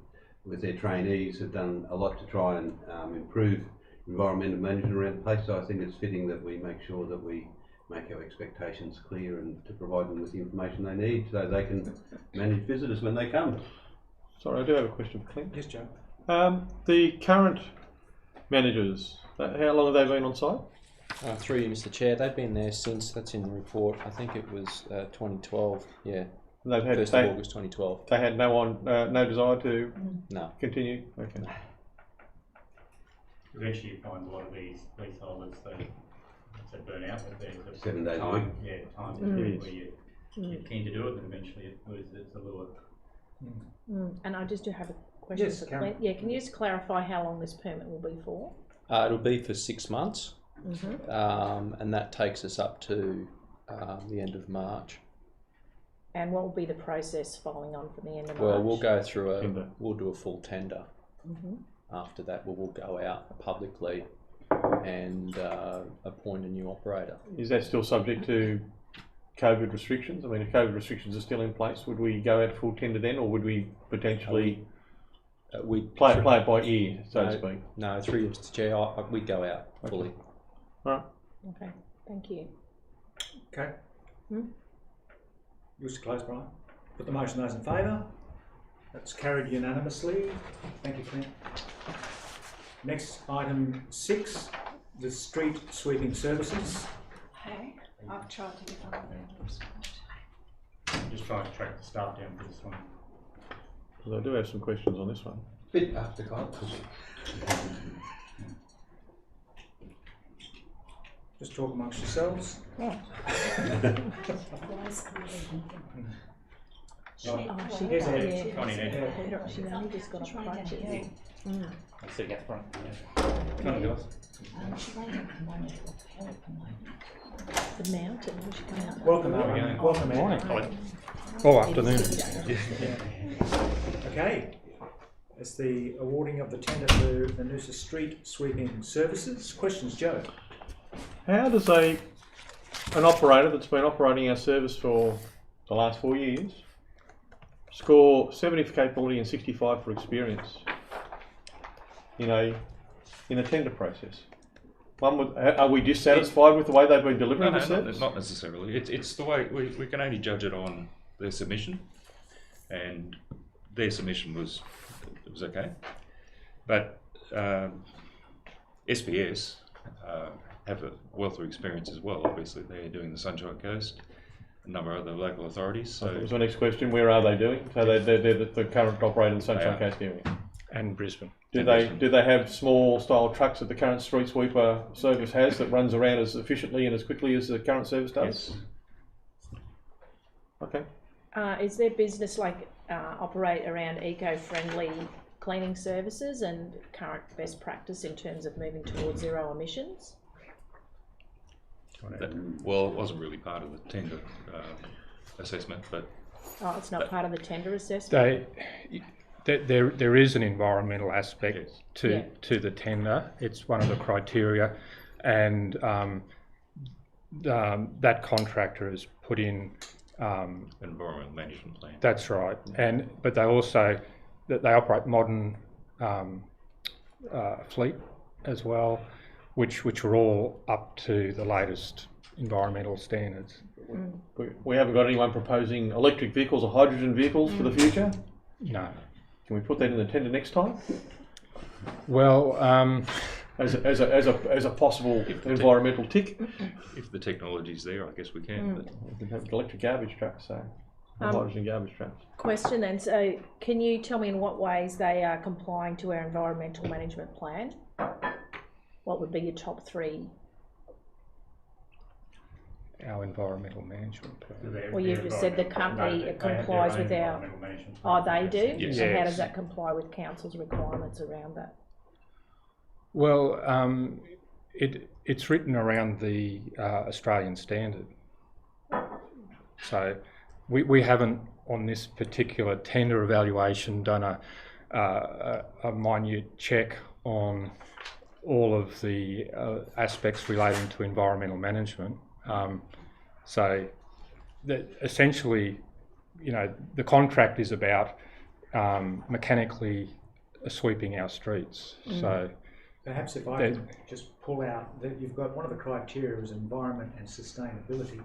with their trainees, have done a lot to try and improve environmental management around the place. So I think it's fitting that we make sure that we make our expectations clear and to provide them with the information they need so they can manage visitors when they come.
Sorry, I do have a question for Clint.
Yes, Joe.
The current managers, how long have they been on site?
Through you, Mr. Chair, they've been there since, that's in the report, I think it was 2012, yeah.
And they've had
1st of August 2012.
They had no desire to continue? Okay.
Eventually you find a lot of these leaseholders, they burn out, but there's a
7 days a
time,
week.
yeah, time period where you're keen to do it, and eventually it loses its allure.
And I just do have a question for Clint. Yeah, can you just clarify how long this permit will be for?
It'll be for 6 months, and that takes us up to the end of March.
And what will be the process following on from the end of March?
Well, we'll go through we'll do a full tender. After that, we'll go out publicly and appoint a new operator.
Is that still subject to COVID restrictions? I mean, if COVID restrictions are still in place, would we go out full tender then, or would we potentially play it by ear, so to speak?
No, through you, Mr. Chair, we'd go out fully.
All right.
Okay, thank you.
Okay. You wish to close, Brian? Put the motion, those in favour? That's carried unanimously. Thank you, Clint. Next, item 6, the street sweeping services.
Hey, I've tried to get on there.
I'm just trying to track the staff down for this one.
Because I do have some questions on this one.
Bit after God.
Just talk amongst yourselves.
She only just got off crutches.
I'll sit at the front.
Come on, guys.
The mountain, she came out.
Welcome, Abigail. Welcome,
Morning.
Oh, afternoon.
Okay. It's the awarding of the tender for the Noosa street sweeping services. Questions, Joe?
How does an operator that's been operating our service for the last 4 years score 70 for capability and 65 for experience in a tender process? Are we dissatisfied with the way they've been delivering the service?
Not necessarily. It's the way we can only judge it on their submission, and their submission was okay, but SPS have a wealth of experience as well. Obviously, they're doing the Sunshine Coast, a number of other local authorities. So
that was my next question. Where are they doing? So they're the current operator in the Sunshine Coast area.
And Brisbane.
Do they have small style trucks that the current street sweeper service has that runs around as efficiently and as quickly as the current service does?
Yes.
Okay.
Is their business operate around eco-friendly cleaning services and current best practice in terms of moving towards zero emissions?
it wasn't really part of the tender assessment, but
it's not part of the tender assessment.
There is an environmental aspect to the tender. It's one of the criteria, and that contractor has put in
environmental management plan.
That's right, but they also they operate modern fleet as well, which are all up to the latest environmental standards.
We haven't got anyone proposing electric vehicles or hydrogen vehicles for the future?
No.
Can we put that in the tender next time?
Well,
as a possible environmental tick.
If the technology's there, I guess we can. But
We can have electric garbage trucks, so hydrogen garbage trucks.
Question then, so can you tell me in what ways they are complying to our environmental management plan? What would be your top 3?
Our environmental management plan.
Well, you've just said the company complies with our... Oh, they do?
Yes.
And how does that comply with council's requirements around that?
Well, it's written around the Australian standard. So we haven't, on this particular tender evaluation, done a minute check on all of the aspects relating to environmental management. So that essentially, you know, the contract is about mechanically sweeping our streets. So
perhaps if I can just pull out that you've got one of the criteria is environment and sustainability.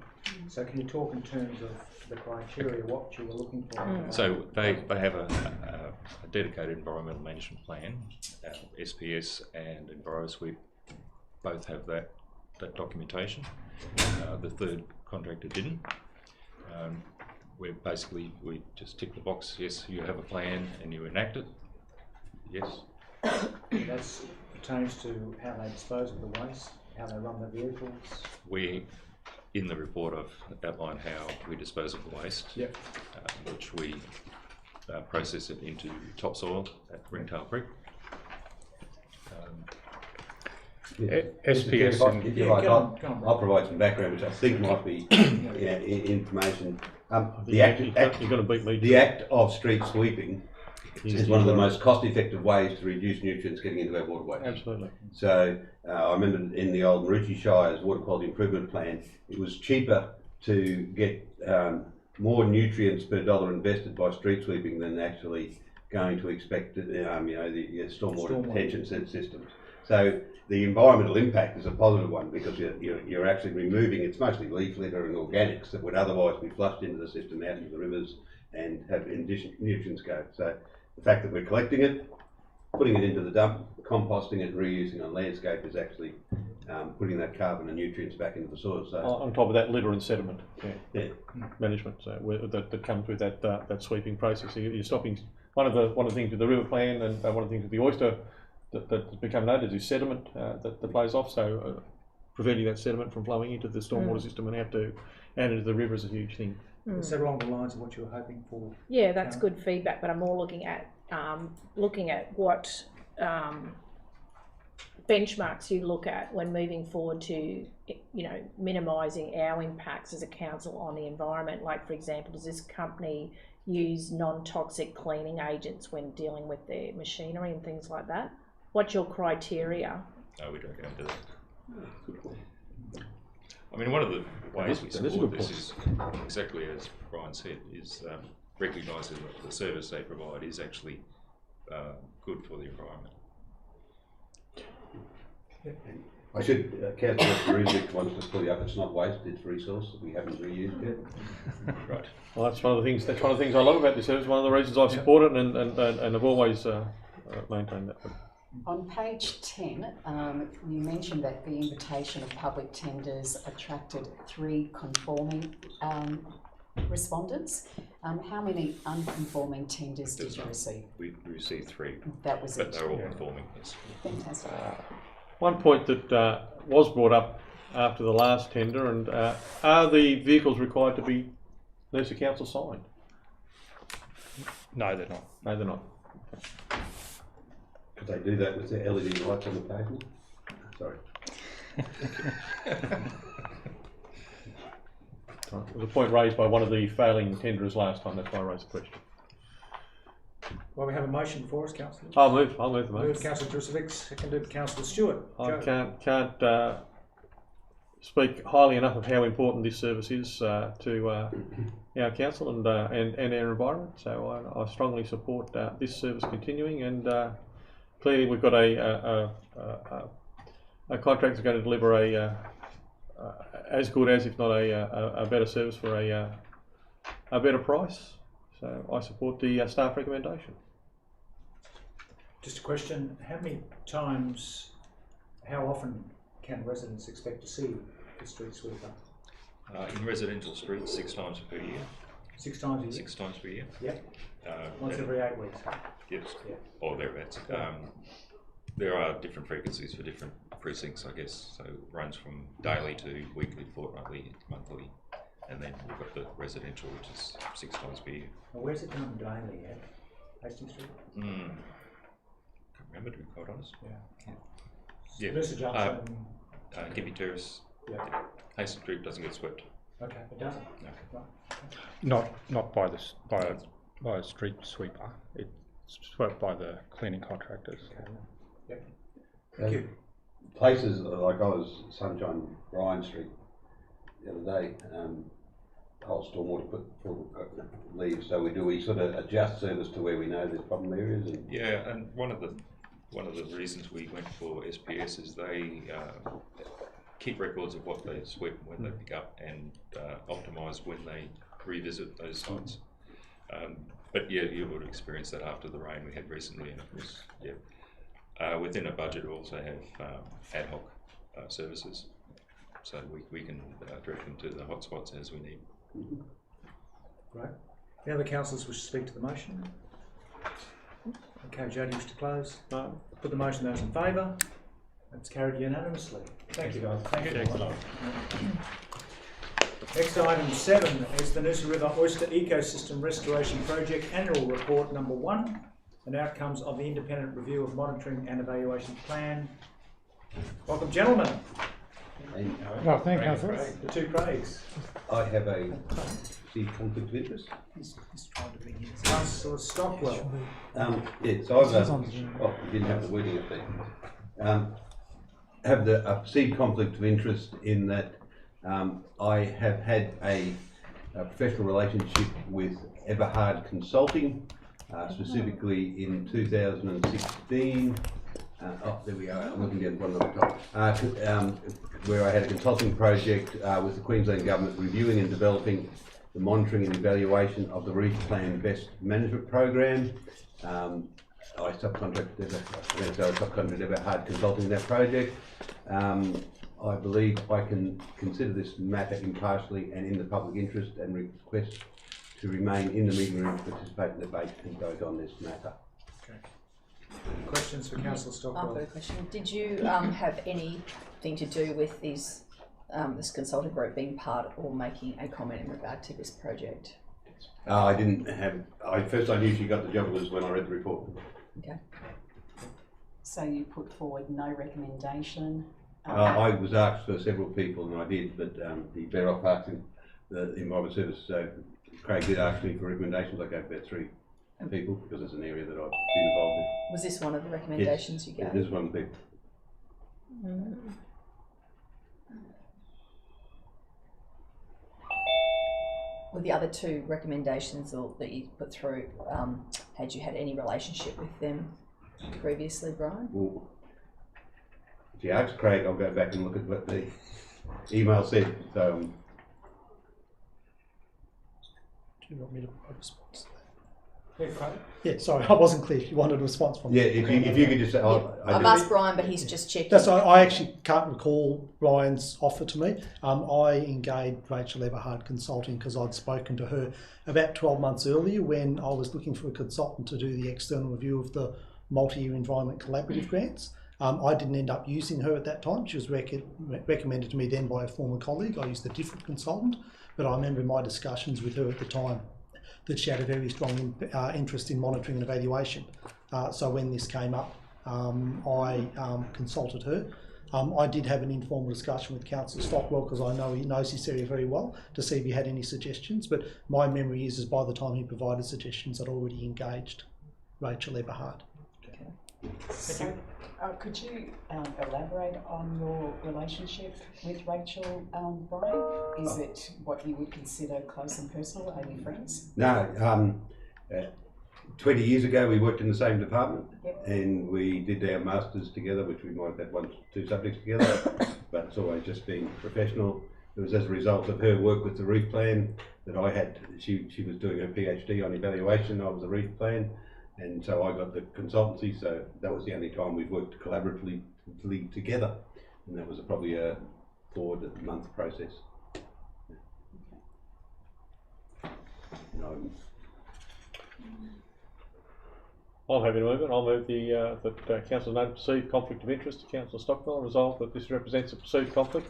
So can you talk in terms of the criteria, what you were looking for?
So they have a dedicated environmental management plan. SPS and EnviroSweep both have that documentation. The third contractor didn't. We just tick the box. Yes, you have a plan and you enact it. Yes.
That pertains to how they dispose of the waste, how they run the vehicles.
We, in the report, I've outlined how we dispose of the waste, which we process it into topsoil at Ringtail Creek.
SPS. If you like, I'll provide some background, which I think might be information. The act of street sweeping is one of the most cost-effective ways to reduce nutrients getting into our waterways.
Absolutely.
So I remember in the old Maroochy Shire's water quality improvement plan, it was cheaper to get more nutrients per dollar invested by street sweeping than actually going to expect the stormwater detention systems. So the environmental impact is a positive one because you're actually removing, it's mostly leaf litter and organics that would otherwise be flushed into the system out into the rivers and have nutrients go. So the fact that we're collecting it, putting it into the dump, composting it, reusing on landscape is actually putting that carbon and nutrients back into the soil. So
on top of that, litter and sediment management that comes with that sweeping process. So you're stopping one of the things with the river plan and one of the things with the Oyster that's become noted is sediment that flows off. So preventing that sediment from flowing into the stormwater system and out into the river is a huge thing.
Is that along the lines of what you were hoping for?
Yeah, that's good feedback, but I'm more looking at what benchmarks you look at when moving forward to, minimising our impacts as a council on the environment. Like, for example, does this company use non-toxic cleaning agents when dealing with their machinery and things like that? What's your criteria?
No, we don't go into that. I mean, one of the ways we support this is exactly as Brian said, is recognising that the service they provide is actually good for the environment.
I should, Councillor Peregian wants to pull you up, it's not waste, it's resource that we haven't reused yet.
Right.
Well, that's one of the things I love about this service, one of the reasons I support it and I've always maintained that.
On page 10, you mentioned that the invitation of public tenders attracted 3 conforming respondents. How many unconforming tenders did you receive?
We received 3.
That was
but they're all conforming, yes.
Fantastic.
One point that was brought up after the last tender, and are the vehicles required to be Noosa Council signed?
No, they're not.
No, they're not.
Could they do that with their LED lights on the pavement? Sorry.
There was a point raised by one of the failing tenderers last time, that's why I raised the question.
Well, we have a motion for us, Councillor.
I'll move the motion.
Move Councillor Drusovic, seconded Councillor Stewart.
I can't speak highly enough of how important this service is to our council and our environment. So I strongly support this service continuing, and clearly we've got a contract that's going to deliver as good as, if not a better service for a better price. So I support the staff recommendation.
Just a question, how many times how often can residents expect to see the street sweeper?
In residential streets, 6 times per year.
6 times a year?
6 times per year.
Yep. Once every 8 weeks?
Yes,
yeah.
Or thereabouts. There are different frequencies for different precincts, I guess. So it runs from daily to weekly, fortnightly, monthly. And then we've got the residential, which is 6 times per year.
Well, where's it done daily at? Hastings Street?
Can't remember, to be quite honest.
Yeah. Noosa Junction.
Gippy Terrace.
Yeah.
Hastings Street doesn't get swept.
Okay, it doesn't?
No.
Right.
Not by a street sweeper. It's swept by the cleaning contractors.
Okay. Yep. Thank you.
Places like I was Sunshine Ryan Street the other day, whole stormwater put leaves. So we sort of adjust service to where we know there's problem areas. And
yeah, and one of the reasons we went for SPS is they keep records of what they sweep and when they pick up, and optimise when they revisit those sites. But yeah, you would experience that after the rain we had recently, and of course, yeah. Within a budget, we also have ad hoc services, so we can direct them to the hotspots as we need.
Right. Any other councillors wish to speak to the motion? Okay, Jody, wish to close? No. Put the motion, those in favour? That's carried unanimously. Thank you, guys. Thank you. Next, item 7 is the Noosa River Oyster Ecosystem Restoration Project Annual Report number 1 and outcomes of the independent review of monitoring and evaluation plan. Welcome, gentlemen.
Well, thank you.
The two Craigs.
I have a conflict of interest.
He's trying to bring in Councillor Stockwell.
Yeah, so I've well, we didn't have the wording up there. Have the perceived conflict of interest in that I have had a professional relationship with Everhard Consulting, specifically in 2016. There we are. I'm looking down one at the top. Where I had a consulting project with the Queensland Government reviewing and developing the monitoring and evaluation of the Reef Plan Best Management Program. I subcontracted Everhard Consulting that project. I believe I can consider this matter impartially and in the public interest, and request to remain in the meeting room to participate in the debate and vote on this matter.
Okay. Questions for Councillor Stockwell?
I've got a question. Did you have anything to do with this consultant group being part or making a comment in regard to this project?
I didn't have. First I knew she got the job was when I read the report.
Okay.
So you put forward no recommendation?
I was asked for several people, and I did, but the better off asking the Environment Service. So Craig did ask me for recommendations. I gave about 3 people because it's an area that I've been involved in.
Was this one of the recommendations you gave?
This is one of the people.
With the other 2 recommendations that you put through, had you had any relationship with them previously, Brian?
Well, if you ask Craig, I'll go back and look at what the email said. So,
do you want me to provide a response to that?
Yeah, Craig?
Yeah, sorry, I wasn't clear. You wanted a response from me.
Yeah, if you could just say,
I've asked Brian, but he's just checking.
That's I actually can't recall Brian's offer to me. I engaged Rachel Everhard Consulting because I'd spoken to her about 12 months earlier when I was looking for a consultant to do the external review of the multi-year environment collaborative grants. I didn't end up using her at that time. She was recommended to me then by a former colleague. I used a different consultant, but I remember in my discussions with her at the time that she had a very strong interest in monitoring and evaluation. So when this came up, I consulted her. I did have an informal discussion with Councillor Stockwell because I know he knows this area very well to see if he had any suggestions, but my memory is by the time he provided suggestions I'd already engaged Rachel Everhard.
So, could you elaborate on your relationship with Rachel, Brian? Is it what you would consider close and personal? Are you friends?
No. 20 years ago we worked in the same department.
Yep.
And we did our masters together, which we might have had 1 or 2 subjects together, but it's always just been professional. It was as a result of her work with the Reef Plan that I had. She was doing her PhD on evaluation of the Reef Plan, and so I got the consultancy. So that was the only time we've worked collaboratively together, and that was probably a 4-month process. No.
I'm happy to move it. I'll move that Council note perceived conflict of interest to Councillor Stockwell and resolve that this represents a perceived conflict,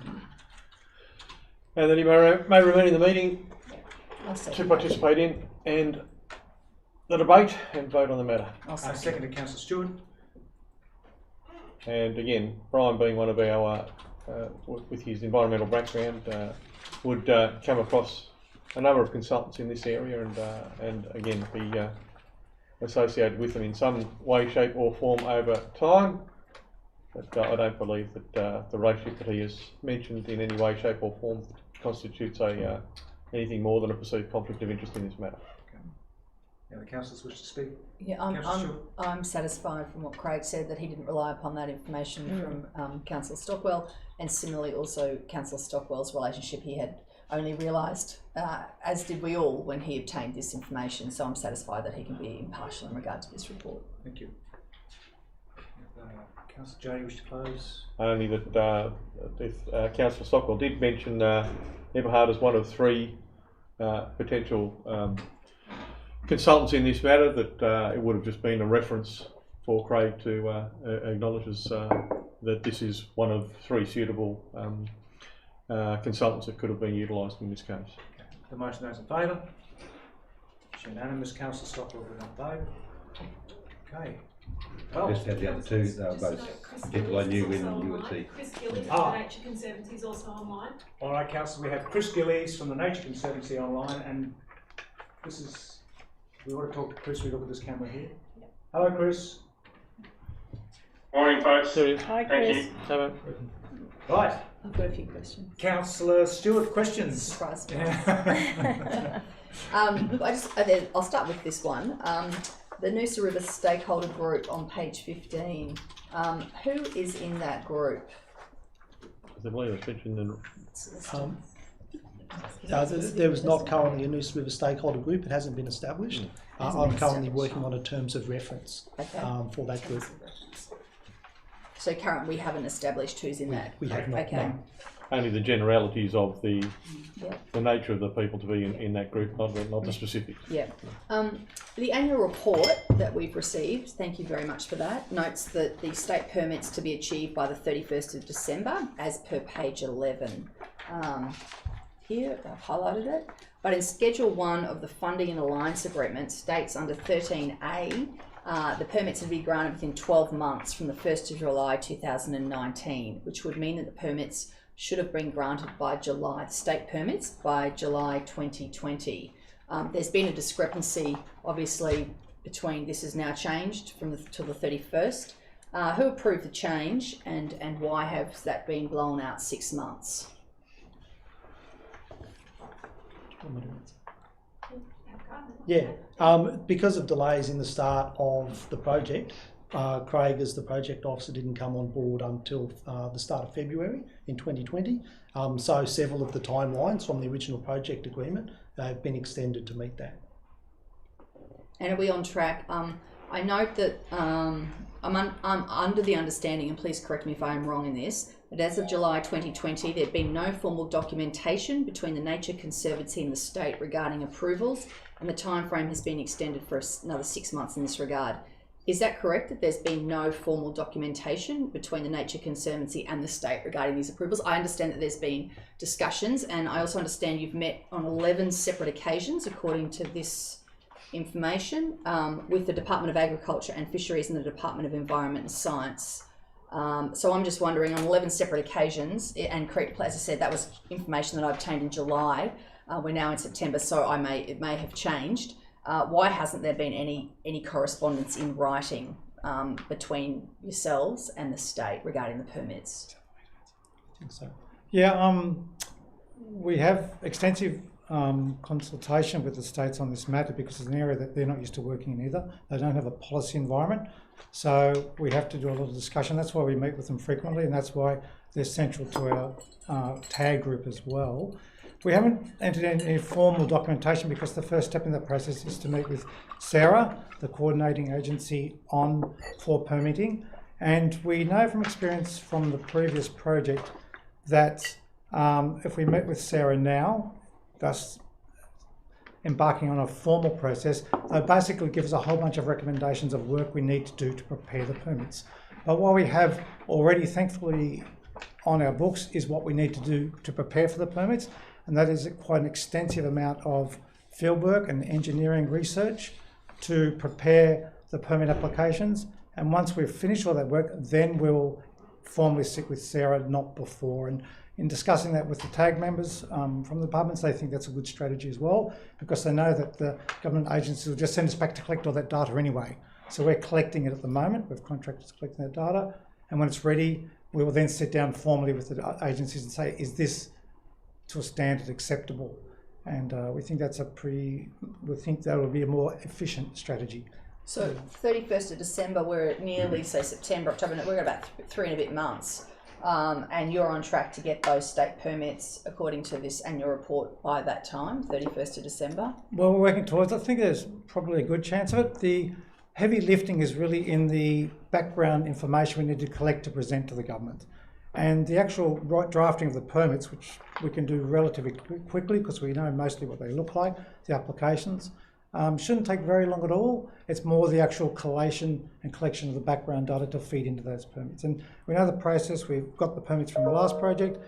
and that he may remain in the meeting to participate in and the debate and vote on the matter.
I'll second to Councillor Stewart.
And again, Brian being one of our, with his environmental background, would come across a number of consultants in this area and again be associated with them in some way, shape or form over time. But I don't believe that the relationship that he has mentioned in any way, shape or form constitutes anything more than a perceived conflict of interest in this matter.
Any other councillors wish to speak?
Yeah, I'm satisfied from what Craig said that he didn't rely upon that information from Councillor Stockwell, and similarly also Councillor Stockwell's relationship he had only realised, as did we all, when he obtained this information. So I'm satisfied that he can be impartial in regard to this report.
Thank you. Councillor Jay, wish to close?
Only that if Councillor Stockwell did mention Eberhard as one of 3 potential consultants in this matter, that it would have just been a reference for Craig to acknowledge that this is one of 3 suitable consultants that could have been utilised in this case.
Okay. The motion, those in favour? It's unanimous. Councillor Stockwell will vote. Okay.
I just had the other 2, both people I knew when you would see.
Chris Gillies from the Nature Conservancy is also online.
All right, Councillor, we have Chris Gillies from the Nature Conservancy online, and this is, we want to talk to Chris. We look at this camera here. Yep. Hello, Chris.
Morning, folks.
Hi, Chris.
Thank
you. Right.
I've got a few questions.
Councillor Stewart, questions?
Surprise. I'll start with this one. The Noosa River Stakeholder Group on page 15. Who is in that group?
I believe it's mentioned in...
there was not currently a Noosa River Stakeholder Group. It hasn't been established. I'm currently working on a terms of reference for that group.
So currently we haven't established who's in that.
We have not.
Okay.
No.
Only the generalities of the nature of the people to be in that group, not the specifics.
Yeah. The annual report that we've received, thank you very much for that, notes that the state permits to be achieved by the 31st of December, as per page 11. Here, I've highlighted it. But in Schedule 1 of the Funding and Alliance Agreement states under 13A, the permits are to be granted within 12 months from the 1st of July 2019, which would mean that the permits should have been granted by July, the state permits, by July 2020. There's been a discrepancy, obviously, between this is now changed from to the 31st. Who approved the change and why has that been blown out 6 months?
Yeah, because of delays in the start of the project, Craig, as the project officer, didn't come on board until the start of February in 2020. So several of the timelines from the original project agreement have been extended to meet that.
And are we on track? I note that I'm under the understanding, and please correct me if I am wrong in this, that as of July 2020, there had been no formal documentation between the Nature Conservancy and the state regarding approvals, and the time frame has been extended for another 6 months in this regard. Is that correct, that there's been no formal documentation between the Nature Conservancy and the state regarding these approvals? I understand that there's been discussions, and I also understand you've met on 11 separate occasions, according to this information, with the Department of Agriculture and Fisheries and the Department of Environment and Science. So I'm just wondering, on 11 separate occasions, and as I said, that was information that I obtained in July. We're now in September, so it may have changed. Why hasn't there been any correspondence in writing between yourselves and the state regarding the permits?
I think so. Yeah, we have extensive consultation with the states on this matter because it's an area that they're not used to working in either. They don't have a policy environment, so we have to do a lot of discussion. That's why we meet with them frequently, and that's why they're central to our TAG group as well. We haven't entered in any formal documentation because the first step in that process is to meet with Sarah, the coordinating agency for permitting, And we know from experience from the previous project that if we met with Sarah now, thus embarking on a formal process, they basically give us a whole bunch of recommendations of work we need to do to prepare the permits. But what we have already, thankfully, on our books is what we need to do to prepare for the permits, and that is quite an extensive amount of fieldwork and engineering research to prepare the permit applications. And once we've finished all that work, then we'll formally sit with Sarah, not before. And in discussing that with the TAG members from the departments, they think that's a good strategy as well, because they know that the government agencies will just send us back to collect all that data anyway. So we're collecting it at the moment, we've contractors collecting that data, and when it's ready, we will then sit down formally with the agencies and say, is this to a standard acceptable? And we think that's we think that will be a more efficient strategy.
So 31st of December, we're at nearly, say, September, October, we're at about 3 and a bit months. And you're on track to get those state permits according to this annual report by that time, 31st of December?
Well, we're working towards, I think there's probably a good chance of it. The heavy lifting is really in the background information we need to collect to present to the government. And the actual drafting of the permits, which we can do relatively quickly because we know mostly what they look like, the applications, shouldn't take very long at all. It's more the actual collation and collection of the background data to feed into those permits. And we know the process. We've got the permits from the last project,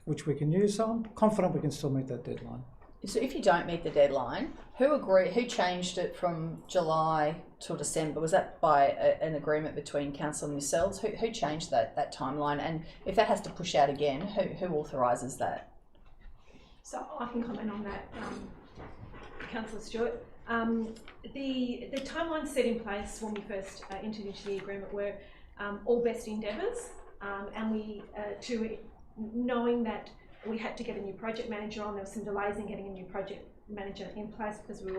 which we can use. So I'm confident we can still meet that deadline.
So if you don't meet the deadline, who changed it from July till December? Was that by an agreement between council and yourselves? Who changed that timeline? And if that has to push out again, who authorises that?
So I can comment on that, Councillor Stewart. The timelines set in place when we first entered into the agreement were all best endeavours, and we knowing that we had to get a new project manager on. There were some delays in getting a new project manager in place because it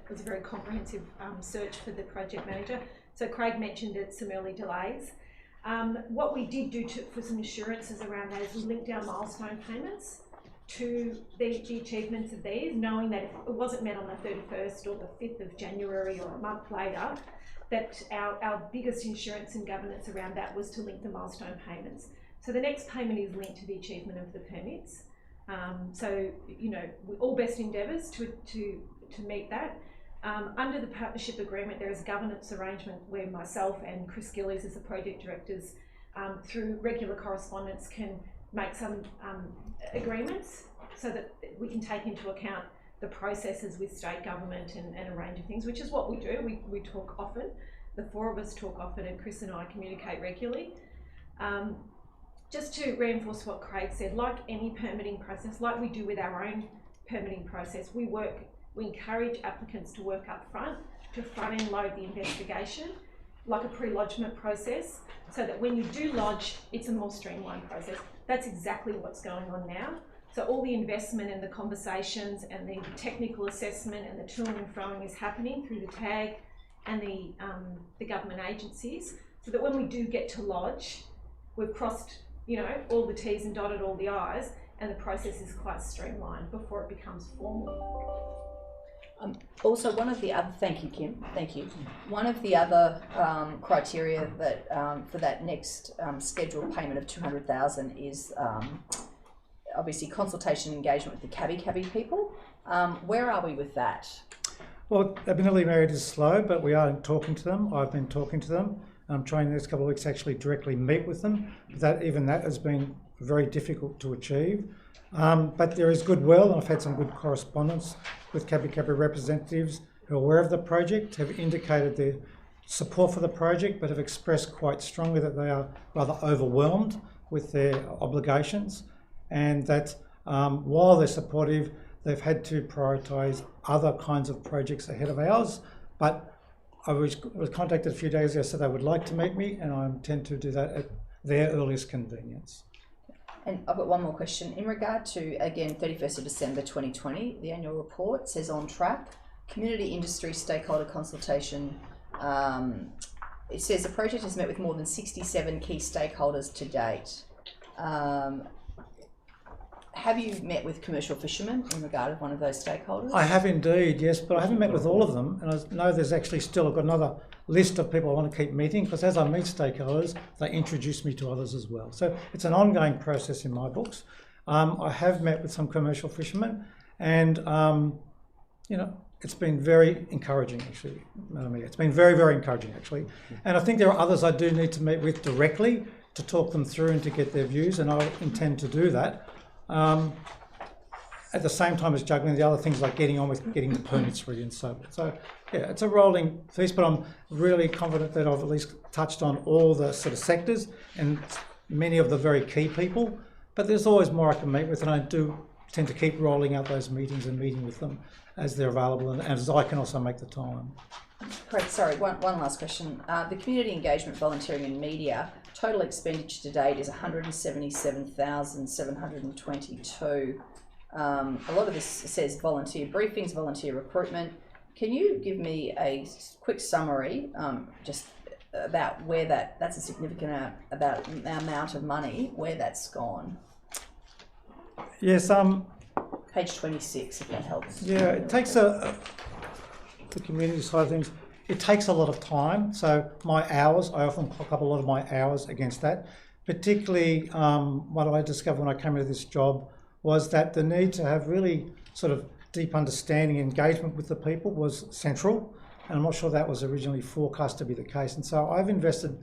was a very comprehensive search for the project manager. So Craig mentioned some early delays. What we did do for some assurances around that is we linked our milestone payments to the achievements of these, knowing that if it wasn't met on the 31st or the 5th of January or a month later, that our biggest insurance and governance around that was to link the milestone payments. So the next payment is linked to the achievement of the permits. So, you know, all best endeavours to meet that. Under the partnership agreement, there is a governance arrangement where myself and Chris Gillies as the project directors, through regular correspondence, can make some agreements so that we can take into account the processes with state government and a range of things, which is what we do. We talk often. The four of us talk often, and Chris and I communicate regularly. Just to reinforce what Craig said, like any permitting process, like we do with our own permitting process, we encourage applicants to work up front, to front-end load the investigation, like a pre-lodgement process, so that when you do lodge, it's a more streamlined process. That's exactly what's going on now. So all the investment and the conversations and the technical assessment and the toing and froing is happening through the TAG and the government agencies, so that when we do get to lodge, we've crossed, you know, all the T's and dotted all the I's, and the process is quite streamlined before it becomes formal.
Also, one of the other, thank you, Kim, thank you. One of the other criteria that for that next scheduled payment of $200,000 is obviously consultation and engagement with the Cabby people. Where are we with that?
Well, admittedly, Marriott is slow, but we are talking to them. I've been talking to them. I'm trying the next couple of weeks to actually directly meet with them. Even that has been very difficult to achieve. But there is goodwill, and I've had some good correspondence with Cabby representatives who are aware of the project, have indicated their support for the project, but have expressed quite strongly that they are rather overwhelmed with their obligations, and that while they're supportive, they've had to prioritise other kinds of projects ahead of ours. But I was contacted a few days ago, said they would like to meet me, and I intend to do that at their earliest convenience.
And I've got one more question. In regard to, again, 31st of December 2020, the annual report says on track, community industry stakeholder consultation. It says the project has met with more than 67 key stakeholders to date. have you met with commercial fishermen in regard of one of those stakeholders?
I have indeed, yes, but I haven't met with all of them, and I know there's actually still, I've got another list of people I want to keep meeting, because as I meet stakeholders, they introduce me to others as well. So it's an ongoing process in my books. I have met with some commercial fishermen, and you know, it's been very encouraging, actually. It's been very, very encouraging, actually. And I think there are others I do need to meet with directly to talk them through and to get their views, and I intend to do that. At the same time as juggling the other things like getting on with getting the permits ready and so forth. So yeah, it's a rolling piece, but I'm really confident that I've at least touched on all the sort of sectors and many of the very key people. But there's always more I can meet with, and I do tend to keep rolling out those meetings and meeting with them as they're available and as I can also make the time.
Craig, sorry, one last question. The community engagement, volunteering and media, total expenditure to date is $177,722. A lot of this says volunteer briefings, volunteer recruitment. Can you give me a quick summary just about where that's a significant about amount of money, where that's gone?
Yes,
page 26, if that helps.
Yeah, it takes the community side of things, it takes a lot of time. So my hours, I often clock up a lot of my hours against that. Particularly what I discovered when I came into this job was that the need to have really sort of deep understanding and engagement with the people was central. And I'm not sure that was originally forecast to be the case. And so I've invested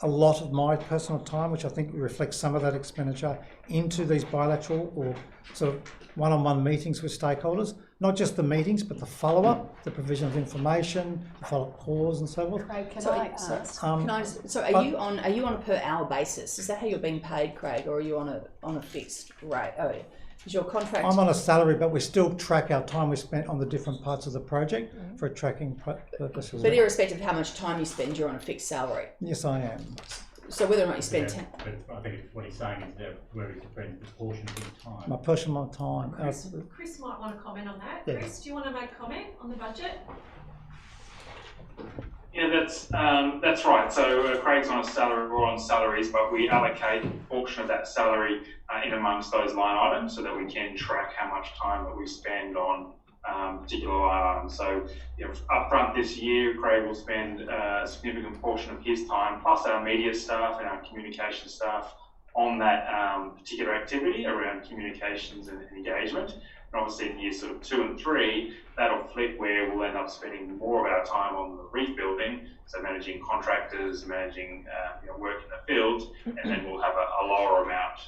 a lot of my personal time, which I think reflects some of that expenditure, into these bilateral or sort of one-on-one meetings with stakeholders. Not just the meetings, but the follow-up, the provision of information, the follow-up calls and so forth.
Craig,
So are you on a per hour basis? Is that how you're being paid, Craig, or are you on a fixed rate? Oh, yeah. Is your contract?
I'm on a salary, but we still track our time we spent on the different parts of the project for tracking purposes.
But irrespective of how much time you spend, you're on a fixed salary.
Yes, I am.
So whether or not you spend
but I think what he's saying is that where is the proportion of your time?
My portion of my time.
Chris might want to comment on that.
Yeah.
Chris, do you want to make a comment on the budget?
Yeah, that's right. So Craig's on a salary, we're on salaries, but we allocate a portion of that salary in amongst those line items so that we can track how much time that we spend on particular line items. So up front this year, Craig will spend a significant portion of his time, plus our media staff and our communication staff, on that particular activity around communications and engagement. And obviously in years sort of 2 and 3, that'll flip where we'll end up spending more of our time on the reef building, so managing contractors, managing work in the field, and then we'll have a lower amount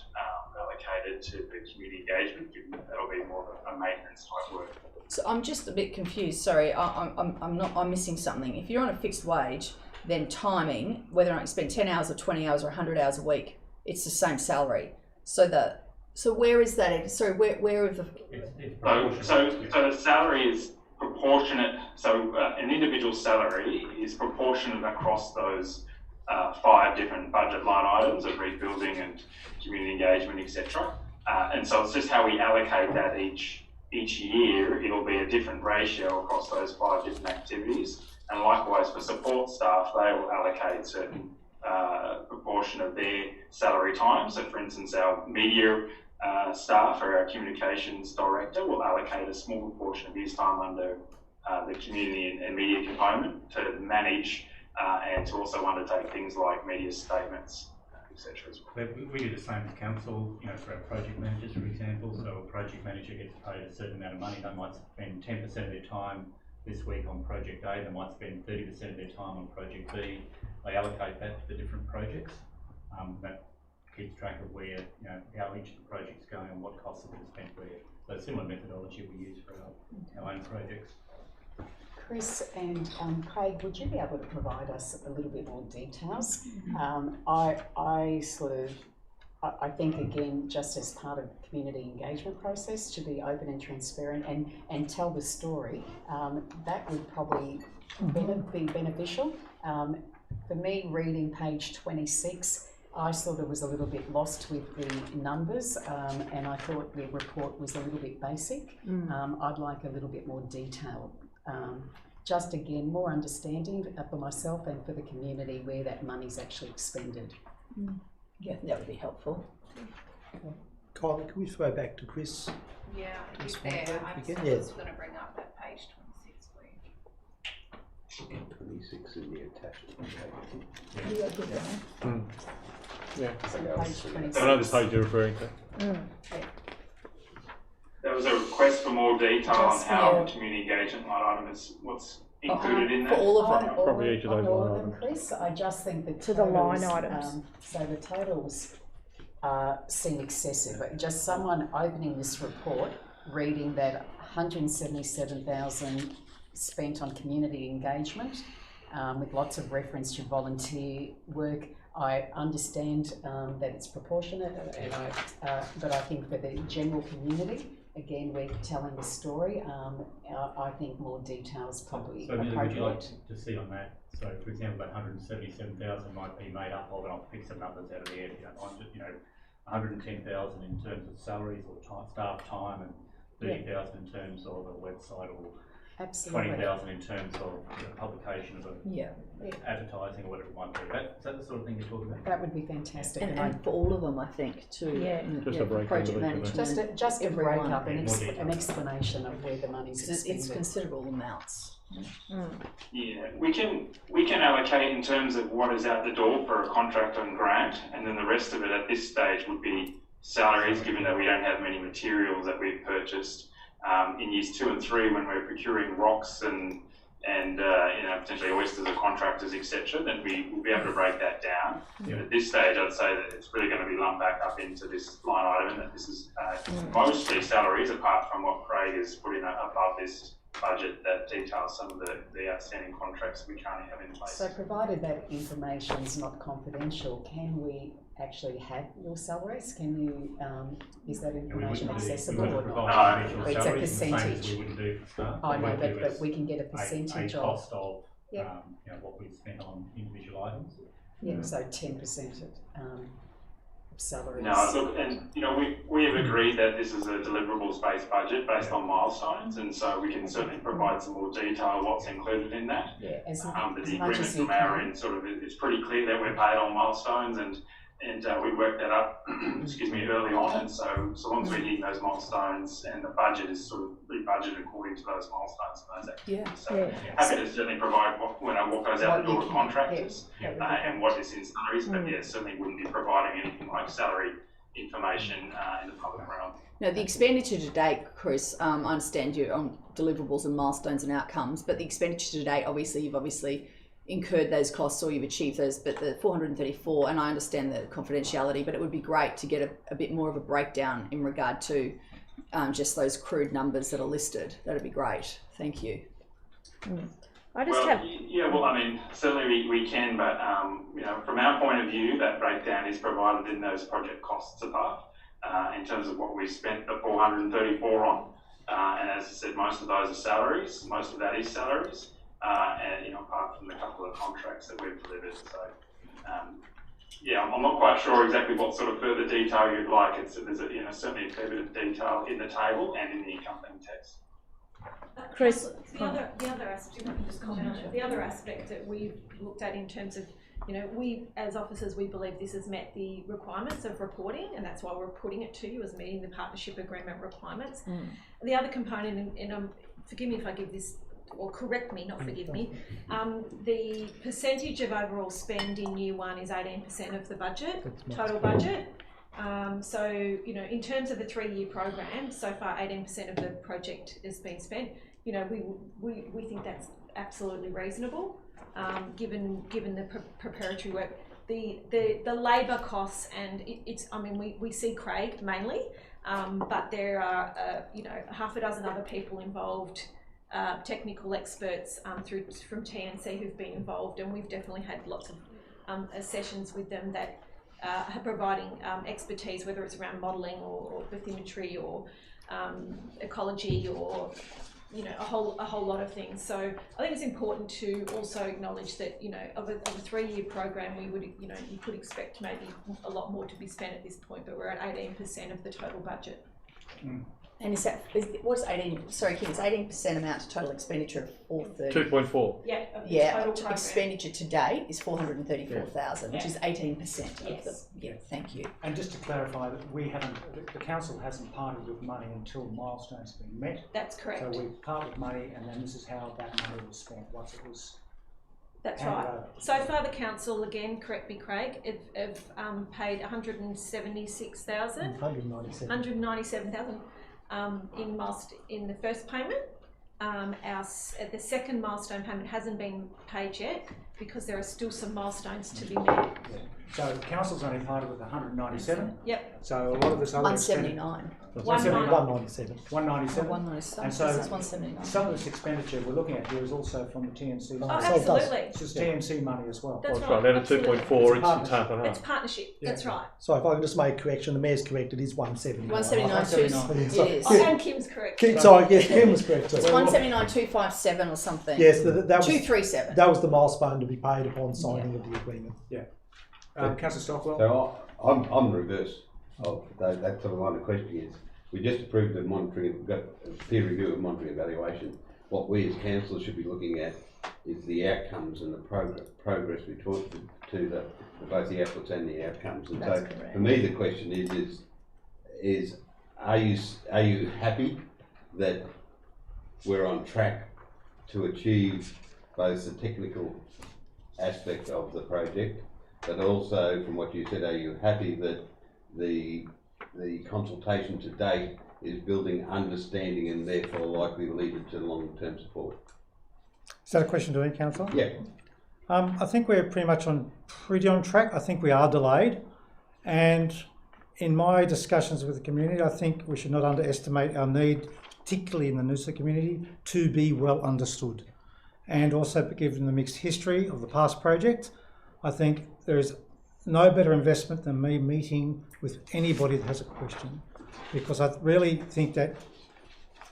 allocated to the community engagement, given that that'll be more of a maintenance type work.
So I'm just a bit confused. Sorry, I'm missing something. If you're on a fixed wage, then timing, whether or not you spend 10 hours or 20 hours or 100 hours a week, it's the same salary. So where is that? Sorry, where are the?
So the salary is proportionate. So an individual salary is proportionate across those 5 different budget line items of rebuilding and community engagement, etc. And so it's just how we allocate that each year. It'll be a different ratio across those 5 different activities. And likewise for support staff, they will allocate certain proportion of their salary time. So for instance, our media staff or our communications director will allocate a small proportion of his time under the community and media component to manage and to also undertake things like media statements, etc. as well.
We do the same as council, for our project managers, for example. So a project manager gets paid a certain amount of money. They might spend 10% of their time this week on project A, they might spend 30% of their time on project B. They allocate that to the different projects. That keeps track of where, how each of the projects going and what costs have been spent where. So similar methodology we use for our own projects.
Chris and Craig, would you be able to provide us a little bit more details? I think, again, just as part of the community engagement process, to be open and transparent and tell the story, that would probably be beneficial. For me, reading page 26, I sort of was a little bit lost with the numbers, and I thought the report was a little bit basic. I'd like a little bit more detail. Just again, more understanding for myself and for the community where that money's actually expended.
Yeah, that would be helpful.
Kylie, can we throw back to Chris?
Yeah, it's
Respond
there.
to that
I'm
again?
just going to bring up that page 26 for you.
26 in the attached.
Yeah.
So page 26.
I know this page you're referring to.
There was a request for more detail on
Just
how
for-
community engagement line item is, what's included in
For
that.
all of them.
Probably each of those
on all
line
of them,
items.
Chris. I just think the
To the line
totals,
items.
so the totals seem excessive. But just someone opening this report, reading that 177,000 spent on community engagement, with lots of reference to volunteer work. I understand that it's proportionate, and but I think for the general community, again, we're telling the story. I think more detail is probably
So, Millie, would you like
appropriate.
to see on that? So, for example, that 177,000 might be made up of, and I'll pick some numbers out of the air if you don't mind, just, 110,000 in terms of salaries or staff time, and 30,000 in terms of a website, or
Absolutely.
20,000 in terms of publication of advertising or whatever it might be. Is that the sort of thing you're talking about?
That would be fantastic.
And for all of them, I think, too.
Yeah.
Just a breakdown
project
of each of
management.
them.
Just a
everyone.
break up, an
More
explanation of where the money's
Because it's
expended.
considerable amounts.
Yeah, we can allocate in terms of what is out the door for a contract and grant, and then the rest of it at this stage would be salaries, given that we don't have many materials that we've purchased. In years 2 and 3, when we're procuring rocks and potentially oysters or contractors, etc., then we will be able to break that down.
Yeah.
At this stage, I'd say that it's really going to be lumped back up into this line item, and that this is mostly salaries, apart from what Craig has put in above this budget that details some of the outstanding contracts we currently have in place.
So provided that information is not confidential, can we actually have your salaries? Can you, is that information accessible or not? It's a percentage.
We wouldn't do for staff.
I know,
What we do
but
is
we can get a percentage
a
of.
cost of
Yep.
what we've spent on individual items.
Yeah, so 10% of salaries.
No, look, and we have agreed that this is a deliverables-based budget based on milestones, and so we can certainly provide some more detail of what's included in that.
Yeah,
But the
much
agreement
as you
from our
can.
end it's pretty clear that we're paid on milestones, and we worked that up, early on, and so long as we're hitting those milestones, and the budget is sort of rebudgeted according to those milestones and those activities. So happy to certainly provide what goes out the door to contractors, and what is in salaries, but certainly wouldn't be providing anything like salary information in the public realm.
No, the expenditure to date, Chris, I understand you're on deliverables and milestones and outcomes, but the expenditure to date, you've obviously incurred those costs or you've achieved those, but the 434, and I understand the confidentiality, but it would be great to get a bit more of a breakdown in regard to just those crude numbers that are listed. That'd be great. Thank you.
Certainly we can, but from our point of view, that breakdown is provided in those project costs above, in terms of what we spent the 434 on, and as I said, most of those are salaries. Most of that is salaries, and apart from the couple of contracts that we've delivered. So, I'm not quite sure exactly what sort of further detail you'd like. There's certainly a fair bit of detail in the table and in the accompanying text.
Chris,
the other aspect, if I can just comment on it, the other aspect that we've looked at in terms of, we as officers, we believe this has met the requirements of reporting, and that's why we're putting it to you as meeting the partnership agreement requirements. The other component, and forgive me if I give this, or correct me, not forgive me, the percentage of overall spend in year 1 is 18% of the budget, total budget. So, in terms of the 3-year program, so far 18% of the project has been spent. We think that's absolutely reasonable, given the preparatory work. The labour costs, and we see Craig mainly, but there are half a dozen other people involved, technical experts from TNC who've been involved, and we've definitely had lots of sessions with them that are providing expertise, whether it's around modelling or bathymetry or ecology or a whole lot of things. So I think it's important to also acknowledge that of a 3-year program, we would you could expect maybe a lot more to be spent at this point, but we're at 18% of the total budget.
And is that, what's 18, sorry Kim, it's 18% amount to total expenditure of 430.
2.4.
Yeah, of the
Yeah,
total program.
expenditure to date is 434,000, which
Yeah.
is 18% of the,
Yes.
yeah, thank you.
And just to clarify, that we haven't, the council hasn't parted with money until milestones have been met.
That's correct.
So we part with money, and then this is how that money was spent once it was.
That's
handed
right.
over.
So far, the council, again, correct me, Craig, have paid 176,000. 197,000 in the first payment. The second milestone payment hasn't been paid yet because there are still some milestones to be met.
Yeah. So the council's only parted with 197.
Yep.
So a lot of this other
179.
197.
197.
197. And so
179.
some of this expenditure we're looking at here is also from the TNC.
Oh, absolutely.
It's just TNC money as well.
That's
right. Out of 2.4, it's half and half.
It's partnership.
Yeah.
That's right.
So if I can just make a correction, the mayor's correct, it is 179.
179. It is.
Oh, and Kim's correct.
Sorry, yes, Kim was correct too.
It's 179,257 or something.
Yes, that was
237.
That was the milestone to be paid upon signing of the agreement.
Yeah. Councillor Stockwell?
So I'm the reverse of that sort of line of questioning is, we just approved the monitoring, we've got a peer review of monitoring evaluation. What we as councillors should be looking at is the outcomes and the progress we talk to both the outputs and the outcomes. And
That's
so
correct.
for me the question is are you happy that we're on track to achieve both the technical aspect of the project, but also from what you said, are you happy that the consultation to date is building understanding and therefore likely leading to long-term support?
Is that a question to me, Councillor?
Yeah.
I think we're pretty on track. I think we are delayed, and in my discussions with the community, I think we should not underestimate our need, particularly in the Noosa community, to be well understood. And also, given the mixed history of the past project, I think there is no better investment than me meeting with anybody that has a question, because I really think that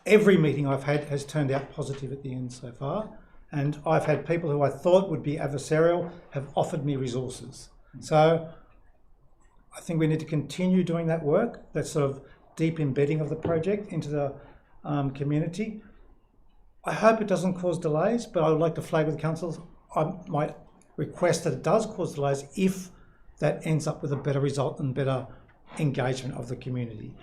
every meeting I've had has turned out positive at the end so far. And I've had people who I thought would be adversarial have offered me resources. So I think we need to continue doing that work, that sort of deep embedding of the project into the community. I hope it doesn't cause delays, but I would like to flag with the councils, I might request that it does cause delays if that ends up with a better result and better engagement of the community.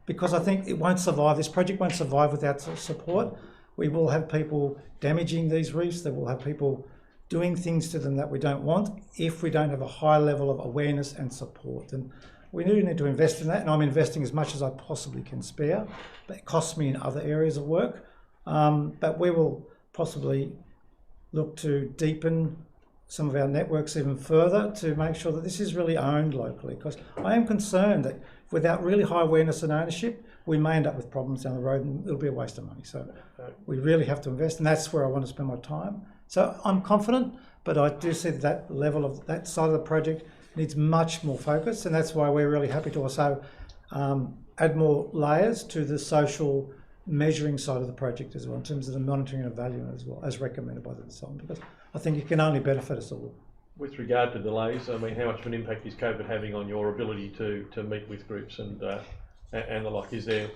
Because I think it won't survive, this project won't survive without support. We will have people damaging these reefs, there will have people doing things to them that we don't want if we don't have a high level of awareness and support. And we do need to invest in that, and I'm investing as much as I possibly can spare, but it costs me in other areas of work. But we will possibly look to deepen some of our networks even further to make sure that this is really owned locally, because I am concerned that without really high awareness and ownership, we may end up with problems down the road and it'll be a waste of money. So we really have to invest, and that's where I want to spend my time. So I'm confident, but I do see that level of that side of the project needs much more focus, and that's why we're really happy to also add more layers to the social measuring side of the project as well, in terms of the monitoring and evaluation as well, as recommended by the consultant, because I think it can only benefit us all.
With regard to delays, I mean, how much of an impact is COVID having on your ability to meet with groups and the like? Is there?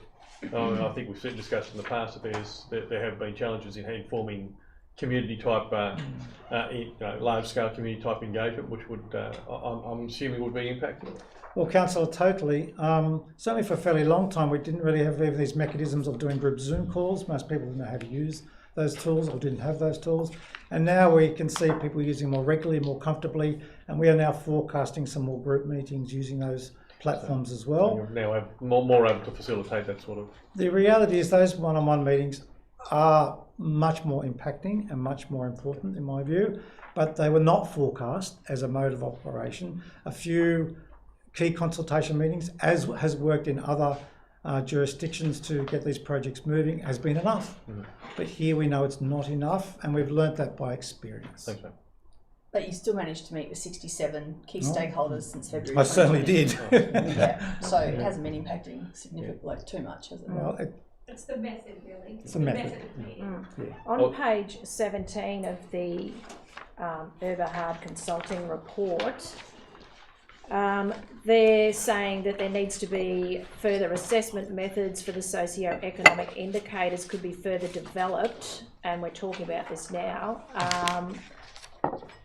I think we've discussed in the past that there have been challenges in forming community type, large scale community type engagement, which would I'm assuming would be impacted.
Well, Councillor, totally. Certainly for a fairly long time, we didn't really have these mechanisms of doing group Zoom calls. Most people didn't know how to use those tools or didn't have those tools. And now we can see people using more regularly, more comfortably, and we are now forecasting some more group meetings using those platforms as well.
You're now more able to facilitate that sort of...
The reality is those one-on-one meetings are much more impacting and much more important in my view, but they were not forecast as a mode of operation. A few key consultation meetings, as has worked in other jurisdictions to get these projects moving, has been enough. But here we know it's not enough, and we've learnt that by experience.
Thanks, mate.
But you still managed to meet with 67 key stakeholders since February.
I certainly did.
Yeah. So it hasn't been impacting significantly, too much, has it?
Well,
It's the method, really.
It's the method.
of meeting.
On page 17 of the Eberhard Consulting report, They're saying that there needs to be further assessment methods for the socio-economic indicators could be further developed, and we're talking about this now.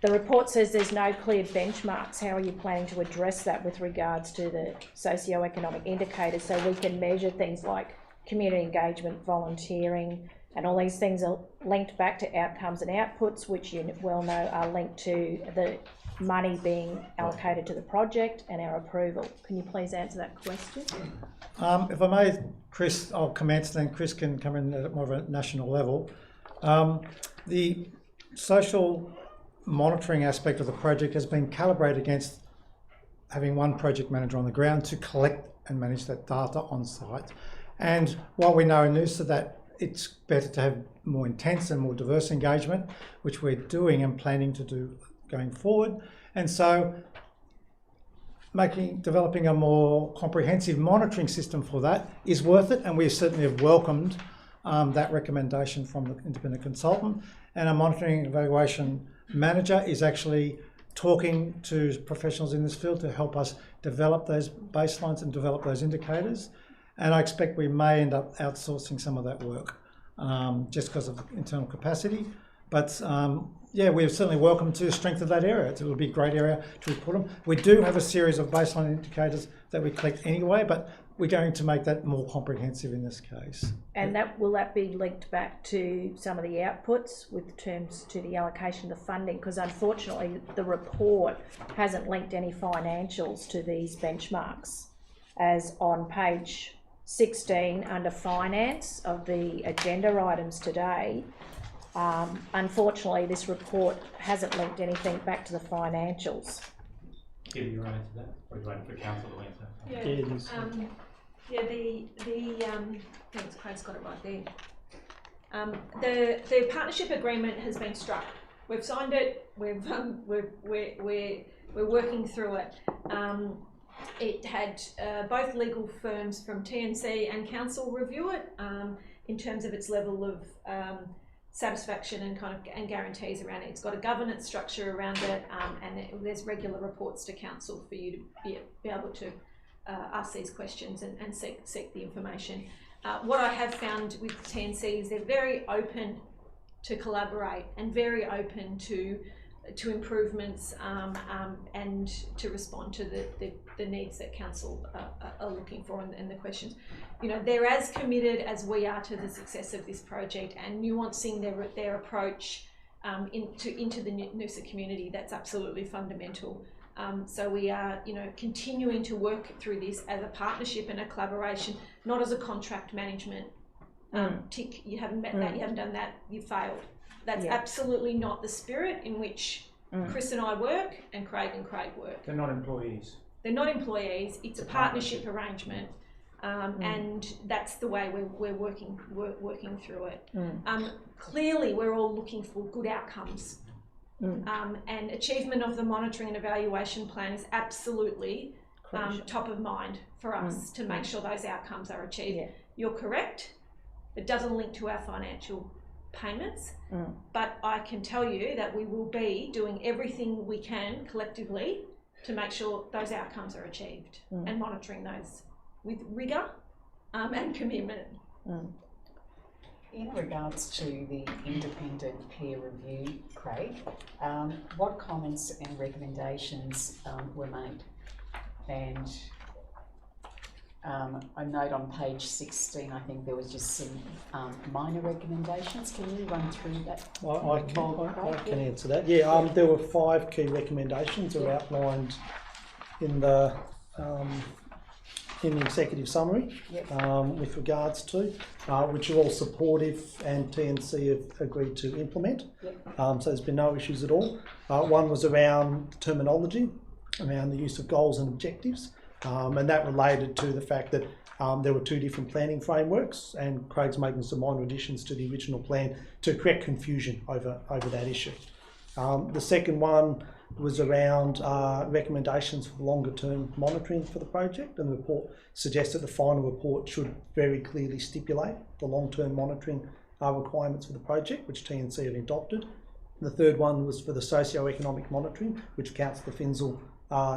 The report says there's no clear benchmarks. How are you planning to address that with regards to the socio-economic indicators so we can measure things like community engagement, volunteering, and all these things are linked back to outcomes and outputs, which you well know are linked to the money being allocated to the project and our approval. Can you please answer that question?
If I may, Chris, I'll commence, then Chris can come in at more of a national level. The social monitoring aspect of the project has been calibrated against having one project manager on the ground to collect and manage that data on site. And while we know in Noosa that it's better to have more intense and more diverse engagement, which we're doing and planning to do going forward, and so developing a more comprehensive monitoring system for that is worth it, and we certainly have welcomed that recommendation from the independent consultant. And our monitoring evaluation manager is actually talking to professionals in this field to help us develop those baselines and develop those indicators. And I expect we may end up outsourcing some of that work just because of internal capacity. But yeah, we're certainly welcome to the strength of that area. It will be a great area to report them. We do have a series of baseline indicators that we collect anyway, but we're going to make that more comprehensive in this case.
And will that be linked back to some of the outputs with terms to the allocation of funding? Because unfortunately the report hasn't linked any financials to these benchmarks, as on page 16 under finance of the agenda items today. Unfortunately this report hasn't linked anything back to the financials.
Give you answer that, or are you waiting for council to answer?
Thanks, Craig's got it right there. The partnership agreement has been struck. We've signed it. We're working through it. It had both legal firms from TNC and council review it in terms of its level of satisfaction and guarantees around it. It's got a governance structure around it, and there's regular reports to council for you to be able to ask these questions and seek the information. What I have found with TNC is they're very open to collaborate and very open to improvements and to respond to the needs that council are looking for and the questions. You know, they're as committed as we are to the success of this project, and nuancing their approach into the Noosa community. That's absolutely fundamental. So we are, continuing to work through this as a partnership and a collaboration, not as a contract management. Tick, you haven't met that, you haven't done that, you failed. That's absolutely not the spirit in which Chris and I work and Craig work.
They're not employees.
They're not employees. It's a partnership arrangement, and that's the way we're working through it. Clearly, we're all looking for good outcomes. And achievement of the monitoring and evaluation plan is absolutely top of mind for us to make sure those outcomes are achieved. You're correct. It doesn't link to our financial payments, but I can tell you that we will be doing everything we can collectively to make sure those outcomes are achieved and monitoring those with rigour and commitment.
In regards to the independent peer review, Craig, what comments and recommendations were made? And I note on page 16, I think there was just some minor recommendations. Can you run through that?
I can answer that. Yeah, there were 5 key recommendations that are outlined in the executive summary with regards to, which are all supportive and TNC have agreed to implement. So there's been no issues at all. One was around terminology, around the use of goals and objectives, and that related to the fact that there were 2 different planning frameworks, and Craig's making some minor additions to the original plan to correct confusion over that issue. The second one was around recommendations for longer term monitoring for the project, and the report suggests that the final report should very clearly stipulate the long-term monitoring requirements for the project, which TNC have adopted. And the third one was for the socio-economic monitoring, which Councillor Finzel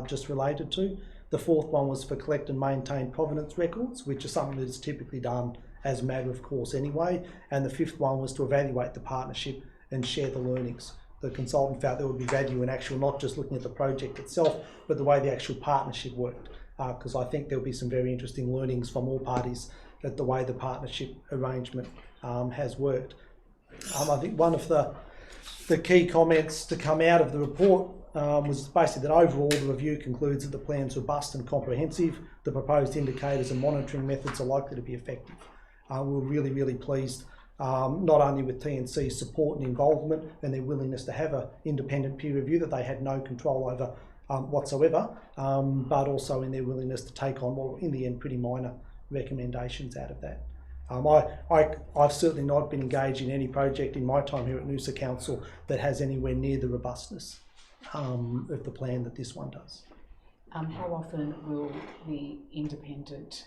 just related to. The fourth one was for collect and maintain provenance records, which is something that is typically done as a matter of course anyway. And the fifth one was to evaluate the partnership and share the learnings. The consultant felt there would be value in actual, not just looking at the project itself, but the way the actual partnership worked. Because I think there'll be some very interesting learnings from all parties at the way the partnership arrangement has worked. I think one of the key comments to come out of the report was basically that overall the review concludes that the plan's robust and comprehensive. The proposed indicators and monitoring methods are likely to be effective. We're really, really pleased not only with TNC's support and involvement and their willingness to have an independent peer review that they had no control over whatsoever, but also in their willingness to take on what were in the end pretty minor recommendations out of that. I've certainly not been engaged in any project in my time here at Noosa Council that has anywhere near the robustness of the plan that this one does.
How often will the independent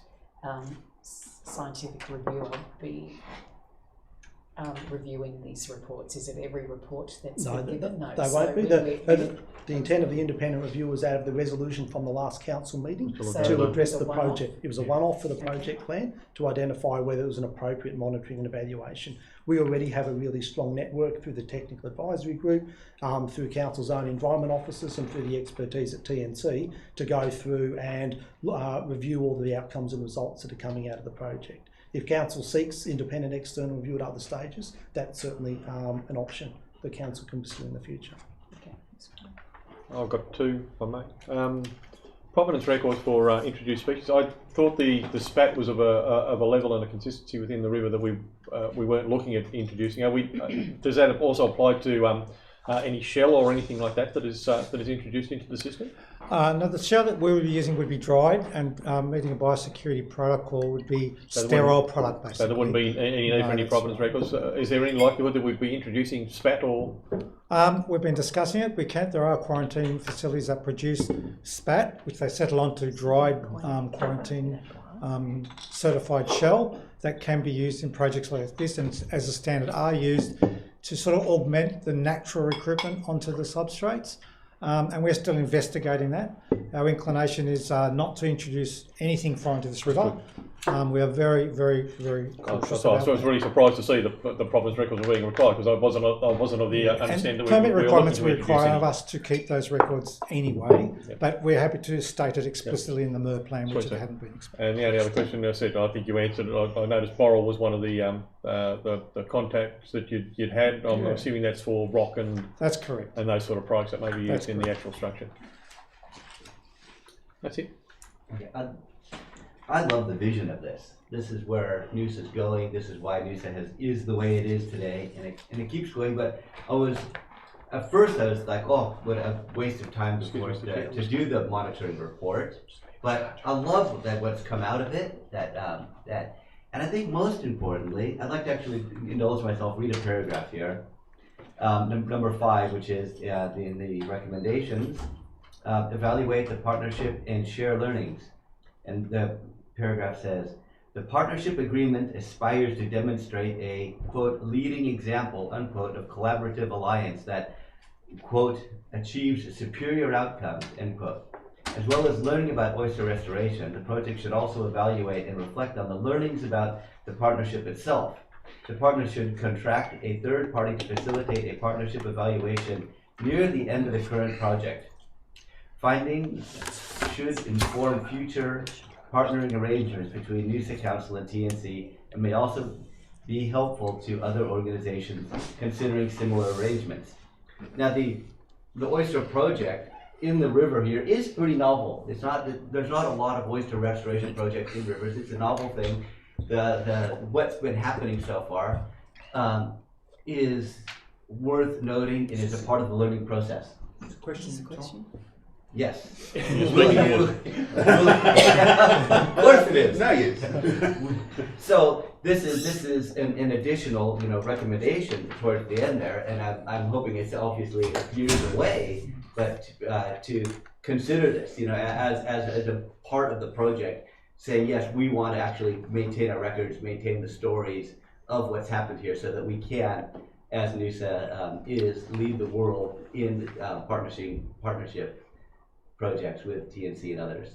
scientific reviewer be reviewing these reports? Is it every report that's been given? No,
they won't be. The intent of the independent review was out of the resolution from the last council meeting to address the project. It was a one-off for the project plan to identify whether it was an appropriate monitoring and evaluation. We already have a really strong network through the technical advisory group, through council's own environment officers and through the expertise at TNC to go through and review all the outcomes and results that are coming out of the project. If council seeks independent external review at other stages, that's certainly an option the council can pursue in the future.
Okay.
I've got two, if I may. Provenance records for introduced species. I thought the spat was of a level and a consistency within the river that we weren't looking at introducing. Does that also apply to any shell or anything like that is introduced into the system?
No, the shell that we would be using would be dried, and meeting a biosecurity protocol would be sterile product basically.
So there wouldn't be any need for any provenance records. Is there any likelihood that we'd be introducing spat or?
We've been discussing it. There are quarantine facilities that produce spat, which they settle onto dried quarantine certified shell that can be used in projects like this, and as a standard are used to sort of augment the natural recruitment onto the substrates. And we're still investigating that. Our inclination is not to introduce anything foreign to this river. We are very, very, very cautious.
So I was really surprised to see the provenance records were being required, because I wasn't of the understanding that
permit requirements require us to keep those records anyway, but we're happy to state it explicitly in the MER plan, which it hadn't been explained.
And the only other question I said, I think you answered it. I noticed Boral was one of the contacts that you'd had. I'm assuming that's for rock and
that's correct,
and those sort of products that may be used in the actual structure. That's it.
Okay. I love the vision of this. This is where Noosa is going. This is why Noosa is the way it is today, and it keeps going. But at first I was like, oh, what a waste of time before to do the monitoring report. But I love that what's come out of it. And I think most importantly, I'd like to actually indulge myself, read a paragraph here. Number 5, which is in the recommendations, evaluate the partnership and share learnings. And the paragraph says, the partnership agreement aspires to demonstrate a, quote, leading example, unquote, of collaborative alliance that, quote, achieves superior outcomes, end quote. As well as learning about oyster restoration, the project should also evaluate and reflect on the learnings about the partnership itself. The partner should contract a third party to facilitate a partnership evaluation near the end of the current project. Findings should inform future partnering arrangements between Noosa Council and TNC, and may also be helpful to other organizations considering similar arrangements. Now, the oyster project in the river here is pretty novel. It's not, there's not a lot of oyster restoration projects in rivers. It's a novel thing. What's been happening so far is worth noting and is a part of the learning process.
Question.
Yes.
Of course it is. No use.
So this is an additional, recommendation towards the end there, and I'm hoping it's obviously a few years away, but to consider this, as a part of the project, saying yes, we want to actually maintain our records, maintain the stories of what's happened here, so that we can, as Noosa lead the world in partnership projects with TNC and others?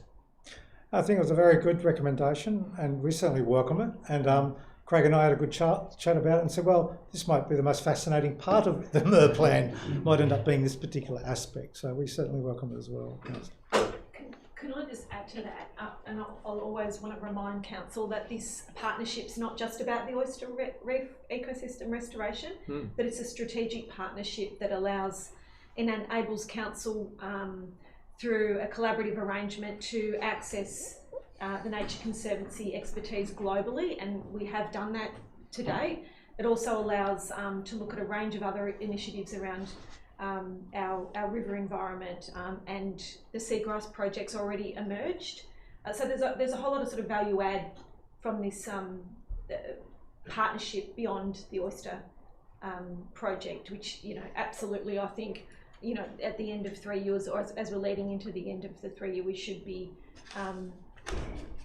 I think it was a very good recommendation, and we certainly welcome it. And Craig and I had a good chat about it and said, well, this might be the most fascinating part of the MER plan, might end up being this particular aspect. So we certainly welcome it as well.
Can I just add to that? And I'll always want to remind Council that this partnership's not just about the Oyster Reef ecosystem restoration, but it's a strategic partnership that enables Council through a collaborative arrangement to access the Nature Conservancy expertise globally, and we have done that to date. It also allows to look at a range of other initiatives around our river environment, and the seagrass project's already emerged. So there's a whole lot of sort of value add from this partnership beyond the Oyster project, which, you know, absolutely, I think, you know, at the end of 3 years, or as we're leading into the end of the 3 year, we should be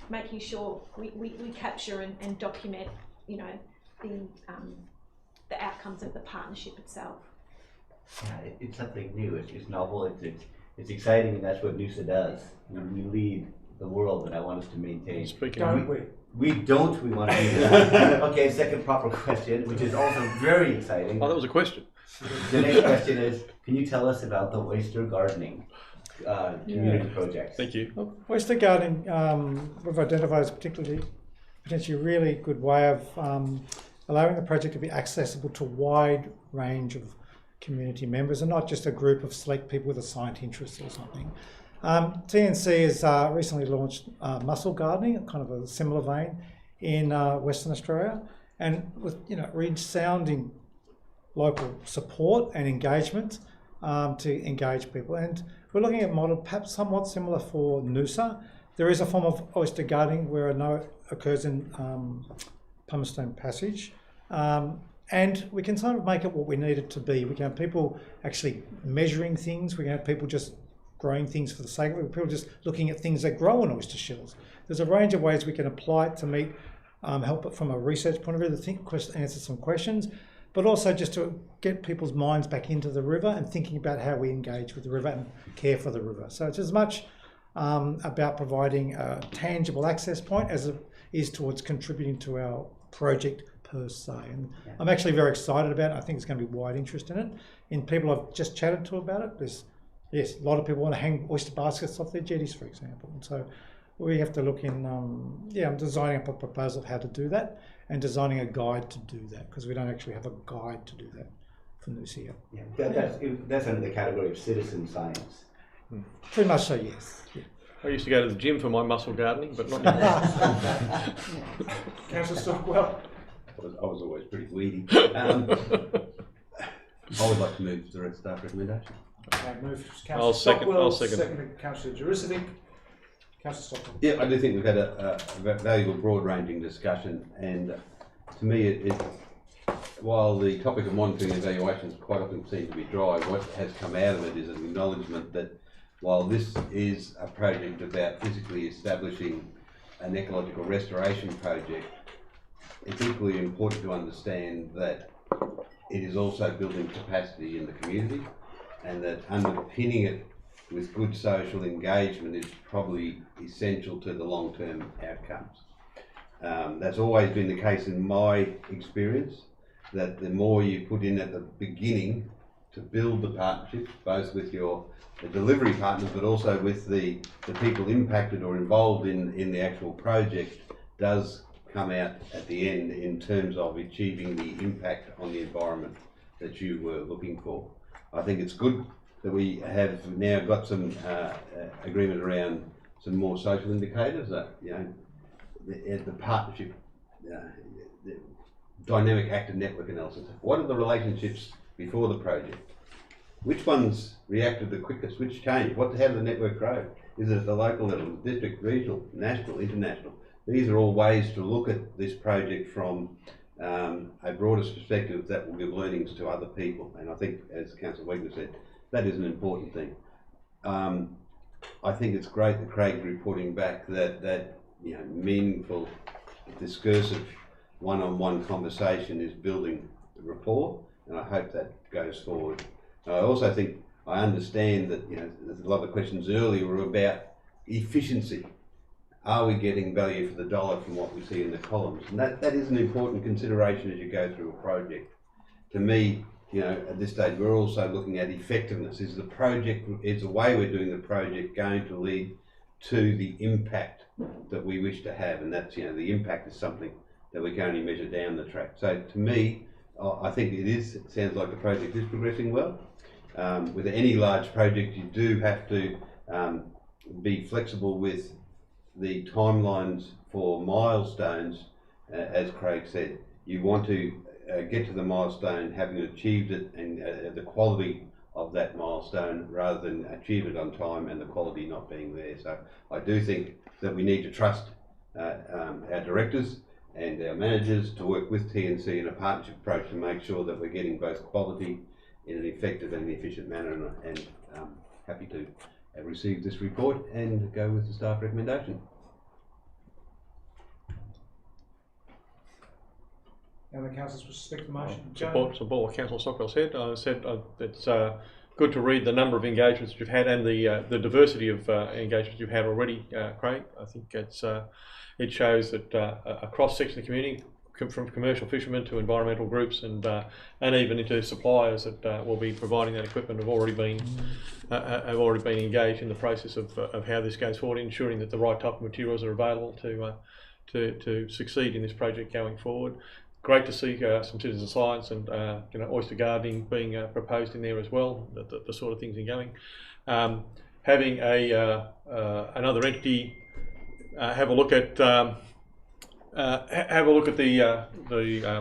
making sure we capture and document, you know, the outcomes of the partnership itself.
Yeah, it's something new. It's novel. It's exciting, and that's what Noosa does. We lead the world, and I want us to maintain. We don't. We want to do that. Okay, second proper question, which is also very exciting.
Oh, that was a question.
The next question is: can you tell us about the Oyster gardening community projects?
Thank you.
Oyster gardening, we've identified as potentially a really good way of allowing the project to be accessible to a wide range of community members, and not just a group of select people with assigned interests or something. TNC has recently launched mussel gardening, kind of a similar vein, in Western Australia, and with, you know, resounding local support and engagement to engage people. And we're looking at a model perhaps somewhat similar for Noosa. There is a form of oyster gardening where I know it occurs in Pumice Passage. And we can sort of make it what we need it to be. We can have people actually measuring things. We can have people just growing things for the sake of it. People just looking at things that grow in oyster shells. There's a range of ways we can apply it to meet, help it from a research point of view, to answer some questions, but also just to get people's minds back into the river and thinking about how we engage with the river and care for the river. So it's as much about providing a tangible access point as it is towards contributing to our project per se. And I'm actually very excited about it. I think there's going to be wide interest in it. In people I've just chatted to about it, there's, yes, a lot of people want to hang oyster baskets off their jetties, for example. And so we have to look in, I'm designing up a proposal of how to do that and designing a guide to do that, because we don't actually have a guide to do that for Noosa yet.
Yeah, that's under the category of citizen science.
Pretty much so, yes. Yeah.
I used to go to the gym for my mussel gardening, but not anymore.
Councillor Stockwell.
I was always pretty weedy. I would like to move the staff recommendation.
Okay, move Councillor Stockwell.
I'll second.
Seconded Councillor Jurisic. Councillor Stockwell.
Yeah, I do think we've had a valuable, broad-ranging discussion, and to me, while the topic of monitoring and evaluations quite often seem to be dry, what has come out of it is an acknowledgement that while this is a project about physically establishing an ecological restoration project, it's equally important to understand that it is also building capacity in the community, and that underpinning it with good social engagement is probably essential to the long-term outcomes. That's always been the case in my experience, that the more you put in at the beginning to build the partnerships, both with the delivery partners, but also with the people impacted or involved in the actual project, does come out at the end in terms of achieving the impact on the environment that you were looking for. I think it's good that we have now got some agreement around some more social indicators, the partnership, the dynamic active network analysis. What are the relationships before the project? Which ones reacted the quickest? Which changed? How did the network grow? Is it at the local level, district, regional, national, international? These are all ways to look at this project from a broader perspective that will give learnings to other people. And I think, as Councillor Wegner said, that is an important thing. I think it's great that Craig's reporting back that meaningful, discursive, one-on-one conversation is building rapport, and I hope that goes forward. I also think I understand that, there's a lot of questions earlier were about efficiency. Are we getting value for the dollar from what we see in the columns? And that is an important consideration as you go through a project. To me, at this stage, we're also looking at effectiveness. Is the way we're doing the project going to lead to the impact that we wish to have? And that's, the impact is something that we can only measure down the track. So to me, I think it sounds like the project is progressing well. With any large project, you do have to be flexible with the timelines for milestones. As Craig said, you want to get to the milestone having achieved it and the quality of that milestone rather than achieve it on time and the quality not being there. So I do think that we need to trust our directors and our managers to work with TNC in a partnership approach to make sure that we're getting both quality in an effective and efficient manner, and happy to receive this report and go with the staff recommendation.
Other councillors with respect to the motion?
Support what Councillor Stockwell said. It's good to read the number of engagements you've had and the diversity of engagements you've had already, Craig. I think it shows that a cross-section of the community, from commercial fishermen to environmental groups and even into suppliers that will be providing that equipment have already been engaged in the process of how this goes forward, ensuring that the right type of materials are available to succeed in this project going forward. Great to see some citizen science and oyster gardening being proposed in there as well. The sort of things are going. Having another entity have a look at the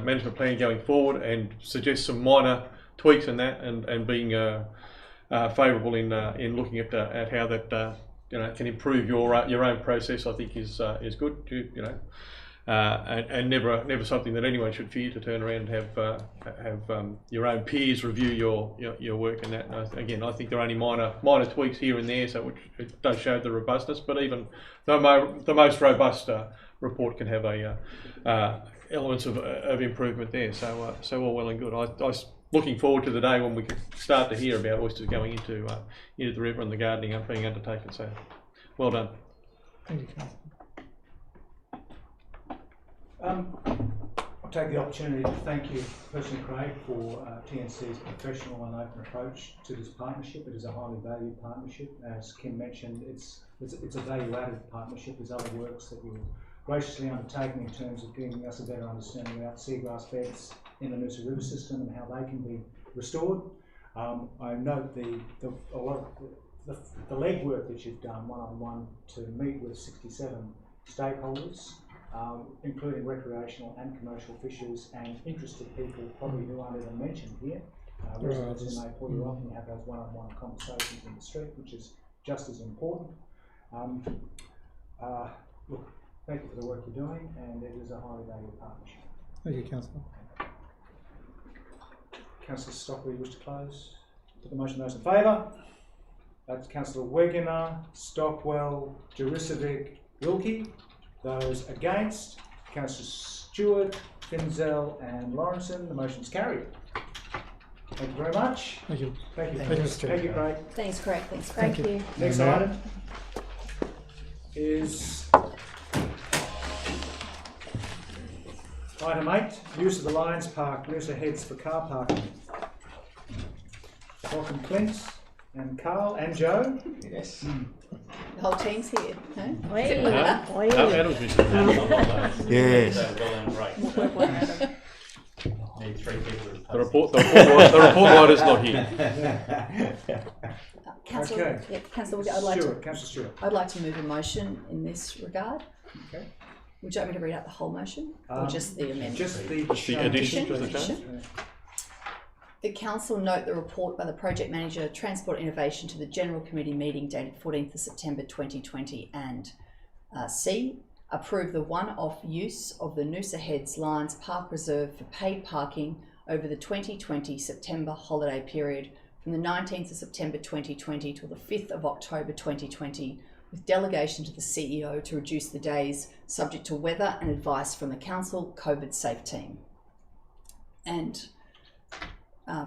management plan going forward and suggest some minor tweaks in that, and being favourable in looking at how that can improve your own process. I think is good. And never something that anyone should fear to turn around and have your own peers review your work and that. And again, I think there are only minor tweaks here and there, so which it does show the robustness. But even the most robust report can have elements of improvement there. So all well and good. I was looking forward to the day when we can start to hear about oysters going into the river and the gardening being undertaken. So well done.
Thank you, Councillor.
I'll take the opportunity to thank you personally, Craig, for TNC's professional and open approach to this partnership. It is a highly valued partnership. As Kim mentioned, it's a value-added partnership. There's other works that you're graciously undertaking in terms of giving us a better understanding about seagrass beds in the Noosa River system and how they can be restored. I note the legwork that you've done one-on-one to meet with 67 stakeholders, including recreational and commercial fishers and interested people probably who aren't even mentioned here. Residents who may pull you up and have those one-on-one conversations in the street, which is just as important. Look, thank you for the work you're doing, and it is a highly valued partnership.
Thank you, Councillor.
Councillor Stockwell, you wish to close? Put the motion, those in favour? That's Councillor Wegener, Stockwell, Juricevic, Wilkie. Those against, Councillor Stewart, Finzel and Lawrenson. The motion's carried. Thank you very much.
Thank you.
Thank you.
Thank you,
Craig.
Thanks, Craig. Thanks,
Craig.
Thank you.
Next item is item 8, use of the Lions Park, Noosa Heads for car parking. Welcome Clint and Carl and Joe.
Yes. The whole team's here. Huh?
Yes.
Need 3 people.
The report writer's not here.
Councillor,
Okay.
yeah, Councillor,
Councillor Stewart.
I'd like to move a motion in this regard.
Okay.
Would you like me to read out the whole motion or just the amendment?
Just the
addition.
The Council note the report by the Project Manager, Transport Innovation to the General Committee meeting dated 14th of September 2020 and C. Approve the one-off use of the Noosa Heads Lions Park Reserve for paid parking over the 2020 September holiday period from the 19th of September 2020 till the 5th of October 2020 with delegation to the CEO to reduce the days subject to weather and advice from the Council COVID Safe Team. And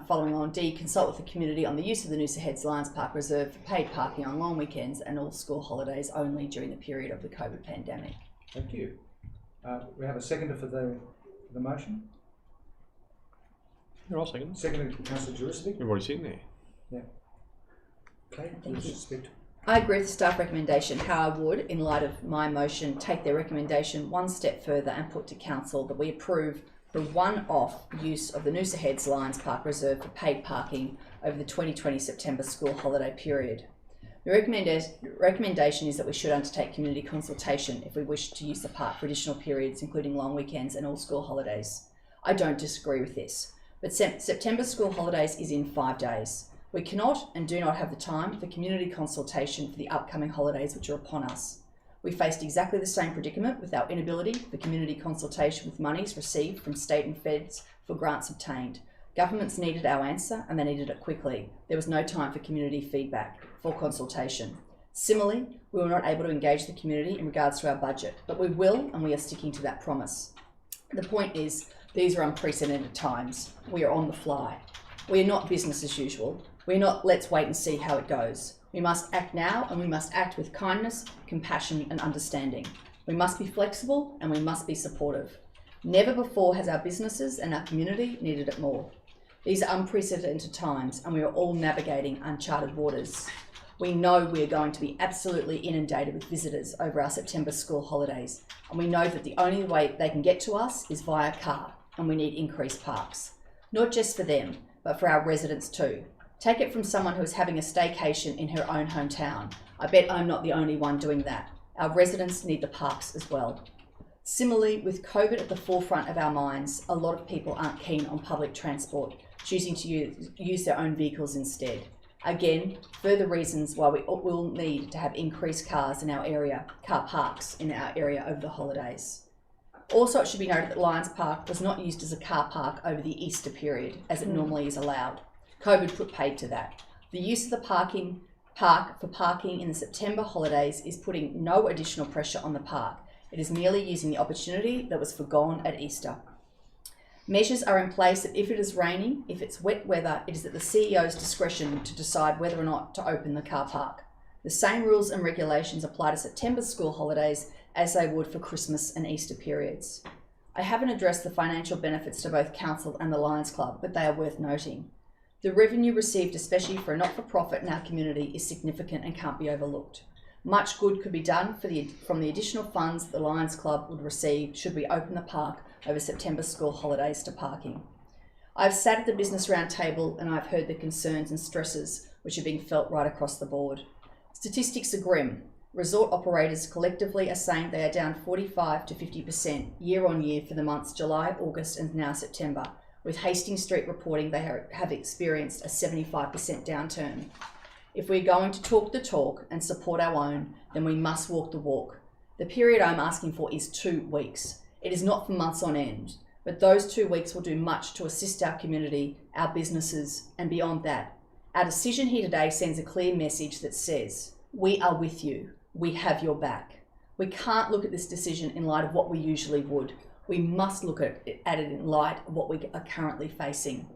following on D, consult with the community on the use of the Noosa Heads Lions Park Reserve for paid parking on long weekends and all school holidays only during the period of the COVID pandemic.
Thank you. We have a seconder for the motion.
I'll second.
Seconded, Councillor Juristic.
You've already seen there.
Yeah. Okay.
Thank you.
Speak to.
I agree with the staff recommendation. How I would, in light of my motion, take their recommendation one step further and put to council that we approve the one-off use of the Noosa Heads Lions Park Reserve for paid parking over the 2020 September school holiday period. The recommendation is that we should undertake community consultation if we wish to use the park for additional periods, including long weekends and all school holidays. I don't disagree with this, but September school holidays is in 5 days. We cannot and do not have the time for community consultation for the upcoming holidays which are upon us. We faced exactly the same predicament with our inability for community consultation with monies received from state and feds for grants obtained. Governments needed our answer and they needed it quickly. There was no time for community feedback for consultation. Similarly, we were not able to engage the community in regards to our budget, but we will, and we are sticking to that promise. The point is, these are unprecedented times. We are on the fly. We are not business as usual. We're not, let's wait and see how it goes. We must act now, and we must act with kindness, compassion, and understanding. We must be flexible, and we must be supportive. Never before has our businesses and our community needed it more. These are unprecedented times, and we are all navigating uncharted waters. We know we are going to be absolutely inundated with visitors over our September school holidays, and we know that the only way they can get to us is via car, and we need increased parks. Not just for them, but for our residents too. Take it from someone who is having a staycation in her own hometown. I bet I'm not the only one doing that. Our residents need the parks as well. Similarly, with COVID at the forefront of our minds, a lot of people aren't keen on public transport, choosing to use their own vehicles instead. Again, further reasons why we will need to have increased cars in our area, car parks in our area over the holidays. Also, it should be noted that Lions Park was not used as a car park over the Easter period, as it normally is allowed. COVID put paid to that. The use of the park for parking in the September holidays is putting no additional pressure on the park. It is merely using the opportunity that was forgone at Easter. Measures are in place that if it is raining, if it's wet weather, it is at the CEO's discretion to decide whether or not to open the car park. The same rules and regulations apply to September school holidays as they would for Christmas and Easter periods. I haven't addressed the financial benefits to both Council and the Lions Club, but they are worth noting. The revenue received, especially for a not-for-profit in our community, is significant and can't be overlooked. Much good could be done from the additional funds the Lions Club would receive should we open the park over September school holidays to parking. I've sat at the business roundtable and I've heard the concerns and stresses which are being felt right across the board. Statistics are grim. Resort operators collectively are saying they are down 45 to 50% year on year for the months July, August and now September, with Hastings Street reporting they have experienced a 75% downturn. If we're going to talk the talk and support our own, then we must walk the walk. The period I'm asking for is 2 weeks. It is not for months on end, but those 2 weeks will do much to assist our community, our businesses, and beyond that. Our decision here today sends a clear message that says, we are with you, we have your back. We can't look at this decision in light of what we usually would. We must look at it in light of what we are currently facing.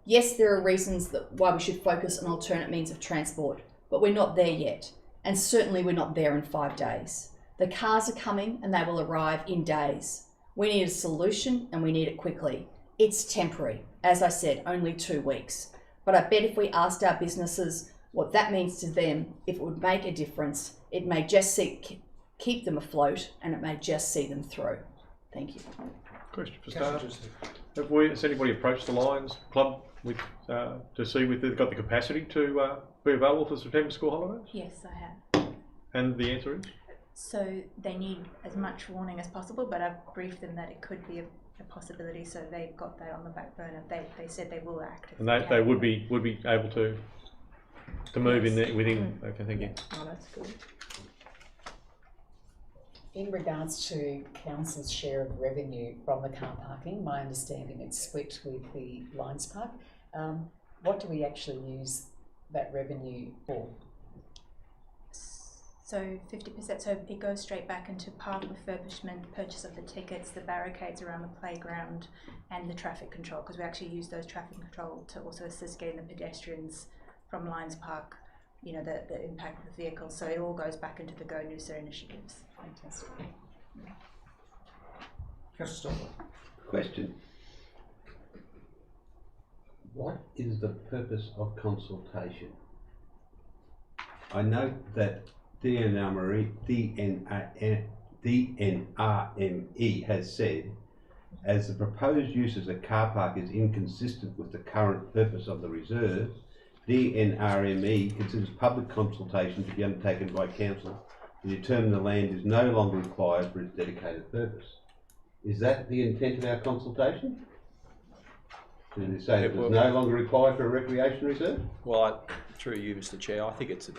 Yes, there are reasons why we should focus on alternate means of transport, but we're not there yet. And certainly we're not there in 5 days. The cars are coming and they will arrive in days. We need a solution and we need it quickly. It's temporary, as I said, only 2 weeks. But I bet if we asked our businesses what that means to them, if it would make a difference, it may just keep them afloat and it may just see them through. Thank you.
Question for staff. Has anybody approached the Lions Club to see if they've got the capacity to be available for September school holidays?
Yes, I have.
And the answer is?
So they need as much warning as possible, but I've briefed them that it could be a possibility, so they've got that on the back burner. They said they will act.
And they would be able to move in there within. Okay, thank you.
Oh, that's good.
In regards to Council's share of revenue from the car parking, my understanding it's split with the Lions Park. What do we actually use that revenue for?
So 50%, so it goes straight back into park refurbishment, purchase of the tickets, the barricades around the playground, and the traffic control, because we actually use those traffic control to also assist getting the pedestrians from Lions Park, you know, the impact of the vehicles. So it all goes back into the Go Noosa initiatives.
Fantastic.
Question. What is the purpose of consultation? I note that DNRME has said, as the proposed use as a car park is inconsistent with the current purpose of the reserve, DNRME considers public consultation to be undertaken by council to determine the land is no longer required for its dedicated purpose. Is that the intent of our consultation? Did it say it was no longer required for a recreation reserve?
Well, through you, Mr. Chair, I think it's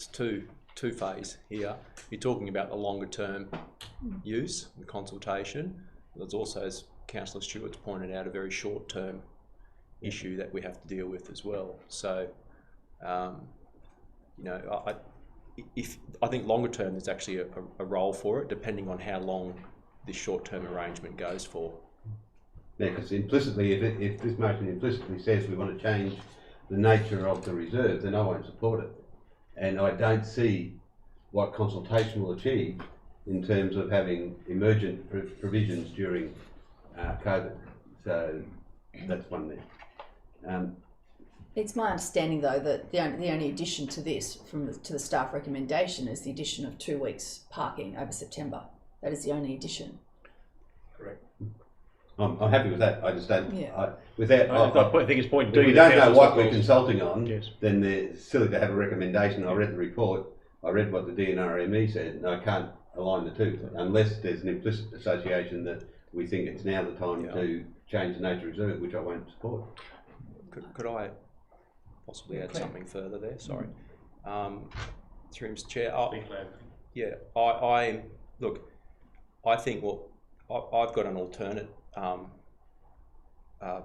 two phase here. You're talking about the longer term use and consultation. There's also, as Councillor Stewart's pointed out, a very short term issue that we have to deal with as well. So, you know, I think longer term there's actually a role for it, depending on how long this short term arrangement goes for.
Yeah, because implicitly, if this motion implicitly says we want to change the nature of the reserve, then I won't support it. And I don't see what consultation will achieve in terms of having emergent provisions during COVID. So that's one there.
It's my understanding, though, that the only addition to this, to the staff recommendation, is the addition of 2 weeks parking over September. That is the only addition.
Correct. I'm happy with that. I just don't.
Yeah.
I
think it's point D.
If we don't know what we're consulting on, then it's silly to have a recommendation. I read the report. I read what the DNRME said, and I can't align the two unless there's an implicit association that we think it's now the time to change the nature of reserve, which I won't support.
Could I possibly add something further there? Sorry. Through Mr. Chair. I think I've got an alternate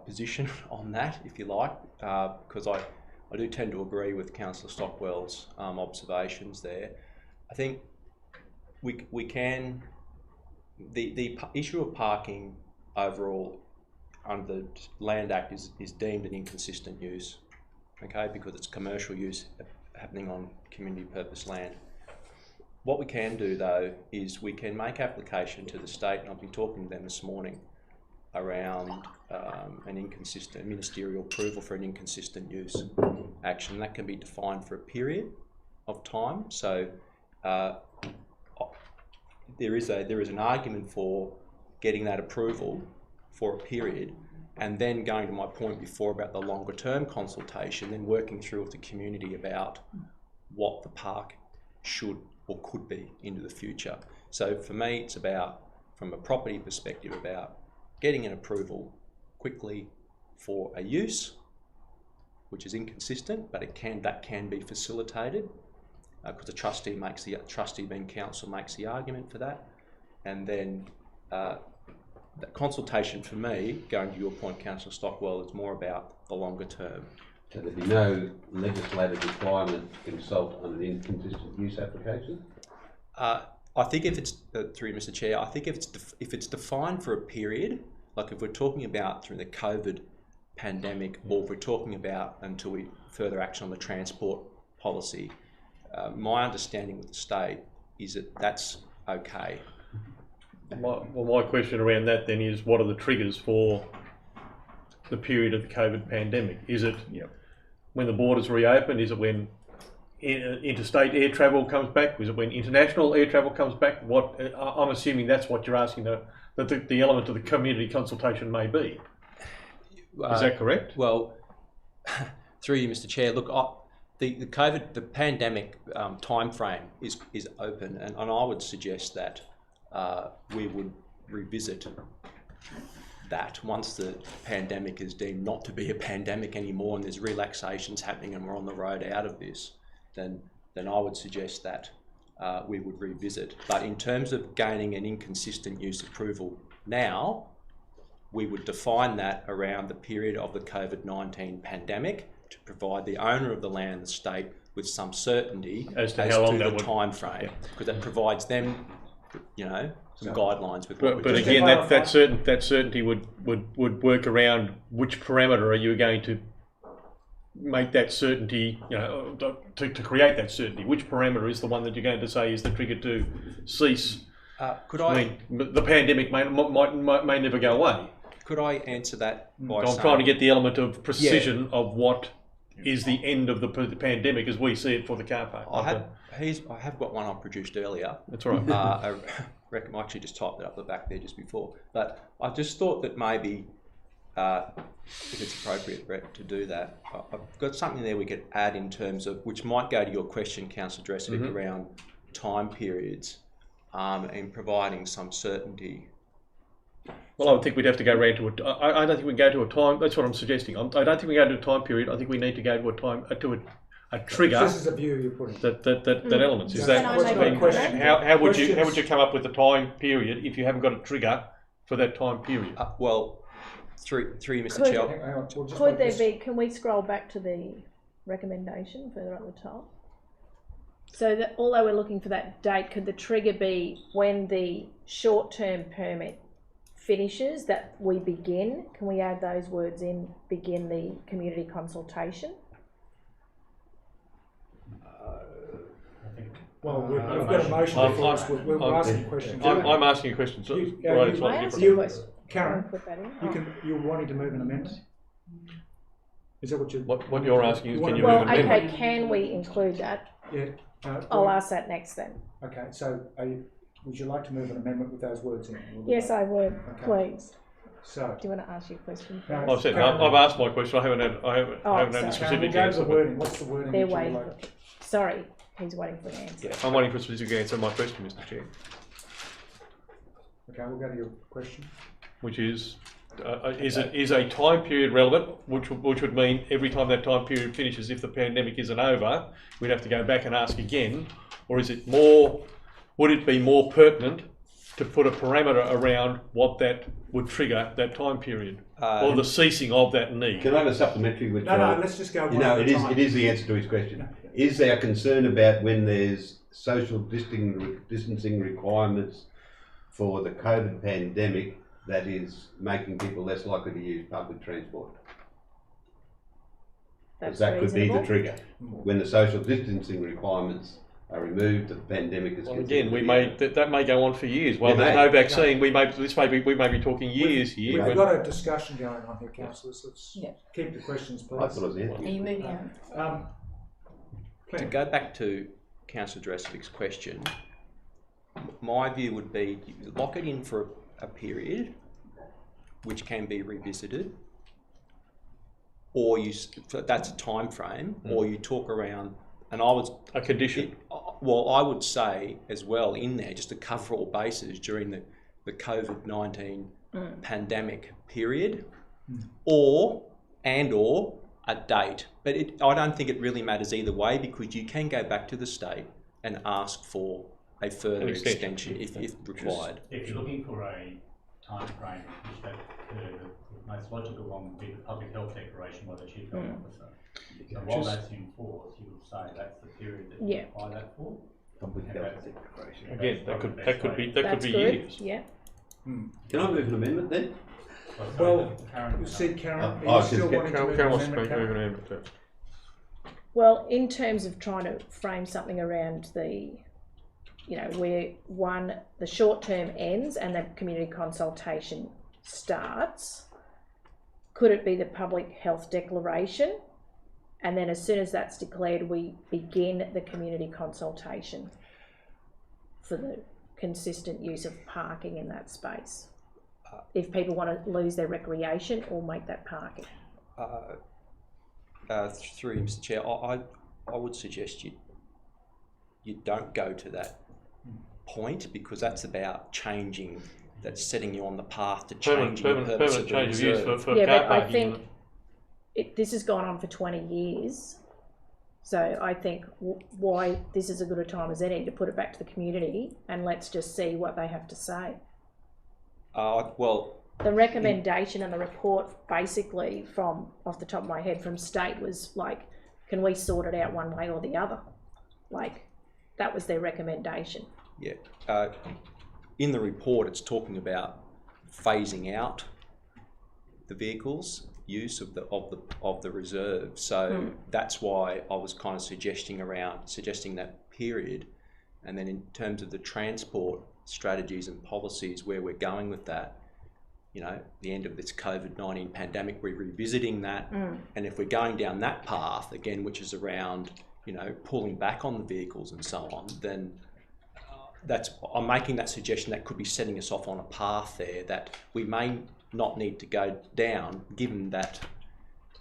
position on that, if you like, because I do tend to agree with Councillor Stockwell's observations there. I think we can, the issue of parking overall under the Land Act is deemed an inconsistent use, okay, because it's commercial use happening on community purpose land. What we can do, though, is we can make application to the state, and I've been talking to them this morning around an inconsistent ministerial approval for an inconsistent use action. That can be defined for a period of time. So there is an argument for getting that approval for a period, and then going to my point before about the longer term consultation, then working through with the community about what the park should or could be into the future. So for me, it's about, from a property perspective, about getting an approval quickly for a use, which is inconsistent, but that can be facilitated because the trustee being council makes the argument for that, and then that consultation for me, going to your point, Councillor Stockwell, is more about the longer term.
So there'd be no legislative requirement to consult on an inconsistent use application?
I think if it's, through Mr. Chair, I think if it's defined for a period, like if we're talking about through the COVID pandemic, or if we're talking about until we further action on the transport policy, my understanding with the state is that that's okay.
My question around that then is, what are the triggers for the period of the COVID pandemic? Is it when the borders reopen? Is it when interstate air travel comes back? Is it when international air travel comes back? What I'm assuming that's what you're asking, that the element of the community consultation may be. Is that correct?
Well, through you, Mr. Chair, look, the pandemic time frame is open, and I would suggest that we would revisit that once the pandemic is deemed not to be a pandemic anymore and there's relaxations happening and we're on the road out of this, then I would suggest that we would revisit. But in terms of gaining an inconsistent use approval now, we would define that around the period of the COVID-19 pandemic to provide the owner of the land, the state, with some certainty
as to how long that
the
would
time frame, because that provides them, you know, some guidelines with.
But again, that certainty would work around which parameter are you going to make that certainty, you know, to create that certainty. Which parameter is the one that you're going to say is the trigger to cease? I mean, the pandemic may never go away.
Could I answer that by
I'm trying to get the element of precision of what is the end of the pandemic as we see it for the car park.
I have got one I produced earlier.
That's right.
I reckon I actually just typed it up the back there just before. But I just thought that maybe, if it's appropriate, Brett, to do that, I've got something there we could add in terms of, which might go to your question, Councillor Dreskovic, around time periods and providing some certainty.
Well, I would think we'd have to go round to it. I don't think we can go to a time. That's what I'm suggesting. I don't think we go to a time period. I think we need to go to a time a trigger.
This is a view you're putting.
That elements. Is that question? How would you come up with a time period if you haven't got a trigger for that time period?
Well, through Mr. Chair.
Could there be? Can we scroll back to the recommendation further at the top? So that although we're looking for that date, could the trigger be when the short-term permit finishes, that we begin? Can we add those words in? Begin the community consultation.
Well, we've got a motion before us. We're asking questions.
I'm asking a question. So,
Karen, you're wanting to move an amendment? Is that what you're?
What you're asking is, can you
move
an amendment?
Okay, can we include that?
Yeah.
I'll ask that next then.
Okay, so would you like to move an amendment with those words in?
Yes, I would, please.
So,
do you want to ask your question?
No,
I've asked my question. I haven't had a specific answer.
What's the wording?
They're waiting. Sorry, he's waiting for an answer.
Yeah, I'm waiting for a specific answer to my question, Mr. Chair.
Okay, we'll go to your question.
Which is a time period relevant, which would mean every time that time period finishes, if the pandemic isn't over, we'd have to go back and ask again, or is it more? Would it be more pertinent to put a parameter around what that would trigger that time period, or the ceasing of that need?
Can I have a supplementary? Which,
no, let's just go.
It is the answer to his question. Is our concern about when there's social distancing requirements for the COVID pandemic that is making people less likely to use public transport? Because that could be the trigger. When the social distancing requirements are removed, the pandemic is.
Well, again, that may go on for years. Well, there's no vaccine. We may be talking years here.
We've got a discussion going on here, councillors. Let's keep the questions, please.
I thought it was
Are you moving on?
To go back to Councillor Dreskovic's question, my view would be you lock it in for a period, which can be revisited, or that's a time frame, or you talk around. And I was
a condition.
I would say as well in there, just to cover all bases during the COVID-19 pandemic period, or a date. But I don't think it really matters either way, because you can go back to the state and ask for a further extension if required.
If you're looking for a time frame, the most logical one would be the public health declaration by the Chief Health Officer. So while that's in force, you would say that's the period that you apply that for.
Again, that could be years.
Yeah.
Can I move an amendment then?
Well, you see, Karen, are you still wanting to move an amendment?
Well, in terms of trying to frame something around the, where the short term ends and the community consultation starts, could it be the public health declaration? And then as soon as that's declared, we begin the community consultation for the consistent use of parking in that space. If people want to lose their recreation or make that parking.
Through Mr. Chair, I would suggest you don't go to that point, because that's about changing, that's setting you on the path to changing the purpose of the reserve.
For car
but
parking.
I think this has gone on for 20 years. So I think why this is as good a time as any to put it back to the community, and let's just see what they have to say.
Well,
the recommendation and the report basically from, off the top of my head, from state was like, can we sort it out one way or the other? Like, that was their recommendation.
Yeah. In the report, it's talking about phasing out the vehicles use of the reserve. So that's why I was kind of suggesting that period. And then in terms of the transport strategies and policies, where we're going with that, you know, the end of this COVID-19 pandemic, we're revisiting that. And if we're going down that path again, which is around, you know, pulling back on the vehicles and so on, then I'm making that suggestion that could be setting us off on a path there that we may not need to go down, given that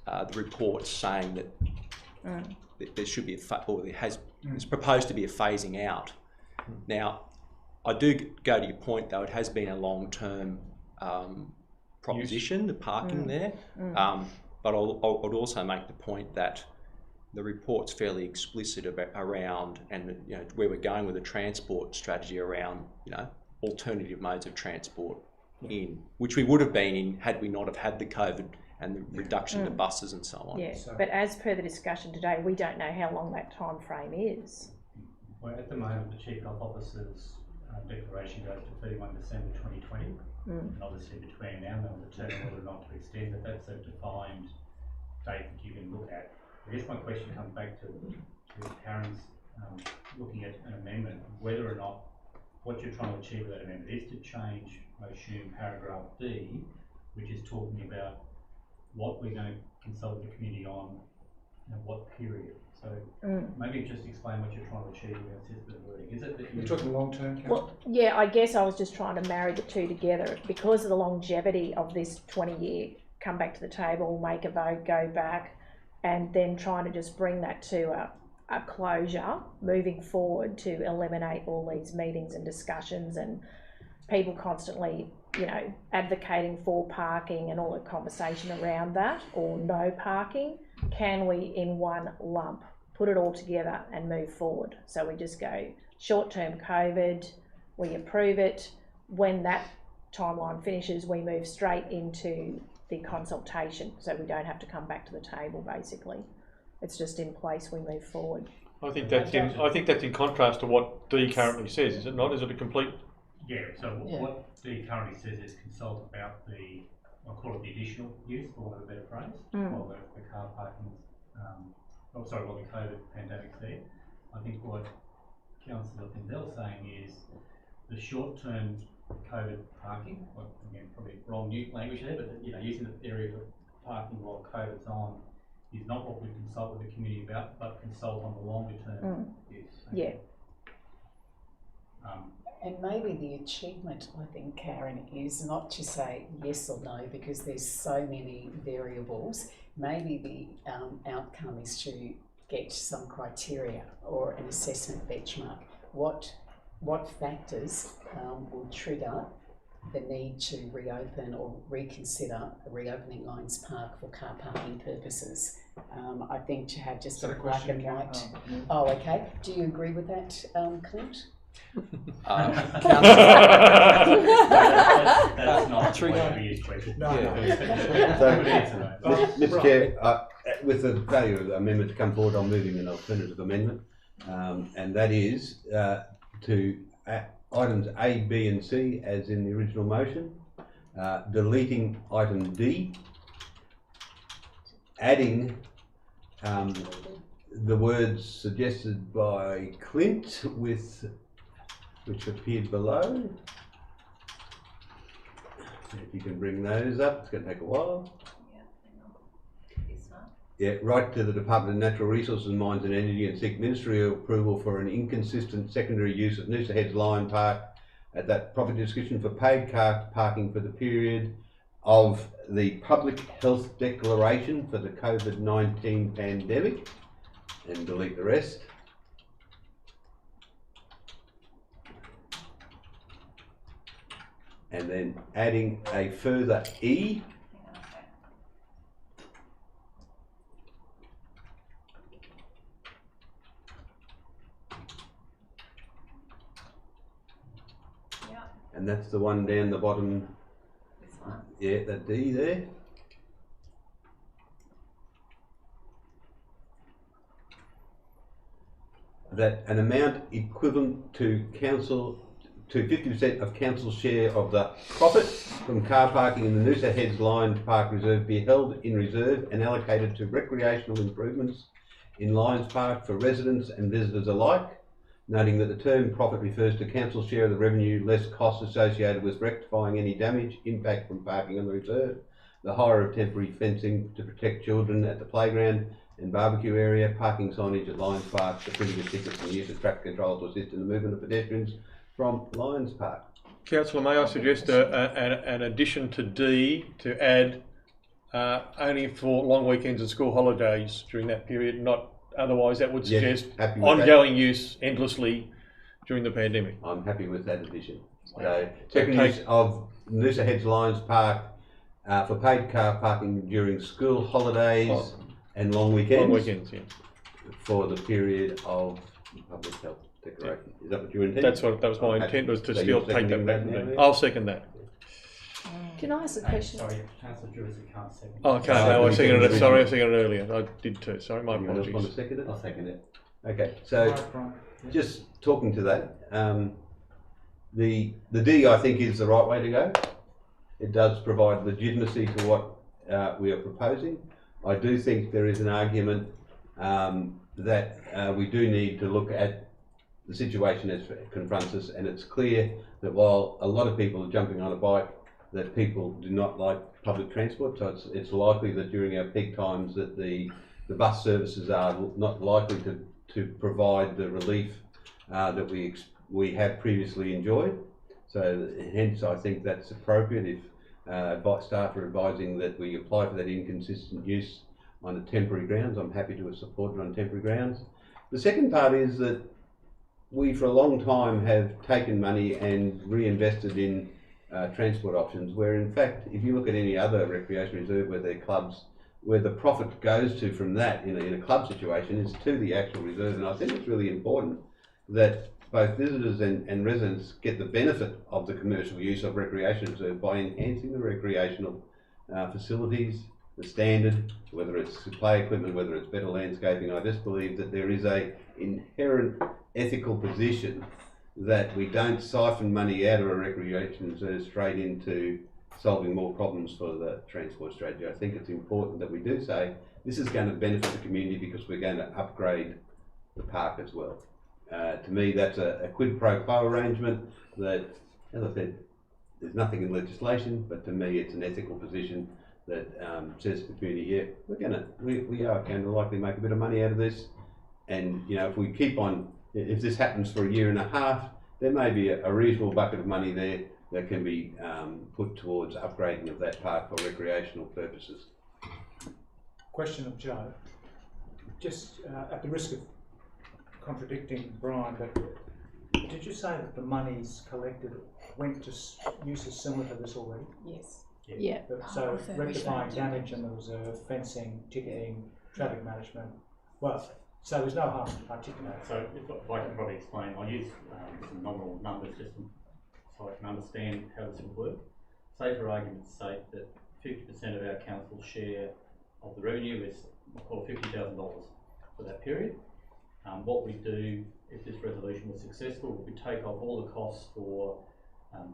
the report's saying that there should be it's proposed to be a phasing out. Now, I do go to your point though, it has been a long-term proposition, the parking there, but I would also make the point that the report's fairly explicit around, and you know, where we're going with the transport strategy around, you know, alternative modes of transport which we would have been in had we not have had the COVID and the reduction to buses and so on.
Yeah, but as per the discussion today, we don't know how long that time frame is.
Well, at the moment, the Chief Health Officer's declaration goes to 31 December 2020, and obviously between now and then we'll determine whether or not to extend it. That's a defined date that you can look at. I guess my question comes back to Heron's looking at an amendment, whether or not what you're trying to achieve with that amendment is to change, I assume, paragraph D, which is talking about what we're going to consult the community on, you know, what period. So maybe just explain what you're trying to achieve with that system of wording. Is it that you're
talking long term?
Well, yeah, I guess I was just trying to marry the two together because of the longevity of this 20-year. Come back to the table, make a vote, go back, and then trying to just bring that to a closure, moving forward to eliminate all these meetings and discussions and people constantly, you know, advocating for parking and all the conversation around that, or no parking. Can we, in one lump, put it all together and move forward? So we just go short-term COVID, we approve it. When that timeline finishes, we move straight into the consultation, so we don't have to come back to the table. Basically, it's just in place. We move forward.
I think that's in contrast to what D currently says, is it not? Is it a complete?
Yeah. So what D currently says is consult about the, I'll call it the additional use, for want of a better phrase, while the car parking. While the COVID pandemic's there. I think what Councillor Pindel's saying is the short-term COVID parking, well, again, probably wrong language there, but you know, using the area for parking while COVID's on is not what we consult with the community about, but consult on the longer term use.
Yeah.
And maybe the achievement, I think, Karen, is not to say yes or no, because there's so many variables. Maybe the outcome is to get some criteria or an assessment benchmark. What factors will trigger the need to reopen or reconsider reopening Lions Park for car parking purposes? I think to have just a black and white. Oh, okay. Do you agree with that, Clint?
That's not the question.
Mr. Chair, with the value of the amendment to come forward, I'm moving an alternative amendment, and that is to items A, B and C as in the original motion, deleting item D, adding the words suggested by Clint which appeared below. If you can bring those up, it's going to take a while. Yeah, right to the Department of Natural Resources, Mines and Energy, and seek ministerial approval for an inconsistent secondary use of Noosa Heads Lion Park at that property description for paid car parking for the period of the public health declaration for the COVID-19 pandemic, and delete the rest. And then adding a further E. And that's the one down the bottom. Yeah, the D there. That an amount equivalent to 50% of council's share of the profit from car parking in the Noosa Heads Lions Park Reserve be held in reserve and allocated to recreational improvements in Lions Park for residents and visitors alike, noting that the term profit refers to council's share of the revenue less costs associated with rectifying any damage, impact from parking on the reserve, the hire of temporary fencing to protect children at the playground and barbecue area, parking signage at Lions Park, the printing of tickets and use of traffic control to assist in the movement of pedestrians from Lions Park.
Councillor, may I suggest an addition to D to add only for long weekends and school holidays during that period, not otherwise. That would suggest ongoing use endlessly during the pandemic.
I'm happy with that addition. So, second use of Noosa Heads Lions Park for paid car parking during school holidays and long weekends.
Long weekends, yeah.
For the period of public health declaration. Is that what you intended?
That's what, that was my intent, was to still take that back. I'll second that.
Can I ask a question?
Sorry, Councillor Jewis, can't second.
Oh, okay, no, I seconded it. Sorry, I seconded it earlier. I did too. Sorry, my apologies.
Want to second it? I'll second it. Okay, so just talking to that, the D I think is the right way to go. It does provide legitimacy to what we are proposing. I do think there is an argument that we do need to look at the situation as it confronts us, and it's clear that while a lot of people are jumping on a bike, that people do not like public transport, so it's likely that during our peak times that the bus services are not likely to provide the relief that we have previously enjoyed. So hence I think that's appropriate if staff are advising that we apply for that inconsistent use on a temporary grounds. I'm happy to support it on temporary grounds. The second part is that we for a long time have taken money and reinvested in transport options, where in fact if you look at any other recreation reserve where they're clubs, where the profit goes to from that in a club situation is to the actual reserve. And I think it's really important that both visitors and residents get the benefit of the commercial use of recreation reserve by enhancing the recreational facilities, the standard, whether it's play equipment, whether it's better landscaping. I just believe that there is a inherent ethical position that we don't siphon money out of a recreation reserve straight into solving more problems for the transport strategy. I think it's important that we do say this is going to benefit the community because we're going to upgrade the park as well. To me, that's a quid pro quo arrangement that, as I said, there's nothing in legislation, but to me it's an ethical position that says to the community, yeah, we are going to likely make a bit of money out of this, and you know, if we keep on, if this happens for a year and a half, there may be a reasonable bucket of money there that can be put towards upgrading of that park for recreational purposes.
Question of Joe. Just at the risk of contradicting Brian, but did you say that the monies collected went to uses similar to this already?
Yes. Yeah.
So rectifying damage in the reserve, fencing, ticketing, traffic management. Well, so there's no harm to articulate.
So if I can probably explain, I'll use some nominal numbers just so I can understand how this would work. Say for argument's sake that 50% of our council's share of the revenue is $50,000 for that period. What we do, if this resolution was successful, we take off all the costs for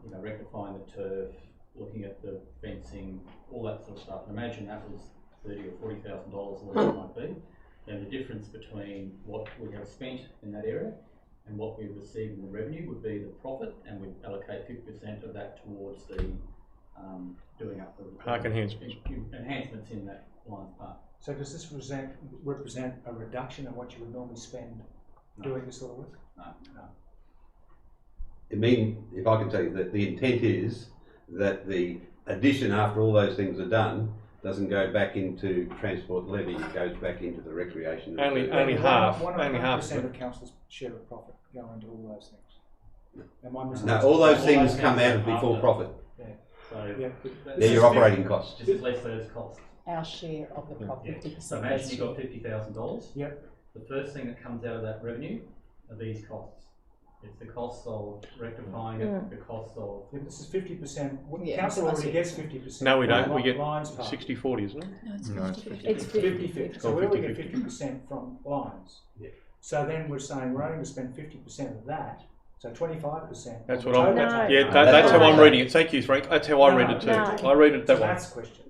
rectifying the turf, looking at the fencing, all that sort of stuff. And imagine that was $30,000 or $40,000 or whatever it might be. Then the difference between what we have spent in that area and what we've received in the revenue would be the profit, and we allocate 50% of that towards the doing up the
park enhancements
in that Lions Park.
So does this represent a reduction in what you would normally spend doing this sort of work?
No.
I mean, if I can tell you that the intent is that the addition after all those things are done doesn't go back into transport levy, it goes back into the recreation.
Only half.
Only half of council's share of profit go into all those things.
No, all those things come out of before profit.
Yeah.
So
they're your operating costs.
Just less those costs.
Our share of the profit, 50%.
So imagine you've got $50,000.
Yep.
The first thing that comes out of that revenue are these costs. It's the costs of rectifying it, the costs of...
Yeah, this is 50%.
Yeah,
Council
that's
already
it.
gets 50%.
No, we don't. We get
Lions Park.
60-40, isn't it?
No, it's
No,
50-50.
It's
50-50. So
Oh,
we only
50-50.
get 50% from Lions.
Yeah.
So then we're saying we're only going to spend 50% of that. So 25%.
That's
of
what
the
I'm.
total.
No.
Yeah,
No,
that's how I'm
no.
reading it. Thank you, Frank. That's how I read it too.
No.
I read it
It's a
that way.
maths question.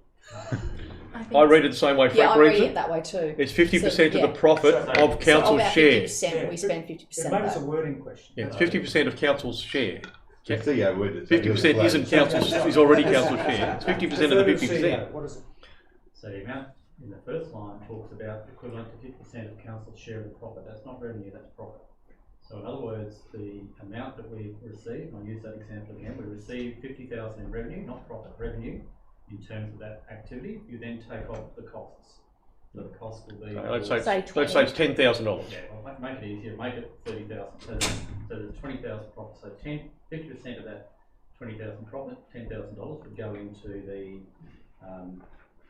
I read it the same way
Yeah,
Frank
I
reads
read
it.
it that way too.
It's 50%
So,
of
yeah.
the profit
So-
of
So of
council's
our
share.
50%, we spend 50%
Maybe
of
it's a
that.
wording question.
Yeah, it's 50% of council's share.
The CEO worded it.
50% isn't council's. Is already council's share. It's 50% of the 50%.
What is it?
So the amount in the first line talks about equivalent to 50% of council's share of the profit. That's not revenue, that's profit. So in other words, the amount that we receive, and I'll use that example again, we receive 50,000 in revenue, not profit, revenue, in terms of that activity. You then take off the costs. So the cost will be...
Let's
Say
say it's $10,000.
Yeah, well, make it easier, make it 30,000. So there's 20,000 profit. So 50% of that 20,000 profit, $10,000 would go into the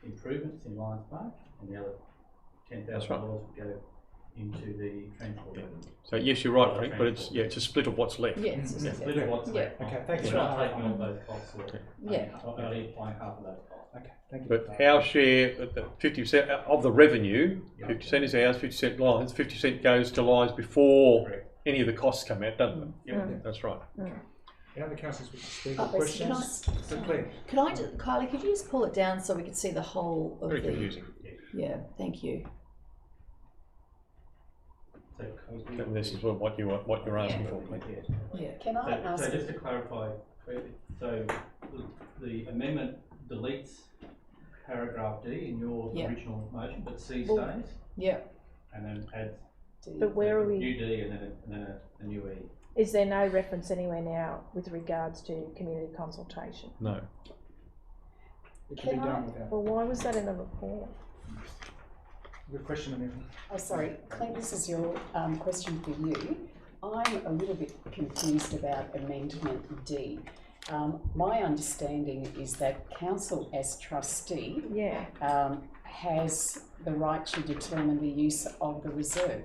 improvements in Lions Park, and the other $10,000 would go into the transport revenue.
So yes, you're right, Frank, but it's a split of what's left.
Yeah, it's
It's a split of what's left.
Okay, thank you.
We're not taking off those costs.
Yeah.
Only applying half of those costs.
Okay, thank you.
But our share, 50% of the revenue, 50% is ours, 50% Lions, 50% goes to Lions before any of the costs come out, doesn't it?
Yep.
That's right.
Any other councillors with speak
Oh,
questions? So Claire.
Could I, Kylie, could you just pull it down so we could see the whole of
Very
the...
confusing.
Yeah, thank you.
And this is what you're asking for.
Yeah.
Can I ask?
So just to clarify, so the amendment deletes paragraph D in your
Yeah.
original motion, but C
Well,
stays,
Yeah.
and then adds
But where are
a
we?
new D and then a new E.
Is there no reference anywhere now with regards to community consultation?
No.
It can be done without.
Well, why was that in the report?
Good question, Amanda.
Oh, sorry, Clint, this is your question for you. I'm a little bit confused about Amendment D. My understanding is that council as trustee has the right to determine the use of the reserve.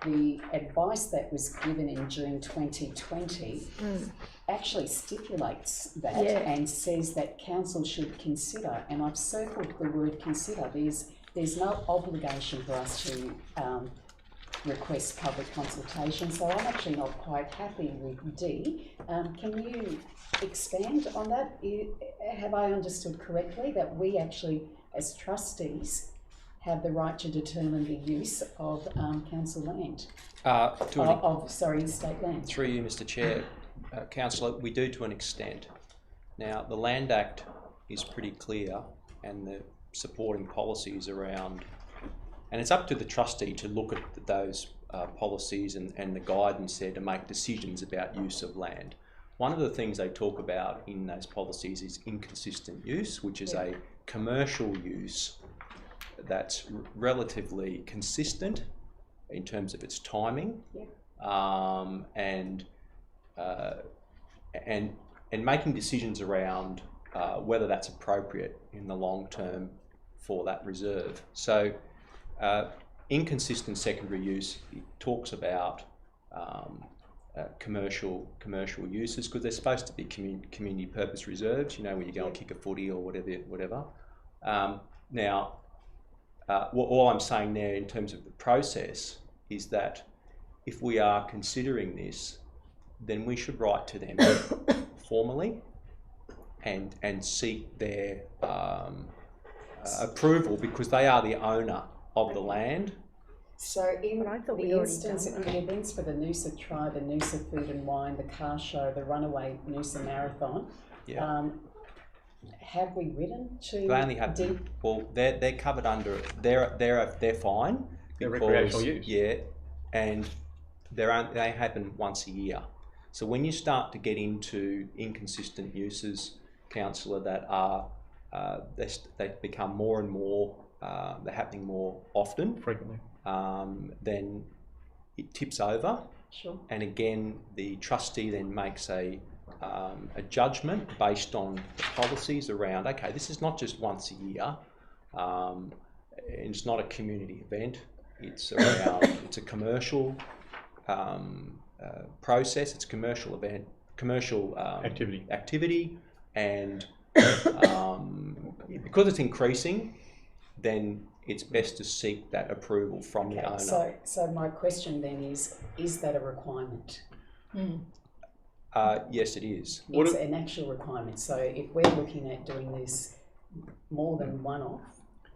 The advice that was given in June 2020 actually stipulates that and says that council should consider, and I've circled the word consider. There's no obligation for us to request public consultation, so I'm actually not quite happy with D. Can you expand on that? Have I understood correctly that we actually, as trustees, have the right to determine the use of council land? State land.
Through you, Mr. Chair, Councillor, we do to an extent. Now, the Land Act is pretty clear, and the supporting policies around, and it's up to the trustee to look at those policies and the guidance there to make decisions about use of land. One of the things they talk about in those policies is inconsistent use, which is a commercial use that's relatively consistent in terms of its timing, and making decisions around whether that's appropriate in the long term for that reserve. So inconsistent secondary use talks about commercial uses, because they're supposed to be community purpose reserves, you know, when you go and kick a footy or whatever. Now, all I'm saying there in terms of the process is that if we are considering this, then we should write to them formally and seek their approval, because they are the owner of the land.
So in the instance of the events for the Noosa Tribe and Noosa Food and Wine, the car show, the runaway Noosa Marathon, have we written to?
They only have well, they're covered under it. They're fine.
They're recreational use.
Yeah, and they happen once a year. So when you start to get into inconsistent uses, councillor, that are they become more and more they're happening more often,
frequently,
then it tips over.
Sure.
And again, the trustee then makes a judgment based on the policies around, okay, this is not just once a year, and it's not a community event, it's around, it's a commercial process. It's commercial activity, and because it's increasing, then it's best to seek that approval from the owner.
So my question then is that a requirement?
Yes, it is.
It's an actual requirement. So if we're looking at doing this more than one-off,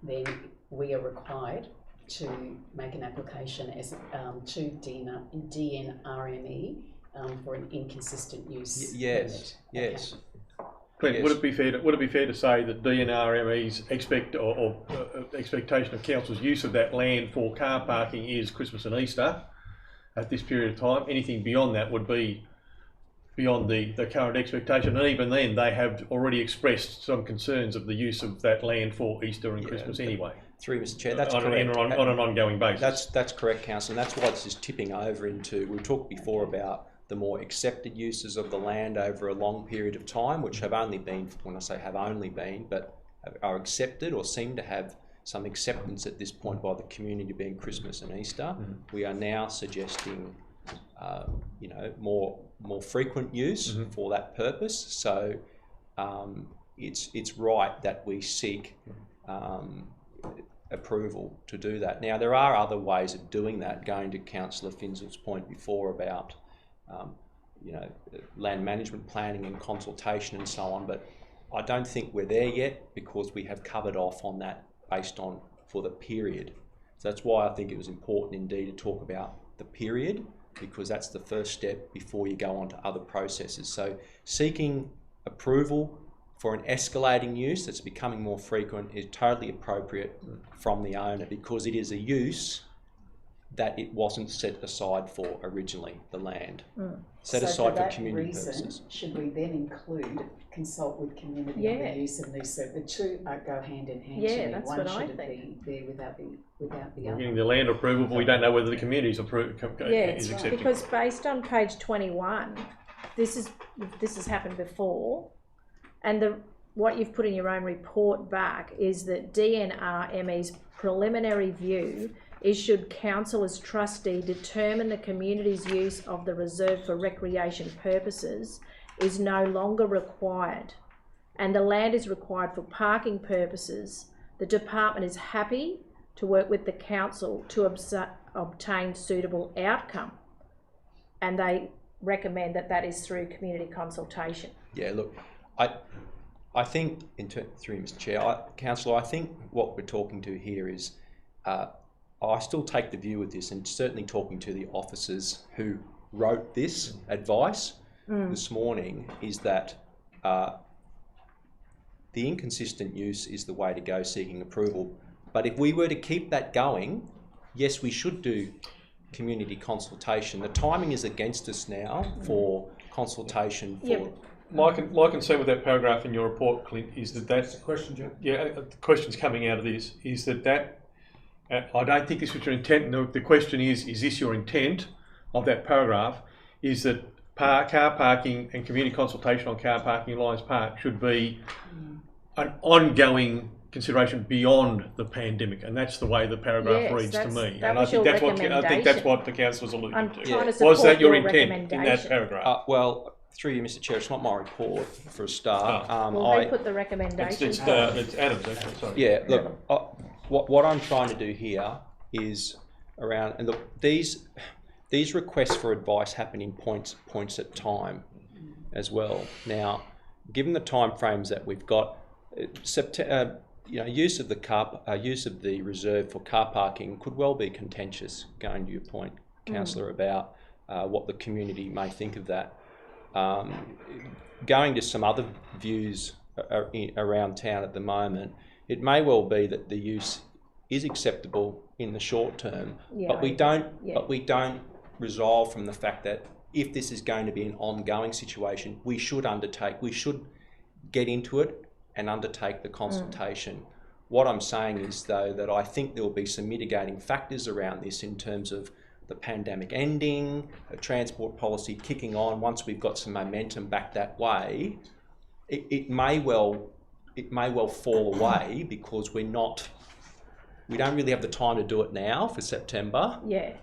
then we are required to make an application as to DNRME for an inconsistent use.
Yes.
Okay.
Yes.
Clint, would it be fair to say that DNRME's expectation of council's use of that land for car parking is Christmas and Easter at this period of time? Anything beyond that would be beyond the current expectation, and even then they have already expressed some concerns of the use of that land for Easter and Christmas anyway.
Through Mr. Chair, that's correct.
On an ongoing basis.
That's correct, Councillor, and that's why this is tipping over into, we talked before about the more accepted uses of the land over a long period of time, which have only been, when I say have only been, but are accepted or seem to have some acceptance at this point by the community being Christmas and Easter. We are now suggesting more frequent use for that purpose. So it's right that we seek approval to do that. Now there are other ways of doing that, going to Councillor Finzel's point before about land management planning and consultation and so on, but I don't think we're there yet because we have covered off on that based on for the period. So that's why I think it was important indeed to talk about the period, because that's the first step before you go on to other processes. So seeking approval for an escalating use that's becoming more frequent is totally appropriate from the owner, because it is a use that it wasn't set aside for originally, the land. Set aside for community purposes.
Should we then consult with community on the use of Noosa? The two go hand in hand.
Yeah, that's
One
what I
shouldn't
think.
be there without the other.
We're getting the land approval, but we don't know whether the community's is accepted.
Because based on page 21, this has happened before, and what you've put in your own report back is that DNRME's preliminary view is, should council as trustee determine the community's use of the reserve for recreation purposes is no longer required and the land is required for parking purposes, the department is happy to work with the council to obtain suitable outcome, and they recommend that is through community consultation.
Yeah, look, I think, through Mr. Chair, Councillor, I think what we're talking to here is, I still take the view with this, and certainly talking to the officers who wrote this advice this morning, is that the inconsistent use is the way to go seeking approval. But if we were to keep that going, yes, we should do community consultation. The timing is against us now for consultation for...
My concern with that paragraph in your report, Clint, is that's the question, Joe. Yeah, the question's coming out of this is that I don't think this was your intent. No, the question is this your intent of that paragraph? Is that car parking and community consultation on car parking in Lions Park should be an ongoing consideration beyond the pandemic, and that's the way the paragraph reads to me. And I think that's what the council's alluding to. Was that your intent in that paragraph?
Well, through you, Mr. Chair, it's not my report for a start.
They put the recommendation.
It's Adam's, actually. Sorry.
Yeah, look, what I'm trying to do here is around, and look, these requests for advice happen in points at time as well. Now, given the time frames that we've got, use of the reserve for car parking could well be contentious. Going to your point, Councillor, about what the community may think of that. Going to some other views around town at the moment, it may well be that the use is acceptable in the short term, but we don't resolve from the fact that if this is going to be an ongoing situation, we should get into it and undertake the consultation. What I'm saying is, though, that I think there will be some mitigating factors around this in terms of the pandemic ending, a transport policy kicking on. Once we've got some momentum back that way, it may well fall away because we don't really have the time to do it now for September.
Yeah.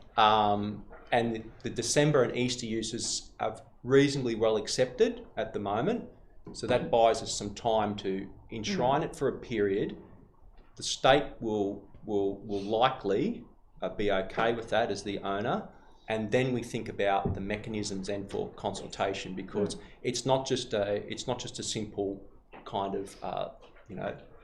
and the December and Easter uses are reasonably well accepted at the moment. So that buys us some time to enshrine it for a period. The state will likely be okay with that as the owner, and then we think about the mechanisms and for consultation, because it's not just a simple kind of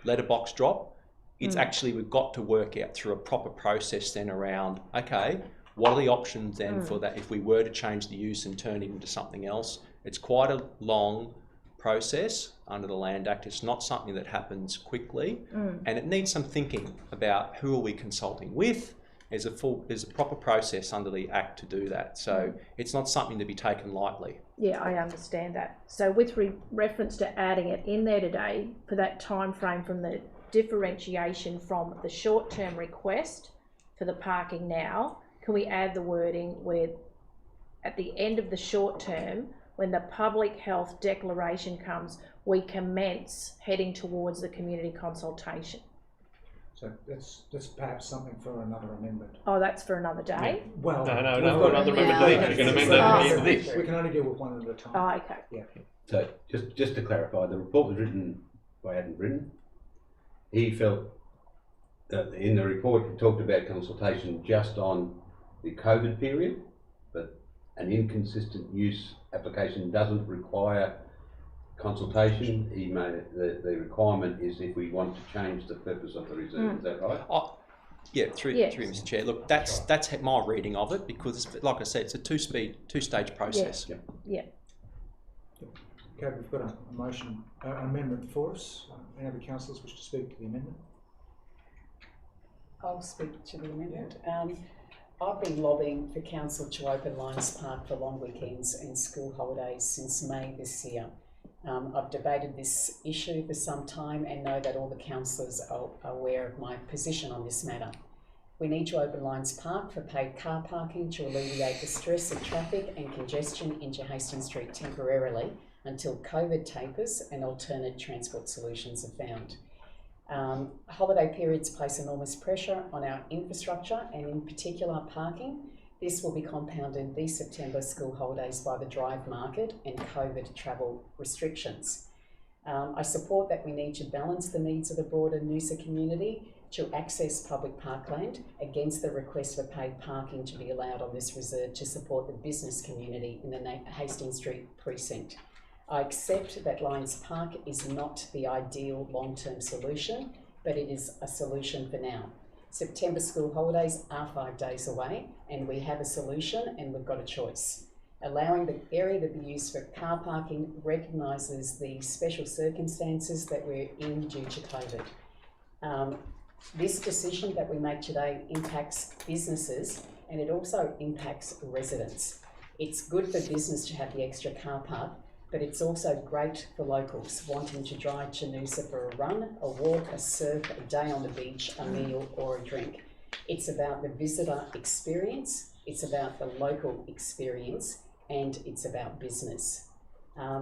letterbox drop. It's actually, we've got to work out through a proper process then around, okay, what are the options then for that if we were to change the use and turn it into something else? It's quite a long process under the Land Act. It's not something that happens quickly, and it needs some thinking about who are we consulting with. There's a proper process under the Act to do that. So it's not something to be taken lightly.
Yeah, I understand that. So with reference to adding it in there today for that time frame from the differentiation from the short-term request for the parking now, can we add the wording where at the end of the short term, when the public health declaration comes, we commence heading towards the community consultation?
So that's perhaps something for another amendment.
Oh, that's for another day?
Yeah. Well,
no, another amendment. You can amend that at the end of this.
We can only deal with one at a time.
Oh, okay.
Yeah.
So just to clarify, the report was written by Adam Britton. He felt that in the report it talked about consultation just on the COVID period, but an inconsistent use application doesn't require consultation. The requirement is if we want to change the purpose of the reserve. Is that right?
Yeah, through Mr. Chair. Look, that's my reading of it, because, like I said, it's a two-stage process.
Yeah.
Okay, we've got a motion, an amendment before us. Any other councillors wish to speak to the amendment?
I'll speak to the amendment. I've been lobbying for council to open Lions Park for long weekends and school holidays since May this year. I've debated this issue for some time and know that all the councillors are aware of my position on this matter. We need to open Lions Park for paid car parking to alleviate the stress of traffic and congestion into Hastings Street temporarily until COVID tapers and alternate transport solutions are found. Holiday periods place enormous pressure on our infrastructure and in particular parking. This will be compounded these September school holidays by the drive market and COVID travel restrictions. I support that we need to balance the needs of the broader Noosa community to access public parkland against the request for paid parking to be allowed on this reserve to support the business community in the Hastings Street precinct. I accept that Lions Park is not the ideal long-term solution, but it is a solution for now. September school holidays are 5 days away and we have a solution and we've got a choice. Allowing the area to be used for car parking recognises the special circumstances that we're in due to COVID. This decision that we make today impacts businesses and it also impacts residents. It's good for business to have the extra car park, but it's also great for locals wanting to drive to Noosa for a run, a walk, a surf, a day on the beach, a meal or a drink. It's about the visitor experience, it's about the local experience, and it's about business.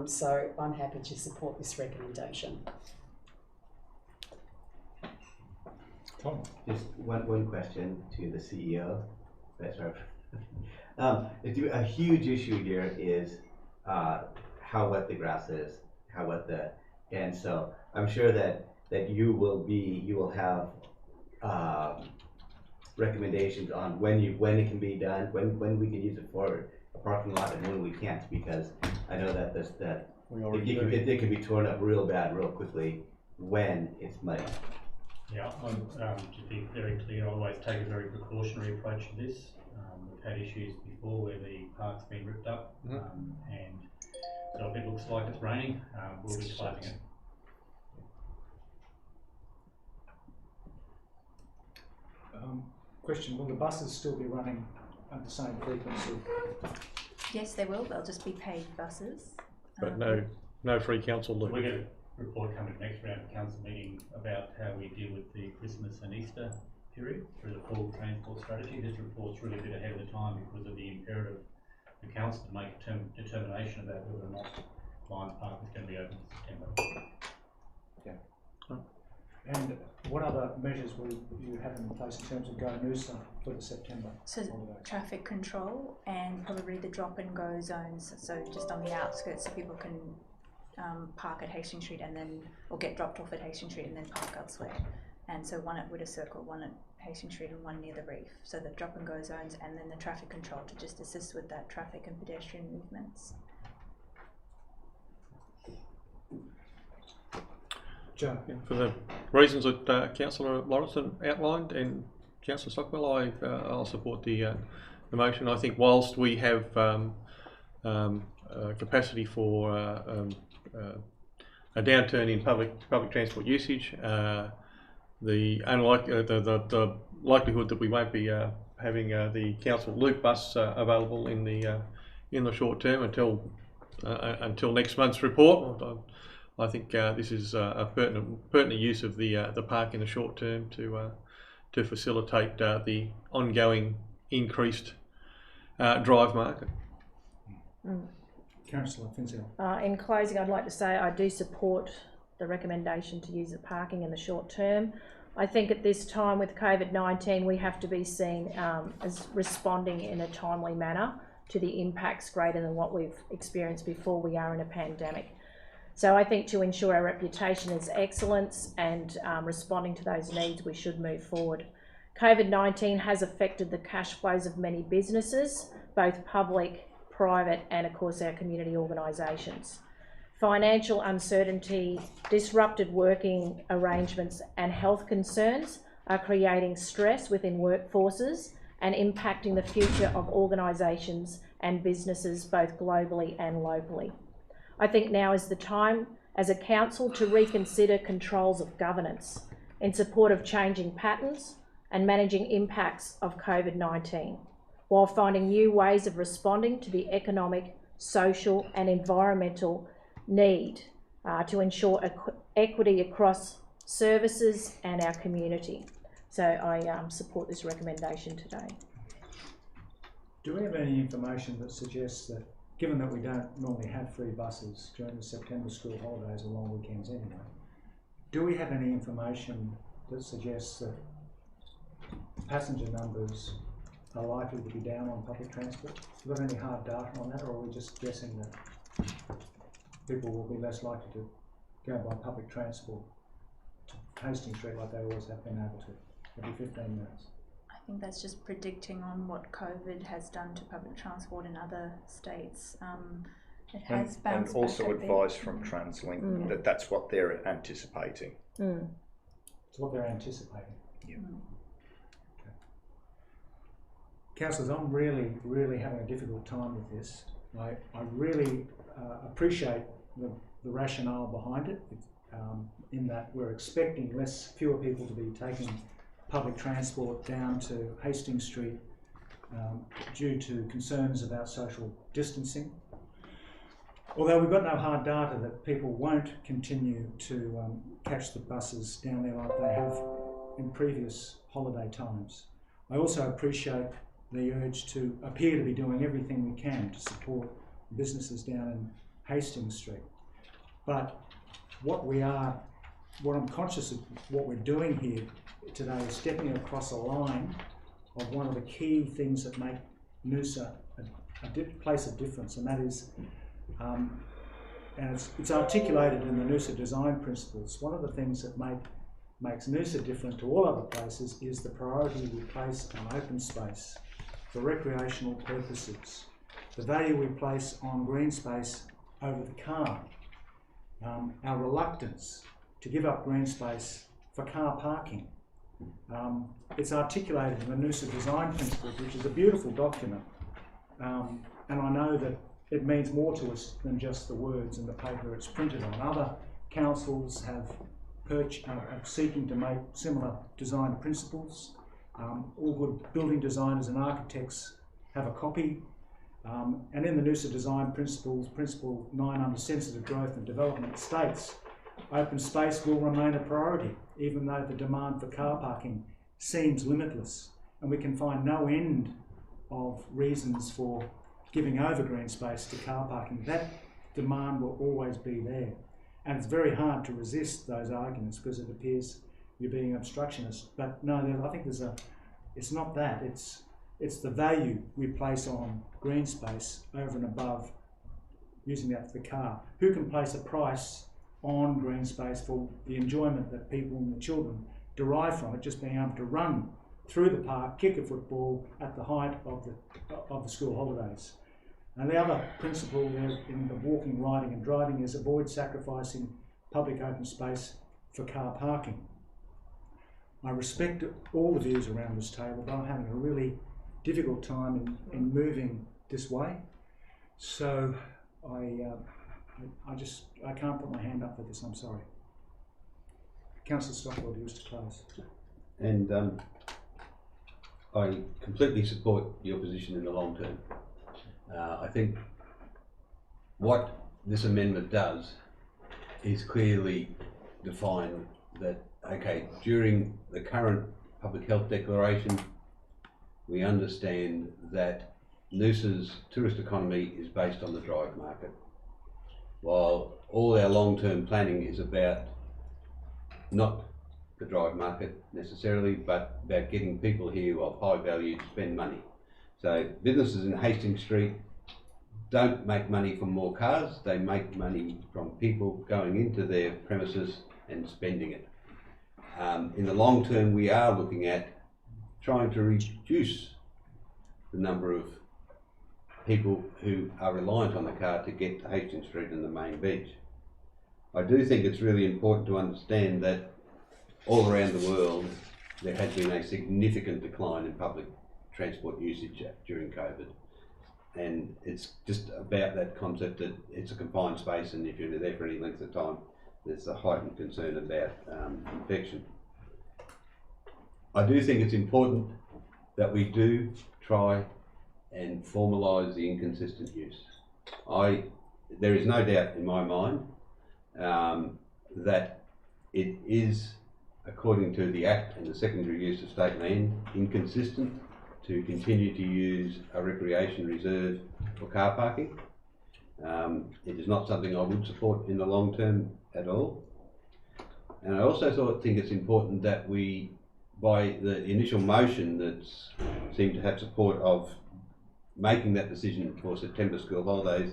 So I'm happy to support this recommendation.
Tom? Just one question to the CEO. That's right. A huge issue here is how wet the grass is, and so I'm sure that you will have recommendations on when it can be done, when we can use it for a parking lot and when we can't, because I know that it can be torn up real bad real quickly when it's muddy.
Yeah, to be very clear, I always take a very precautionary approach to this. We've had issues before where the park's been ripped up, and so if it looks like it's raining, we'll be closing it.
Question, will the buses still be running at the same frequency?
Yes, they will. They'll just be paid buses.
But no free council loop.
We'll get a report coming next round of council meeting about how we deal with the Christmas and Easter period through the full transport strategy. This report's really a bit ahead of the time because of the imperative the council to make a determination about whether or not Lions Park is going to be open in September.
Yeah. And what other measures will you have in place in terms of Go Noosa for the September holidays?
Traffic control and probably the drop and go zones, so just on the outskirts so people can park at Hastings Street and then, or get dropped off at Hastings Street and then park elsewhere. And so one at Witter Circle, one at Hastings Street and one near the reef. So the drop and go zones and then the traffic control to just assist with that traffic and pedestrian movements.
Joe.
For the reasons that Councillor Morrison outlined and Councillor Stockwell, I'll support the motion. I think whilst we have capacity for a downturn in public transport usage, the likelihood that we won't be having the council loop bus available in the short term until next month's report. I think this is a pertinent use of the park in the short term to facilitate the ongoing increased drive market.
Councillor Finzel.
In closing, I'd like to say I do support the recommendation to use the parking in the short term. I think at this time with COVID-19 we have to be seen as responding in a timely manner to the impacts greater than what we've experienced before we are in a pandemic. So I think to ensure our reputation as excellence and responding to those needs, we should move forward. COVID-19 has affected the cash flows of many businesses, both public, private, and of course our community organisations. Financial uncertainty, disrupted working arrangements and health concerns are creating stress within workforces and impacting the future of organisations and businesses both globally and locally. I think now is the time as a council to reconsider controls of governance in support of changing patterns and managing impacts of COVID-19, while finding new ways of responding to the economic, social and environmental need to ensure equity across services and our community. So I support this recommendation today.
Do we have any information that suggests that, given that we don't normally have free buses during the September school holidays or long weekends anyway, do we have any information that suggests that passenger numbers are likely to be down on public transport? Have we got any hard data on that, or are we just guessing that people will be less likely to go by public transport to Hastings Street like they always have been able to, every 15 minutes?
I think that's just predicting on what COVID has done to public transport in other states. It has bounced
and also
back a bit.
advice from TransLink that that's what they're anticipating.
It's what they're anticipating.
Yeah.
Okay. Councillors, I'm really having a difficult time with this. I really appreciate the rationale behind it, in that we're expecting fewer people to be taking public transport down to Hastings Street due to concerns about social distancing. Although we've got no hard data that people won't continue to catch the buses down there like they have in previous holiday times. I also appreciate the urge to appear to be doing everything we can to support businesses down in Hastings Street. But what I'm conscious of what we're doing here today is stepping across a line of one of the key things that make Noosa a place of difference, and that is, and it's articulated in the Noosa design principles. One of the things that makes Noosa different to all other places is the priority we place on open space for recreational purposes, the value we place on green space over the car, our reluctance to give up green space for car parking. It's articulated in the Noosa design principles, which is a beautiful document, and I know that it means more to us than just the words and the paper it's printed on. Other councils are seeking to make similar design principles. All good building designers and architects have a copy, and in the Noosa design principles, Principle 9 under sensitive growth and development states open space will remain a priority, even though the demand for car parking seems limitless, and we can find no end of reasons for giving over green space to car parking. That demand will always be there, and it's very hard to resist those arguments because it appears you're being obstructionist. But no, I think it's not that. It's the value we place on green space over and above using that for the car. Who can place a price on green space for the enjoyment that people and the children derive from it, just being able to run through the park, kick a football at the height of the school holidays? And the other principle there in the walking, riding and driving is avoid sacrificing public open space for car parking. I respect all the views around this table, but I'm having a really difficult time in moving this way. So I can't put my hand up for this, I'm sorry. Councillor Stockwell, you wish to close.
And I completely support your position in the long term. I think what this amendment does is clearly define that, okay, during the current public health declaration, we understand that Noosa's tourist economy is based on the drive market, while all our long-term planning is about not the drive market necessarily, but about getting people here of high value to spend money. So businesses in Hastings Street don't make money from more cars, they make money from people going into their premises and spending it. In the long term, we are looking at trying to reduce the number of people who are reliant on the car to get to Hastings Street and the main beach. I do think it's really important to understand that all around the world there has been a significant decline in public transport usage during COVID. And it's just about that concept that it's a confined space, and if you're there for any length of time, there's a heightened concern about infection. I do think it's important that we do try and formalise the inconsistent use. There is no doubt in my mind that it is, according to the Act and the secondary use of state land, inconsistent to continue to use a recreation reserve for car parking. It is not something I would support in the long term at all. And I also think it's important that we, by the initial motion that seemed to have support of making that decision for September school holidays,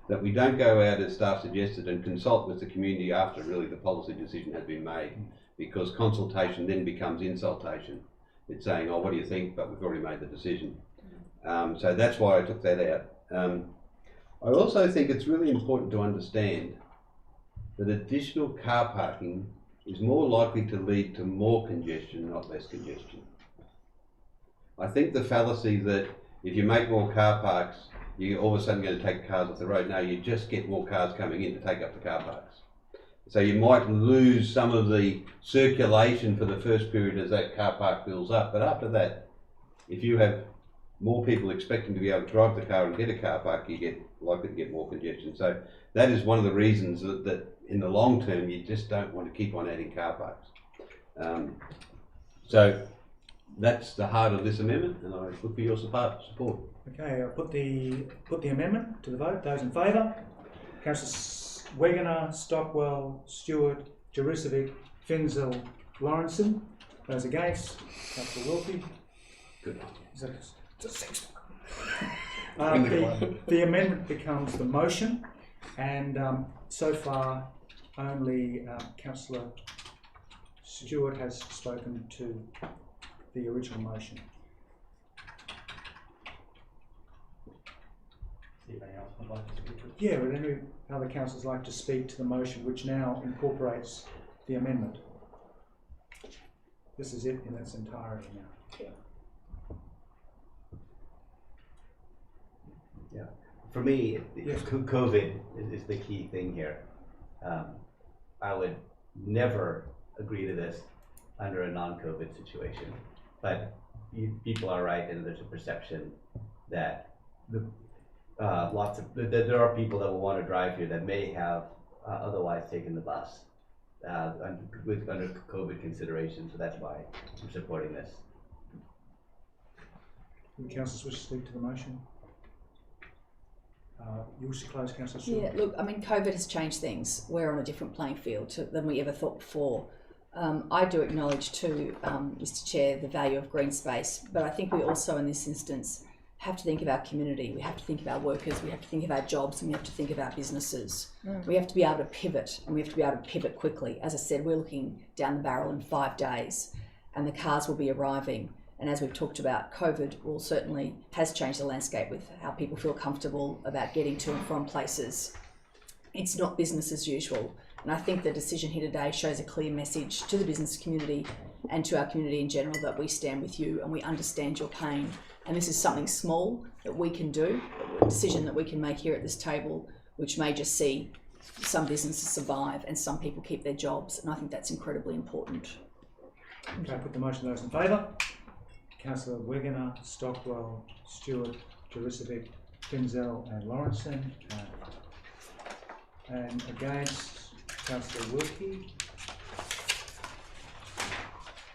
that we don't go out as staff suggested and consult with the community after really the policy decision has been made, because consultation then becomes insultation. It's saying, oh, what do you think? But we've already made the decision. So that's why I took that out. I also think it's really important to understand that additional car parking is more likely to lead to more congestion, not less congestion. I think the fallacy that if you make more car parks, you're all of a sudden going to take cars off the road. No, you just get more cars coming in to take up the car parks. So you might lose some of the circulation for the first period as that car park fills up. But after that, if you have more people expecting to be able to drive the car and get a car park, you get likely to get more congestion. So that is one of the reasons that in the long term, you just don't want to keep on adding car parks. So that's the heart of this amendment, and I look for your support.
Okay, I'll put the amendment to the vote. Those in favour? Councillors Wegener, Stockwell, Stewart, Jerusalem, Finzel, Lawrenson. Those against? Councillor Wilkie.
Good.
Is that a six? The amendment becomes the motion, and so far only Councillor Stewart has spoken to the original motion.
Anybody else would like to speak to it?
Yeah, would any other councillors like to speak to the motion which now incorporates the amendment? This is it in its entirety now.
Yeah. For me, COVID is the key thing here. I would never agree to this under a non-COVID situation, but people are right, and there's a perception that there are people that will want to drive here that may have otherwise taken the bus under COVID consideration. So that's why I'm supporting this.
Do the councillors wish to speak to the motion? You wish to close, Councillor Stewart?
Yeah, look, I mean, COVID has changed things. We're on a different playing field than we ever thought before. I do acknowledge too, Mr. Chair, the value of green space, but I think we also in this instance have to think of our community, we have to think of our workers, we have to think of our jobs, and we have to think of our businesses. We have to be able to pivot, and we have to be able to pivot quickly. As I said, we're looking down the barrel in 5 days, and the cars will be arriving. And as we've talked about, COVID will certainly has changed the landscape with how people feel comfortable about getting to and from places. It's not business as usual. And I think the decision here today shows a clear message to the business community and to our community in general that we stand with you and we understand your pain. And this is something small that we can do, a decision that we can make here at this table, which may just see some businesses survive and some people keep their jobs. And I think that's incredibly important.
Okay, I put the motion. Those in favour? Councillor Wegener, Stockwell, Stewart, Juricevic, Finzel and Lawrenson. And against, Councillor Wilkie.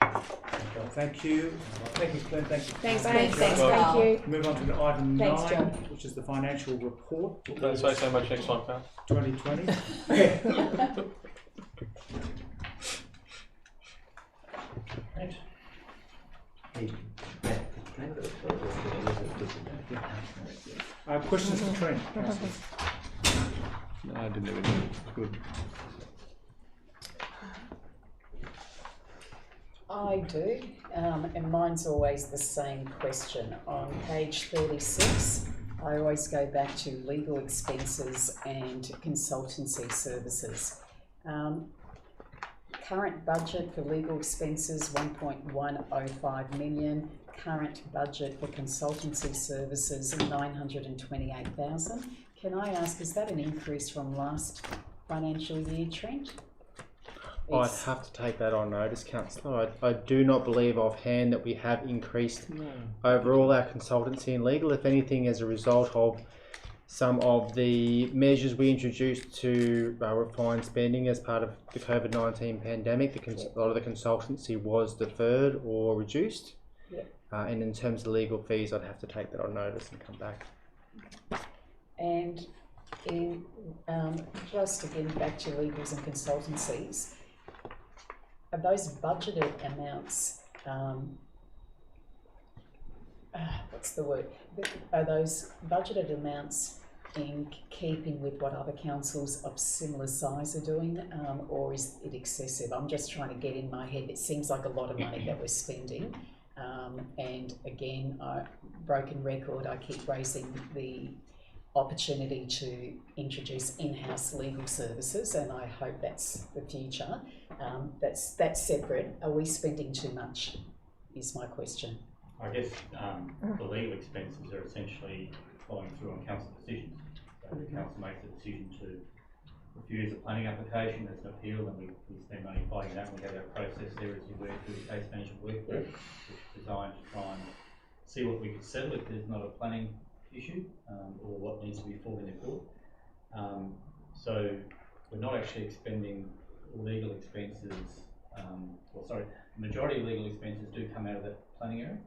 Okay, thank you. Thank you, Clint. Thank you.
Thanks,
Clint.
thanks, thank you.
Move on to item
Thanks,
9,
Joe.
which is the financial report.
Don't say so much next time, Carl.
2020. Questions for Trent?
No, I didn't have anything. It's good.
I do, and mine's always the same question. On page 36, I always go back to legal expenses and consultancy services. Current budget for legal expenses, 1.105 million. Current budget for consultancy services, 928,000. Can I ask, is that an increase from last financial year, Trent?
I'd have to take that on notice, Councillor. I do not believe offhand that we have increased overall our consultancy and legal. If anything, as a result of some of the measures we introduced to refine spending as part of the COVID-19 pandemic, a lot of the consultancy was deferred or reduced. And in terms of legal fees, I'd have to take that on notice and come back.
And in, just again back to legals and consultancies, are those budgeted amounts, what's the word? Are those budgeted amounts in keeping with what other councils of similar size are doing, or is it excessive? I'm just trying to get in my head. It seems like a lot of money that we're spending. And again, broken record, I keep raising the opportunity to introduce in-house legal services, and I hope that's the future. That's separate. Are we spending too much, is my question.
I guess the legal expenses are essentially following through on council decisions. So the council makes a decision to refuse a planning application, there's an appeal, and we spend money fighting that. We have our process there as you work through the case management workbook, which is designed to try and see what we could settle if there's not a planning issue, or what needs to be fought in the court. So we're not actually expending legal expenses, the majority of legal expenses do come out of that planning area.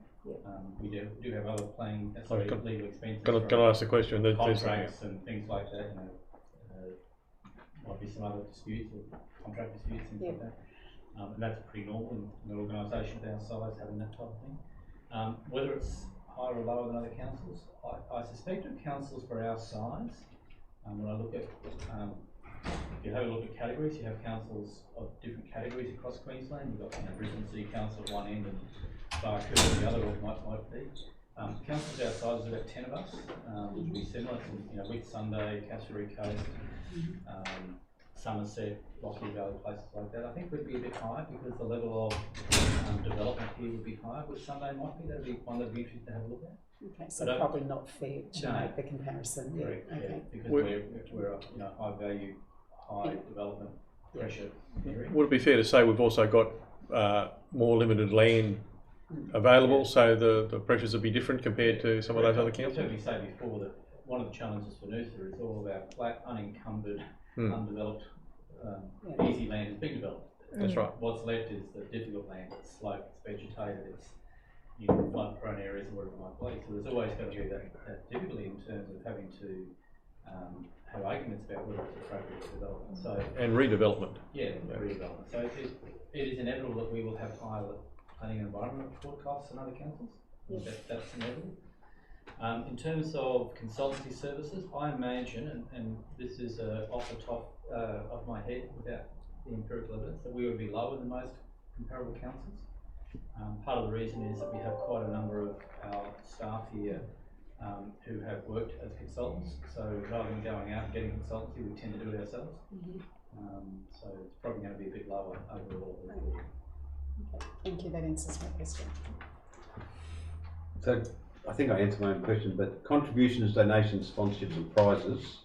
We do have other planning, legal expenses.
Can I ask a question?
Contracts and things like that. Might be some other disputes or contract disputes, things like that. And that's pretty normal in an organisation of our size having that type of thing. Whether it's higher or lower than other councils, I suspect of councils for our size, when I look at, if you have a look at categories, you have councils of different categories across Queensland. You've got Brisbane City Council at one end and Barcoo at the other, or might be. Councils our size, there's about 10 of us, which would be similar to, Whitsunday, Cassowary Coast, Somerset, Lockyer Valley, places like that. I think we'd be a bit higher because the level of development here would be higher. Whitsunday might be, that'd be one that'd be interesting to have a look at.
Okay, so probably not fair to make the comparison.
Correct,
Okay.
Because we're a high value, high development pressure area.
Would it be fair to say we've also got more limited land available, so the pressures would be different compared to some of those other councils?
I certainly say before that one of the challenges for Noosa is all about flat, unencumbered, undeveloped, easy land is being developed.
That's right.
What's left is the difficult land. It's sloped, it's vegetated, it's flood-prone areas and whatever it might be. So there's always going to be that difficulty in terms of having to
have arguments about whether it's appropriate for development. So
and redevelopment.
Yeah, redevelopment. So it is inevitable that we will have higher planning and environment report costs than other councils.
Yes.
That's inevitable. In terms of consultancy services, I imagine, and this is off the top of my head without the empirical evidence, that we would be lower than most comparable councils. Part of the reason is that we have quite a number of our staff here who have worked as consultants, so rather than going out and getting consultancy, we tend to do it ourselves. So it's probably going to be a bit lower overall.
Okay. Thank you, that answers my question.
So I think I answered my own question, but contributions, donations, sponsorships and prizes,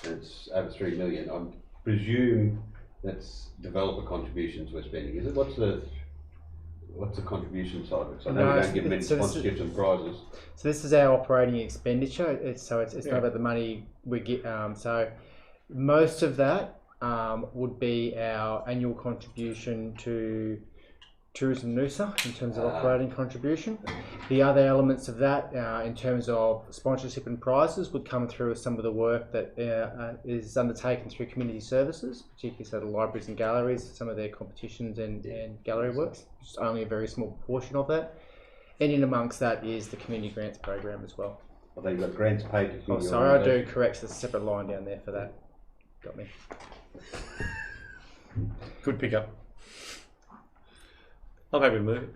it's over 3 million. I presume that's developer contributions we're spending, is it? What's the contribution side of it? So I know we don't give many sponsorships and prizes.
So this is our operating expenditure. It's not about the money we get. So most of that would be our annual contribution to Tourism Noosa in terms of operating contribution. The other elements of that in terms of sponsorship and prizes would come through some of the work that is undertaken through community services, particularly so the libraries and galleries, some of their competitions and gallery works, just only a very small portion of that. And in amongst that is the community grants program as well.
I think you've got grants paid to
community. Oh, sorry, I do correct. There's a separate line down there for that. Got me.
Good pickup. I'm happy to move it.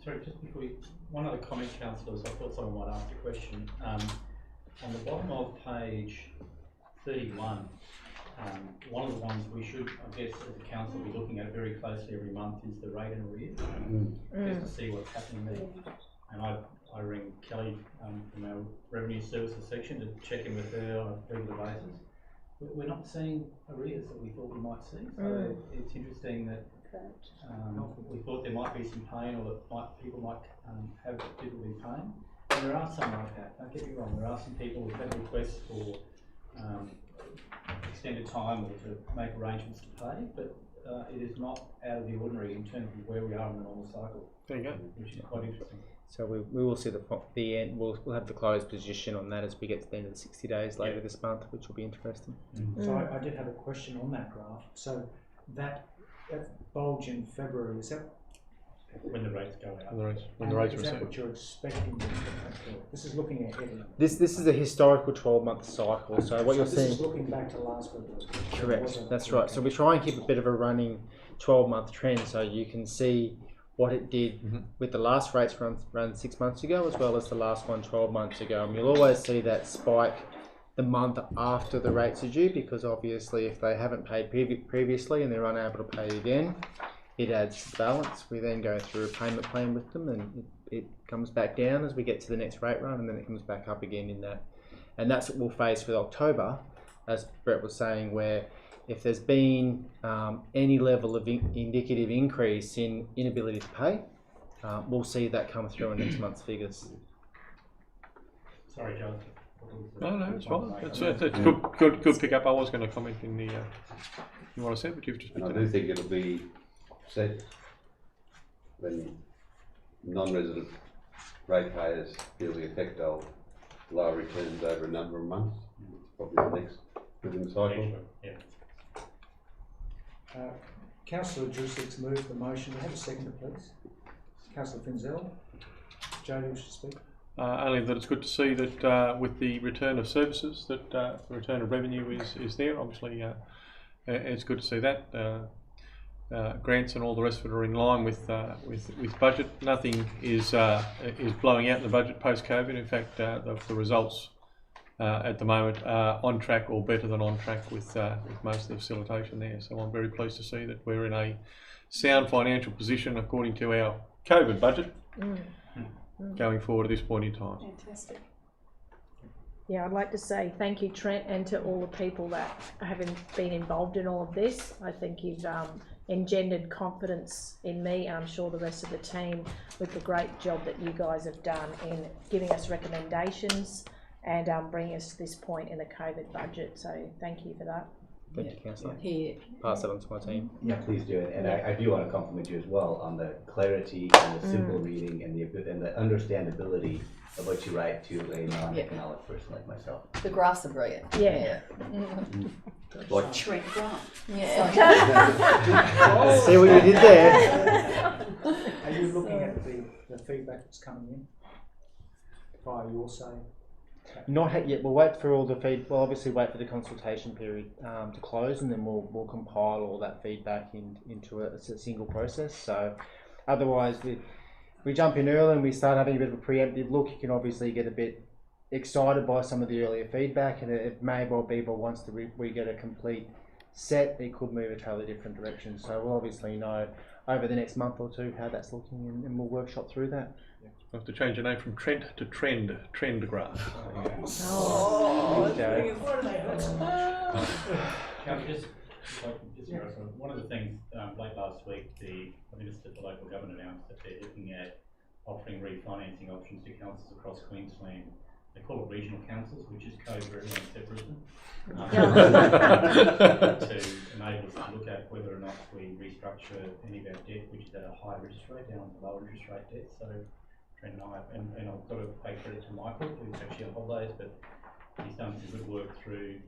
Sorry, just before you, one other comment, councillors, I thought someone might ask a question. On the bottom of page 31, one of the ones we should, I guess, as a council, be looking at very closely every month is the rate and arrears, just to see what's happening there. And I ring Kelly from our revenue services section to check in with her on a regular basis. We're not seeing arrears that we thought we might see, so it's interesting that we thought there might be some pain, or that people might have difficulty paying. And there are some like that, don't get me wrong, there are some people who've had requests for extended time or to make arrangements to pay, but it is not out of the ordinary in terms of where we are in the normal cycle.
There you go.
Which is quite interesting.
So we will see the end. We'll have the closed position on that as we get to the end of the 60 days later this month, which will be interesting.
So I did have a question on that graph. So that bulge in February, is that
when the rates go out?
When the rates
is that what you're expecting? This is looking ahead.
This is a historical 12-month cycle. So what you're seeing.
This is looking back to last February.
Correct. That's right. So we try and keep a bit of a running 12-month trend, so you can see what it did with the last rates run 6 months ago, as well as the last one 12 months ago. And you'll always see that spike the month after the rates are due, because obviously if they haven't paid previously and they're unable to pay again, it adds balance. We then go through a payment plan with them, and it comes back down as we get to the next rate run, and then it comes back up again in that. And that's what we'll face with October, as Brett was saying, where if there's been any level of indicative increase in inability to pay, we'll see that come through in next month's figures.
Sorry, John.
No, it's fine. It's good pick up. I was going to comment in the you want to say, but you've just.
And I do think it'll be set when non-resident ratepayers feel the effect of lower returns over a number of months. Probably the next living cycle.
Yeah.
Councillor Drusick's moved the motion. Do we have a seconder, please? Councillor Finzel. Jodie wishes to speak.
Only that it's good to see that with the return of services, that the return of revenue is there. Obviously, it's good to see that. Grants and all the rest of it are in line with budget. Nothing is blowing out in the budget post-COVID. In fact, the results at the moment are on track or better than on track with most of the facilitation there. So I'm very pleased to see that we're in a sound financial position according to our COVID budget going forward at this point in time.
Fantastic.
Yeah, I'd like to say thank you, Trent, and to all the people that have been involved in all of this. I think you've engendered confidence in me, and I'm sure the rest of the team, with the great job that you guys have done in giving us recommendations and bringing us to this point in the COVID budget. So thank you for that.
Thank you, Councillor.
Here.
Pass that on to my team.
Yeah, please do. And I do want to compliment you as well on the clarity and the simple reading and the understandability of what you write to a non-economic person like myself.
The graphs are brilliant.
Yeah.
Like
Trent Grant.
Yeah. See what you did there.
Are you looking at the feedback that's coming in via your say?
Not yet. We'll wait for all the We'll obviously wait for the consultation period to close, and then we'll compile all that feedback into a single process. So, otherwise, we jump in early and we start having a bit of a preemptive look. You can obviously get a bit excited by some of the earlier feedback, and it may well be, but once we get a complete set, it could move a totally different direction. So we'll obviously know over the next month or two how that's looking, and we'll workshop through that.
We'll have to change your name from Trent to Trend Graph.
One of the things late last week, the Minister for Local Government announced that they're looking at offering refinancing options to councils across Queensland. They call it regional councils, which is code for everyone except Brisbane. To enable us to look at whether or not we restructure any of our debt, which is at a higher interest rate, down to lower interest rate debt. So Trent and I, and I've got to pay credit to Michael, who's actually on holidays, but he's done some good work through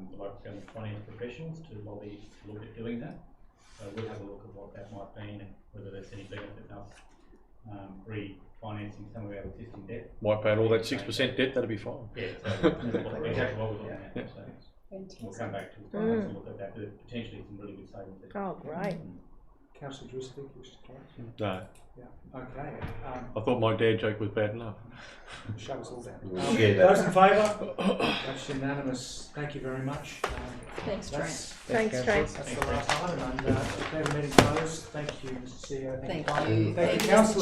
the local government finance professionals to lobby to look at doing that. So we'll have a look at what that might mean and whether there's any benefit in us refinancing some of our existing debt.
Wipe out all that 6% debt, that'd be fine.
Yeah, so that's exactly what we're looking at. So we'll come back to finance and look at that, but potentially some really good savings there.
Oh, great.
Councillor, do you wish to correct?
No.
Yeah. Okay.
I thought my dad joke was bad enough.
Shut us all down.
Those
in favour? That's unanimous. Thank you very much.
Thanks, Trent.
Thanks, Trent.
That's the last item, and the meeting closed. Thank you, Mr. CEO.
Thank
Thank you,
you.
Councillor.